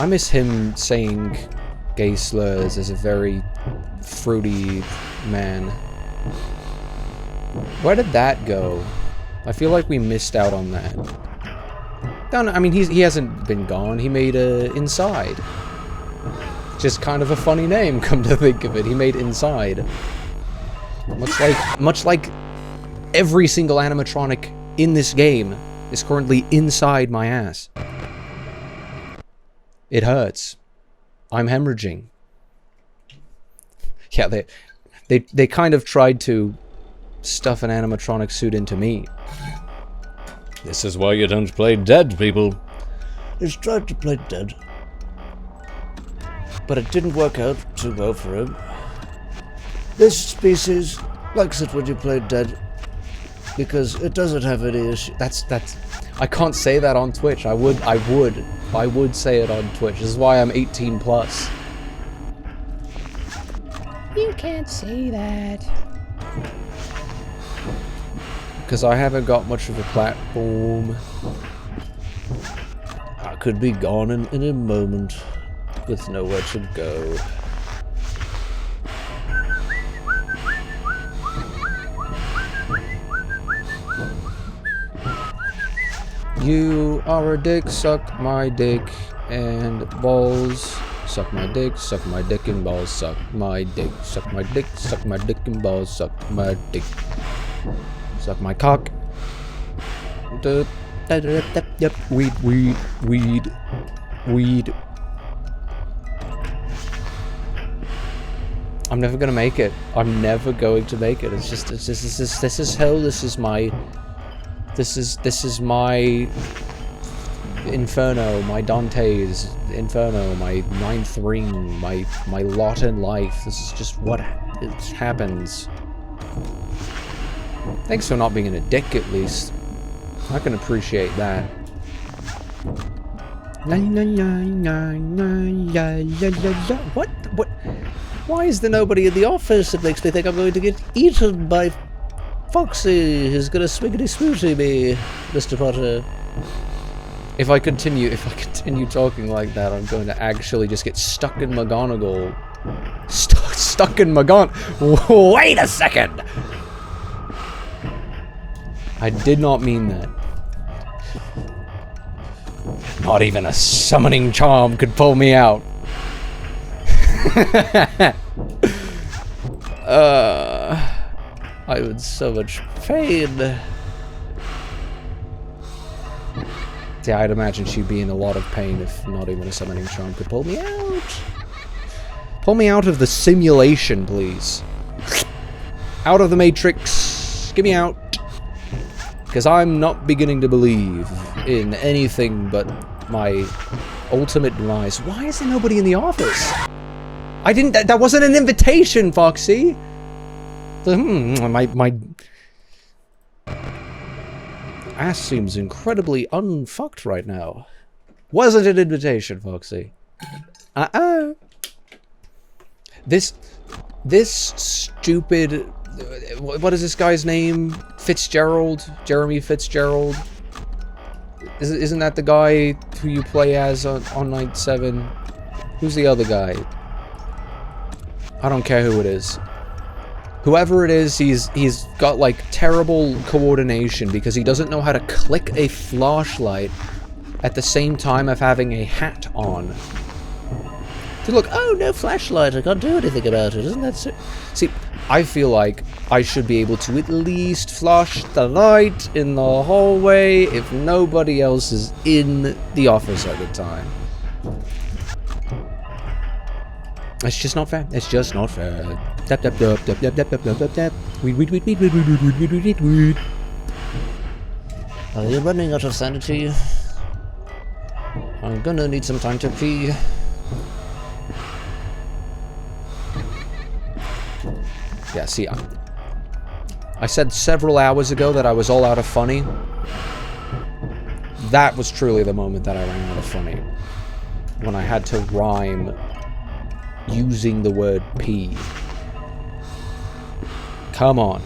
Speaker 1: I miss him saying gay slurs as a very fruity man. Where did that go? I feel like we missed out on that. No, I mean, he hasn't been gone. He made Inside. Just kind of a funny name, come to think of it. He made Inside. Much like every single animatronic in this game is currently inside my ass. It hurts. I'm hemorrhaging. Yeah, they kind of tried to stuff an animatronic suit into me.
Speaker 2: This is why you don't play dead, people. He's tried to play dead, but it didn't work out too well for him. This species likes it when you play dead, because it doesn't have any issue.
Speaker 1: That's I can't say that on Twitch. I would say it on Twitch. This is why I'm 18 plus.
Speaker 4: You can't say that.
Speaker 1: Because I haven't got much of a platform.
Speaker 2: I could be gone in a moment, with nowhere to go.
Speaker 1: You are a dick, suck my dick and balls. Suck my dick and balls, suck my dick and balls, suck my dick. Suck my cock. Yep. Weed. I'm never gonna make it. I'm never going to make it. This is hell. This is my Inferno, my Dante's Inferno, my ninth ring, my lot in life. This is just what happens. Thanks for not being a dick, at least. I can appreciate that. What? Why is there nobody in the office? It makes me think I'm going to get eaten by Foxy, who's gonna swiggity smoothie me, Mr. Potter. If I continue talking like that, I'm going to actually just get stuck in McGonagall. Stuck in McGonagall. Wait a second! I did not mean that. Not even a summoning charm could pull me out. I'm in so much pain. Yeah, I'd imagine she'd be in a lot of pain if not even a summoning charm could pull me out. Pull me out of the simulation, please. Out of the Matrix. Get me out. Because I'm not beginning to believe in anything but my ultimate demise. Why is there nobody in the office? I didn't... That wasn't an invitation, Foxy! My ass seems incredibly unfucked right now. Wasn't an invitation, Foxy. This stupid... What is this guy's name? Fitzgerald? Jeremy Fitzgerald? Isn't that the guy who you play as on Night 7? Who's the other guy? I don't care who it is. Whoever it is, he's got like terrible coordination because he doesn't know how to click a flashlight at the same time of having a hat on. So look, oh no flashlight, I can't do anything about it, isn't that so? See, I feel like I should be able to at least flash the light in the hallway if nobody else is in the office at the time. It's just not fair. It's just not fair. Tap tap tap tap tap tap tap tap tap. Weed.
Speaker 2: Are you running out of sanity? I'm gonna need some time to pee.
Speaker 1: Yeah, see, I said several hours ago that I was all out of funny. That was truly the moment that I ran out of funny. When I had to rhyme using the word pee. Come on.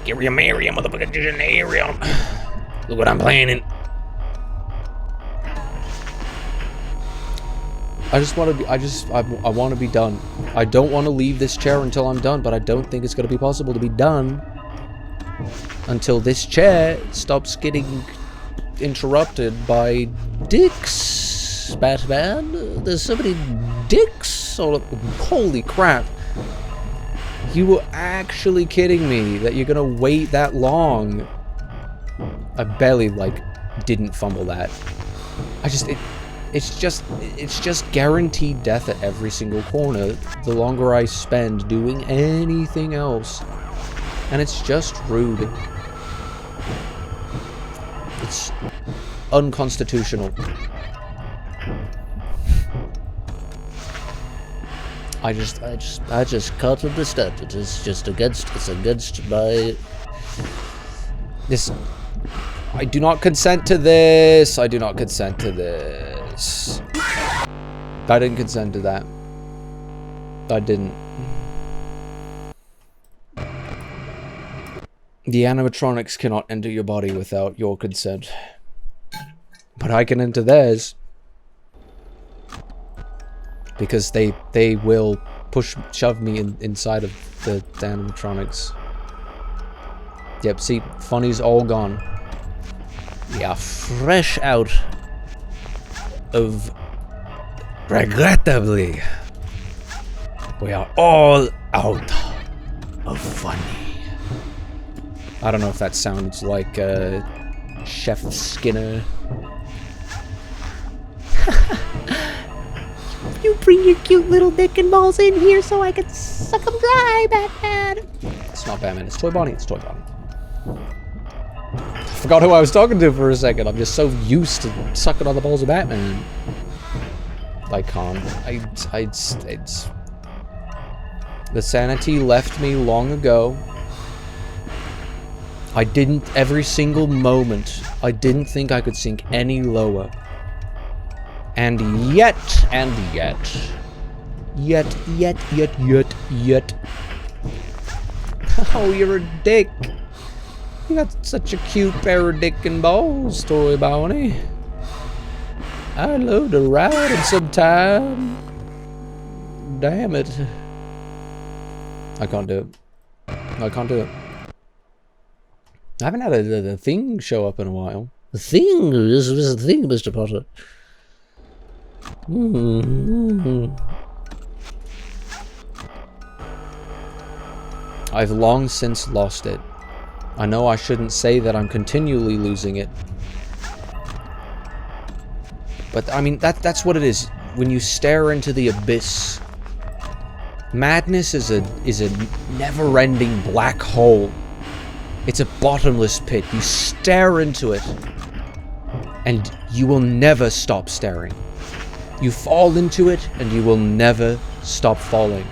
Speaker 4: Gary Merriam, motherfucker, Genarium. Look what I'm planning.
Speaker 1: I just want to be, I want to be done. I don't want to leave this chair until I'm done, but I don't think it's going to be possible to be done until this chair stops getting interrupted by dicks, Batman. There's so many dicks all of, holy crap. You were actually kidding me that you're going to wait that long. I barely, like, didn't fumble that. It's just guaranteed death at every single corner the longer I spend doing anything else. And it's just rude. It's unconstitutional. I just can't understand it. It's against my... This... I do not consent to this. I do not consent to this. I didn't consent to that. I didn't. The animatronics cannot enter your body without your consent. But I can enter theirs. Because they will shove me inside of the animatronics. Yep, see, funny's all gone. We are fresh out of... Regrettably, we are all out of funny. I don't know if that sounds like Chef Skinner.
Speaker 4: You bring your cute little dick and balls in here so I can suck them dry, Batman.
Speaker 1: It's not Batman, it's Toy Bonnie, it's Toy Bonnie. I forgot who I was talking to for a second. I'm just so used to sucking on the balls of Batman. I can't. It's... The sanity left me long ago. I didn't, every single moment, I didn't think I could sink any lower. And yet. Oh, you're a dick. You got such a cute pair of dick and balls, Toy Bonnie. I'd love to ride it sometime. Damn it. I can't do it. I can't do it. I haven't had a thing show up in a while.
Speaker 2: The thing? This is the thing, Mr. Potter.
Speaker 1: I've long since lost it. I know I shouldn't say that I'm continually losing it. But, I mean, that's what it is. When you stare into the abyss, madness is a never-ending black hole. It's a bottomless pit. You stare into it, and you will never stop staring. You fall into it, and you will never stop falling.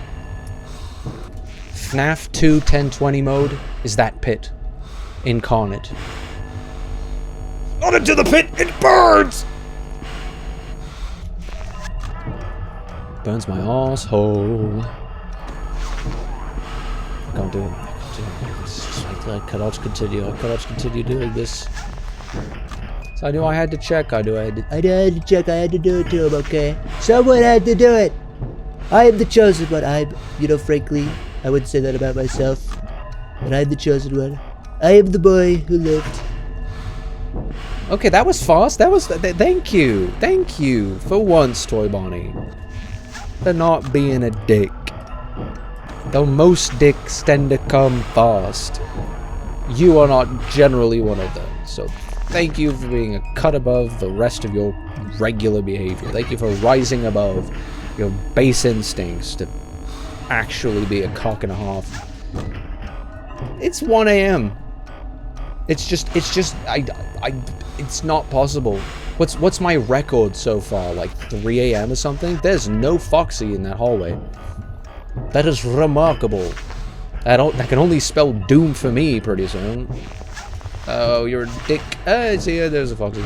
Speaker 1: FNAF 2 1020 mode is that pit. Incarnate. Not into the pit! It burns! Burns my asshole. I can't do it. I cannot continue. I cannot continue doing this. So I knew I had to check. I had to check. I had to do it to him, okay? Someone had to do it! I am the chosen one. Frankly, I wouldn't say that about myself. But I'm the chosen one. I am the boy who lived. Okay, that was fast. That was... Thank you. Thank you. For once, Toy Bonnie. For not being a dick. Though most dicks tend to come fast. You are not generally one of them. So thank you for being a cut above the rest of your regular behavior. Thank you for rising above your base instincts to actually be a cock and a half. It's 1 AM. It's not possible. What's my record so far? Like 3 AM or something? There's no Foxy in that hallway. That is remarkable. That can only spell doom for me pretty soon. Oh, you're a dick. See, there's a Foxy.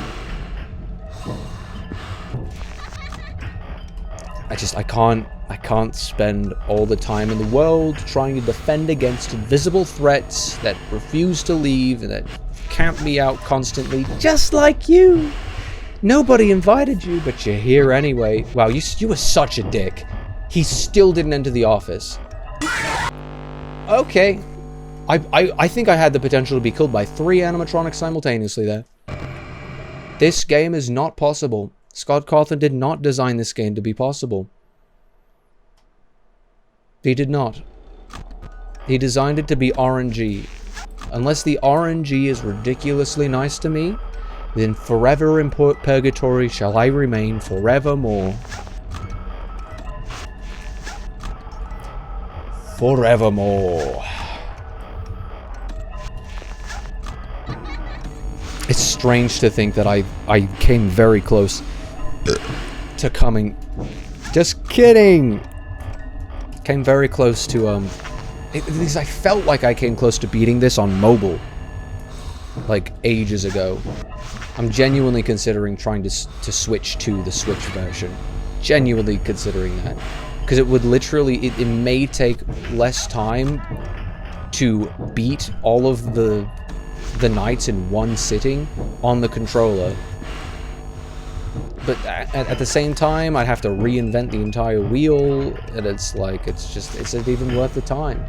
Speaker 1: I can't spend all the time in the world trying to defend against invisible threats that refuse to leave and that camp me out constantly, just like you. Nobody invited you, but you're here anyway. Wow, you were such a dick. He still didn't enter the office. Okay. I think I had the potential to be killed by 3 animatronics simultaneously there. This game is not possible. Scott Cawthon did not design this game to be possible. He did not. He designed it to be RNG. Unless the RNG is ridiculously nice to me, then forever in purgatory shall I remain forevermore. Forevermore. It's strange to think that I came very close to coming. Just kidding. Came very close to at least I felt like I came close to beating this on mobile, like ages ago. I'm genuinely considering trying to switch to the Switch version. Genuinely considering that, because it would literally it may take less time to beat all of the nights in one sitting on the controller. But at the same time, I'd have to reinvent the entire wheel, and it's like, is it even worth the time?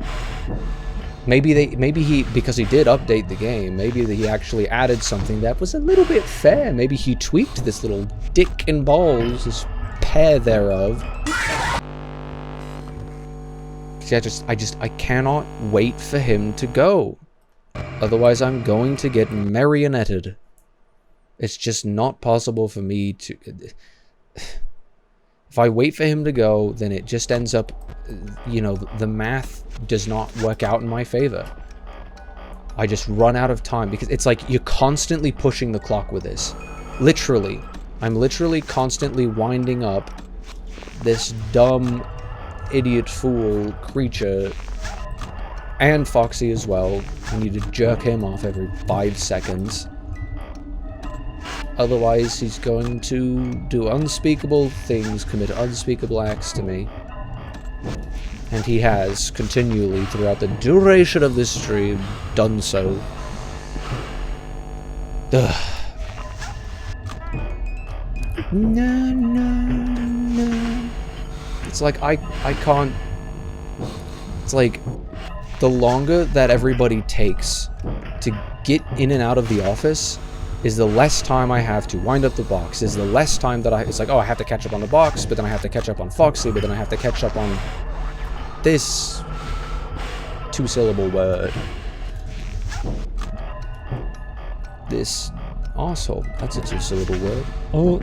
Speaker 1: Maybe he, because he did update the game, maybe he actually added something that was a little bit fair. Maybe he tweaked this little dick and balls, this pair thereof. See, I cannot wait for him to go. Otherwise, I'm going to get marionetted. It's just not possible for me to... If I wait for him to go, then it just ends up... You know, the math does not work out in my favor. I just run out of time, because it's like you're constantly pushing the clock with this. Literally. I'm literally constantly winding up this dumb, idiot fool creature, and Foxy as well. I need to jerk him off every 5 seconds. Otherwise, he's going to do unspeakable things, commit unspeakable acts to me. And he has, continually, throughout the duration of this stream, done so. Ugh. No, no, no. It's like, I can't... It's like, the longer that everybody takes to get in and out of the office is the less time I have to wind up the box, is the less time that it's like, oh, I have to catch up on the box, but then I have to catch up on Foxy, but then I have to catch up on this 2-syllable word. This arsehole. That's a 2-syllable word. Oh.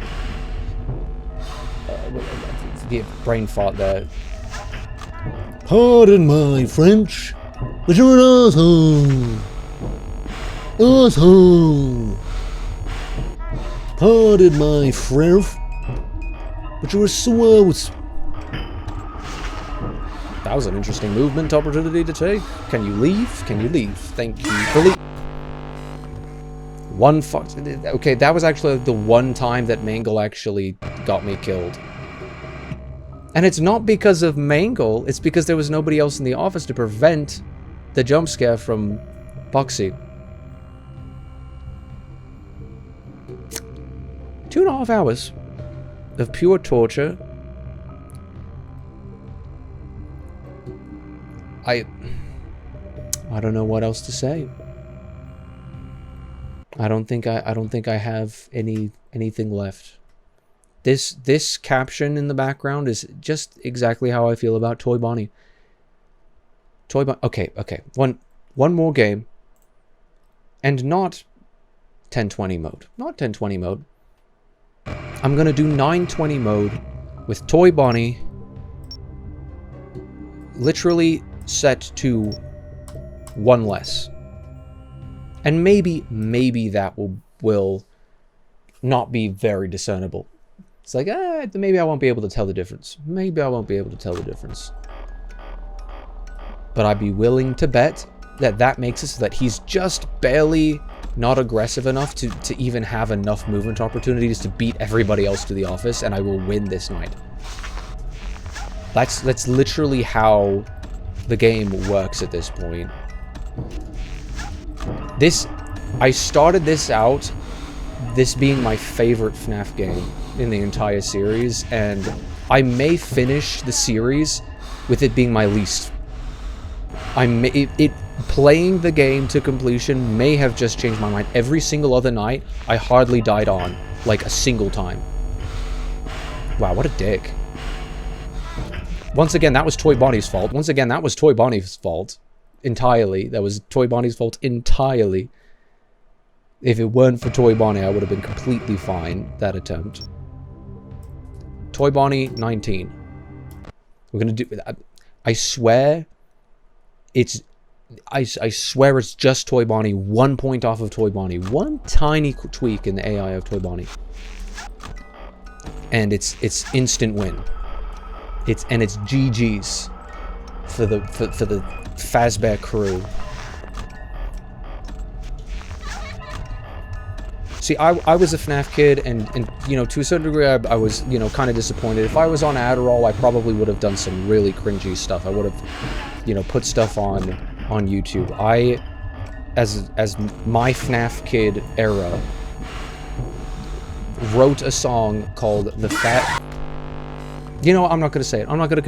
Speaker 1: Yeah, brain fart there.
Speaker 2: Pardon my French, but you're an asshole. Asshole. Pardon my French, but you're a swose.
Speaker 1: That was an interesting movement opportunity to take. Can you leave? Can you leave? Thank you for leaving. One fox. Okay, that was actually the one time that Mangle actually got me killed. And it's not because of Mangle, it's because there was nobody else in the office to prevent the jump scare from Foxy. 2.5 hours of pure torture. I don't know what else to say. I don't think I have anything left. This caption in the background is just exactly how I feel about Toy Bonnie. Okay. One more game. And not 1020 mode. Not 1020 mode. I'm gonna do 920 mode with Toy Bonnie literally set to 1 less. And maybe that will not be very discernible. It's like, maybe I won't be able to tell the difference. Maybe I won't be able to tell the difference. But I'd be willing to bet that makes it so that he's just barely not aggressive enough to even have enough movement opportunities to beat everybody else to the office, and I will win this night. That's literally how the game works at this point. I started this out this being my favorite FNAF game in the entire series, and I may finish the series with it being my least. Playing the game to completion may have just changed my mind. Every single other night, I hardly died on, like, a single time. Wow, what a dick. Once again, that was Toy Bonnie's fault. Once again, that was Toy Bonnie's fault. Entirely. That was Toy Bonnie's fault entirely. If it weren't for Toy Bonnie, I would have been completely fine, that attempt. Toy Bonnie, 19. We're gonna do... I swear... I swear it's just Toy Bonnie, 1 point off of Toy Bonnie. One tiny tweak in the AI of Toy Bonnie. And it's instant win. It's GG's for the Fazbear crew. See, I was a FNAF kid, and you know, to a certain degree, I was, you know, kind of disappointed. If I was on Adderall, I probably would have done some really cringy stuff. I would have, you know, put stuff on YouTube. As my FNAF kid era, wrote a song called "The Fat." You know, I'm not gonna say it. I'm not gonna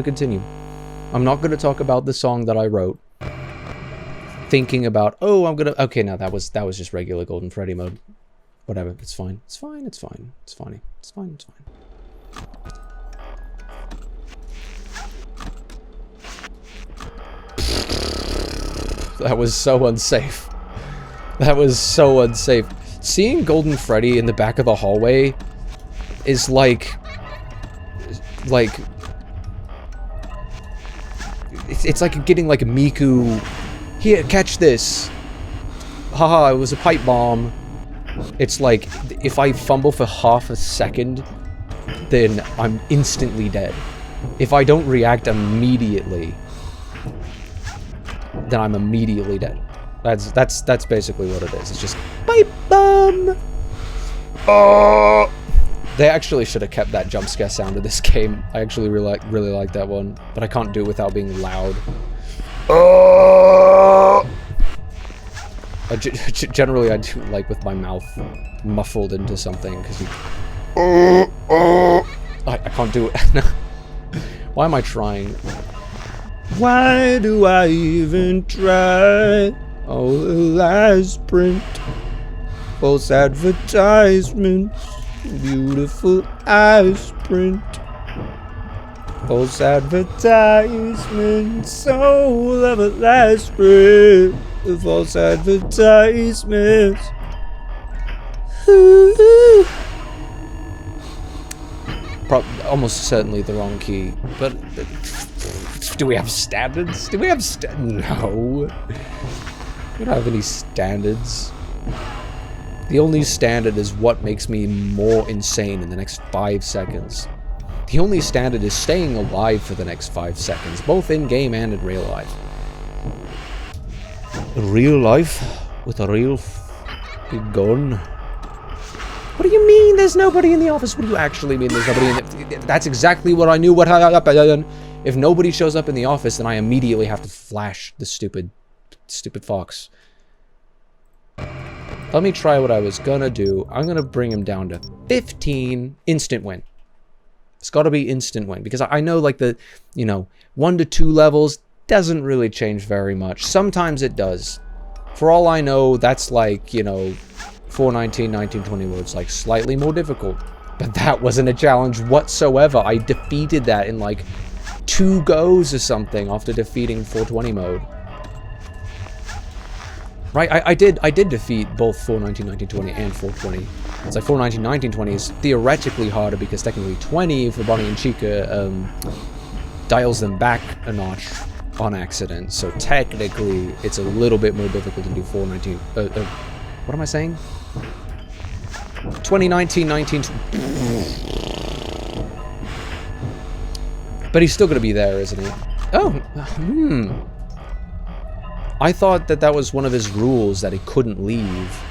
Speaker 1: continue. I'm not gonna talk about the song that I wrote. Thinking about, oh, I'm gonna... Okay, no, that was just regular Golden Freddy mode. Whatever, it's fine. It's fine, it's fine. It's funny. It's fine, it's fine. That was so unsafe. That was so unsafe. Seeing Golden Freddy in the back of the hallway is like... It's like getting like Miku... Here, catch this. Haha, it was a pipe bomb. It's like, if I fumble for half a second, then I'm instantly dead. If I don't react immediately, then I'm immediately dead. That's basically what it is. It's just pipe bomb. Oh! They actually should have kept that jump scare sound of this game. I actually really like that one, but I can't do it without being loud. Generally, I do like with my mouth muffled into something because I can't do it. Why am I trying? Why do I even try? Oh, the last print, false advertisements, beautiful eyes print. False advertisements, soul of a last print. The false advertisements. Ooh. Almost certainly the wrong key, but do we have standards? Do we have no. We don't have any standards. The only standard is what makes me more insane in the next 5 seconds. The only standard is staying alive for the next 5 seconds, both in-game and in real life. Real life? With a real gun? What do you mean there's nobody in the office? What do you actually mean there's nobody in the... That's exactly what I knew what happened. If nobody shows up in the office, then I immediately have to flash the stupid fox. Let me try what I was gonna do. I'm gonna bring him down to 15. Instant win. It's gotta be instant win. Because I know, like, the, you know, 1 to 2 levels doesn't really change very much. Sometimes it does. For all I know, that's like, you know, 419, 1920, where it's like slightly more difficult. But that wasn't a challenge whatsoever. I defeated that in like 2 goes or something after defeating 420 mode. Right, I did defeat both 419, 1920 and 420. It's like 419, 1920 is theoretically harder because technically 20 for Bonnie and Chica dials them back a notch on accident. So technically it's a little bit more difficult to do 419. What am I saying? 2019, 19... But he's still gonna be there, isn't he? Oh, I thought that was one of his rules, that he couldn't leave.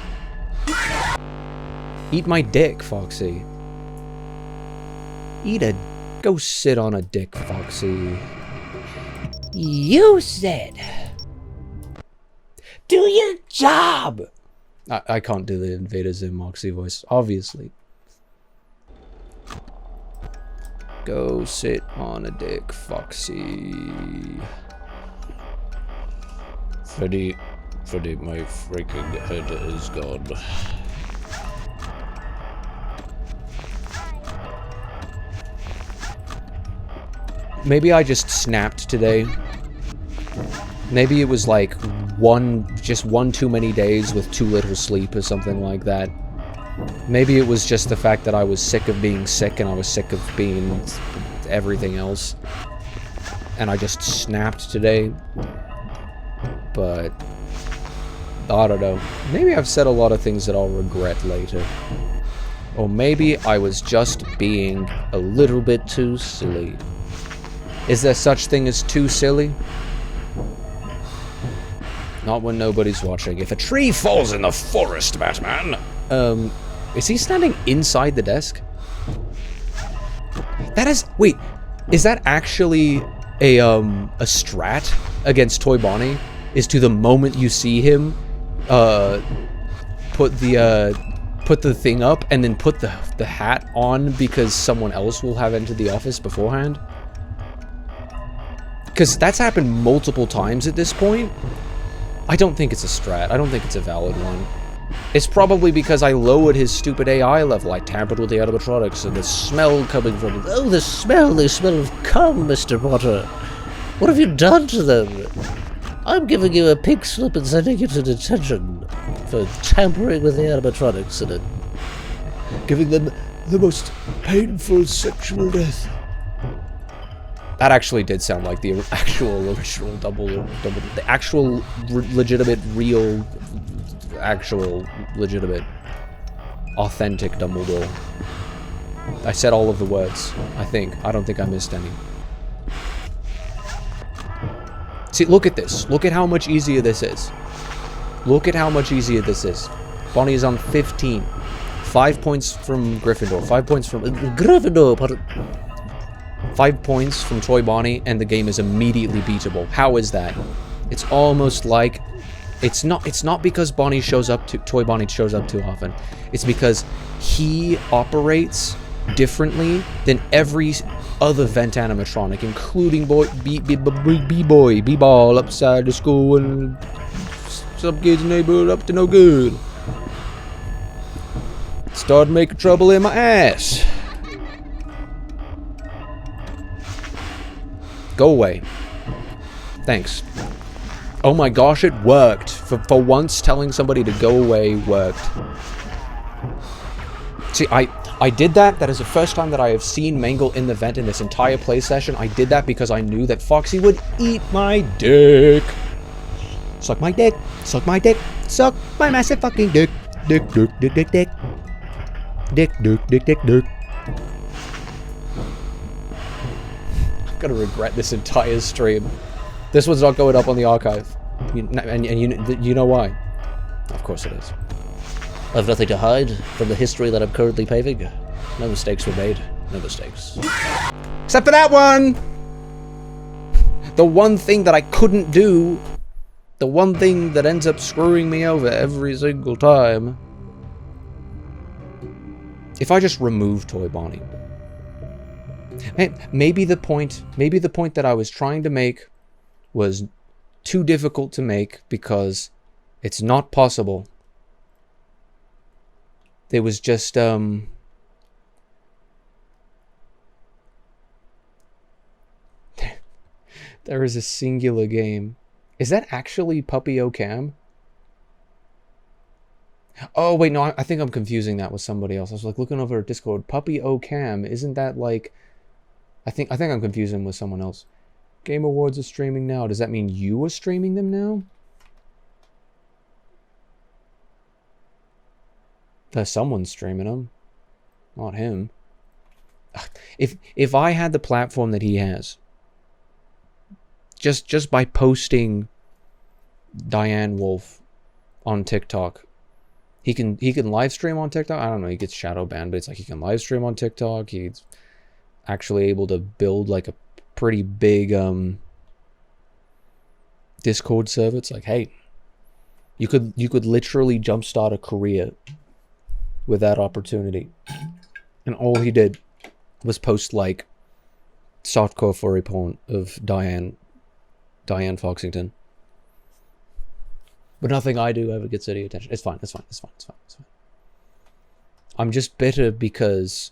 Speaker 1: Eat my dick, Foxy. Go sit on a dick, Foxy.
Speaker 4: You said, do your job.
Speaker 1: I can't do the Invader Zim Moxie voice, obviously. Go sit on a dick, Foxy.
Speaker 2: Freddy, my freaking head is gone.
Speaker 1: Maybe I just snapped today. Maybe it was like just one too many days with too little sleep or something like that. Maybe it was just the fact that I was sick of being sick and I was sick of being everything else. And I just snapped today. But I don't know. Maybe I've said a lot of things that I'll regret later. Or maybe I was just being a little bit too silly. Is there such thing as too silly? Not when nobody's watching. If a tree falls in the forest, Batman! Is he standing inside the desk? That is... Wait, is that actually a strat against Toy Bonnie? Is to the moment you see him, put the thing up and then put the hat on because someone else will have entered the office beforehand? Because that's happened multiple times at this point. I don't think it's a strat. I don't think it's a valid one. It's probably because I lowered his stupid AI level. I tampered with the animatronics and the smell coming from it.
Speaker 2: Oh, the smell! They smell of cum, Mr. Potter. What have you done to them? I'm giving you a pink slip and sending you to detention for tampering with the animatronics and giving them the most painful sexual death.
Speaker 1: That actually did sound like the actual original the actual legitimate, real, actual legitimate, authentic Dumbledore. I said all of the words, I think. I don't think I missed any. See, look at this. Look at how much easier this is. Look at how much easier this is. Bonnie is on 15. 5 points from Gryffindor. 5 points from...
Speaker 2: Gryffindor, Potter.
Speaker 1: 5 points from Toy Bonnie, and the game is immediately beatable. How is that? It's almost like... It's not because Toy Bonnie shows up too often. It's because he operates differently than every other vent animatronic, including B-Ball upside the school and some kids' neighborhood up to no good. Started making trouble in my ass. Go away. Thanks. Oh my gosh, it worked. For once, telling somebody to go away worked. See, I did that. That is the first time that I have seen Mangle in the vent in this entire play session. I did that because I knew that Foxy would eat my dick. Suck my dick. Suck my dick. Suck my massive fucking dick. Dick, dick, dick, dick, dick. Dick, dick, dick, dick, dick. I'm gonna regret this entire stream. This one's not going up on the archive. And you know why? Of course it is.
Speaker 2: I've nothing to hide from the history that I'm currently paving. No mistakes were made. No mistakes.
Speaker 1: Except for that one! The one thing that I couldn't do. The one thing that ends up screwing me over every single time. If I just remove Toy Bonnie. Maybe the point that I was trying to make was too difficult to make because it's not possible. It was just, there is a singular game. Is that actually Puppy O'Cam? Oh, wait, no, I think I'm confusing that with somebody else. I was like looking over at Discord. Puppy O'Cam, isn't that like... I think I'm confusing with someone else. Game Awards are streaming now. Does that mean you are streaming them now? Someone's streaming them. Not him. If I had the platform that he has, just by posting Diane Wolf on TikTok, he can live stream on TikTok. I don't know, he gets shadow banned, but it's like he can live stream on TikTok. He's actually able to build like a pretty big Discord server. It's like, hey, You could literally jumpstart a career with that opportunity. And all he did was post like softcore furry porn of Diane Foxington. But nothing I do ever gets any attention. It's fine. I'm just bitter because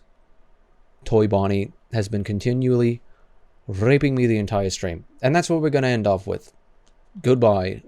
Speaker 1: Toy Bonnie has been continually raping me the entire stream. And that's what we're going to end off with. Goodbye,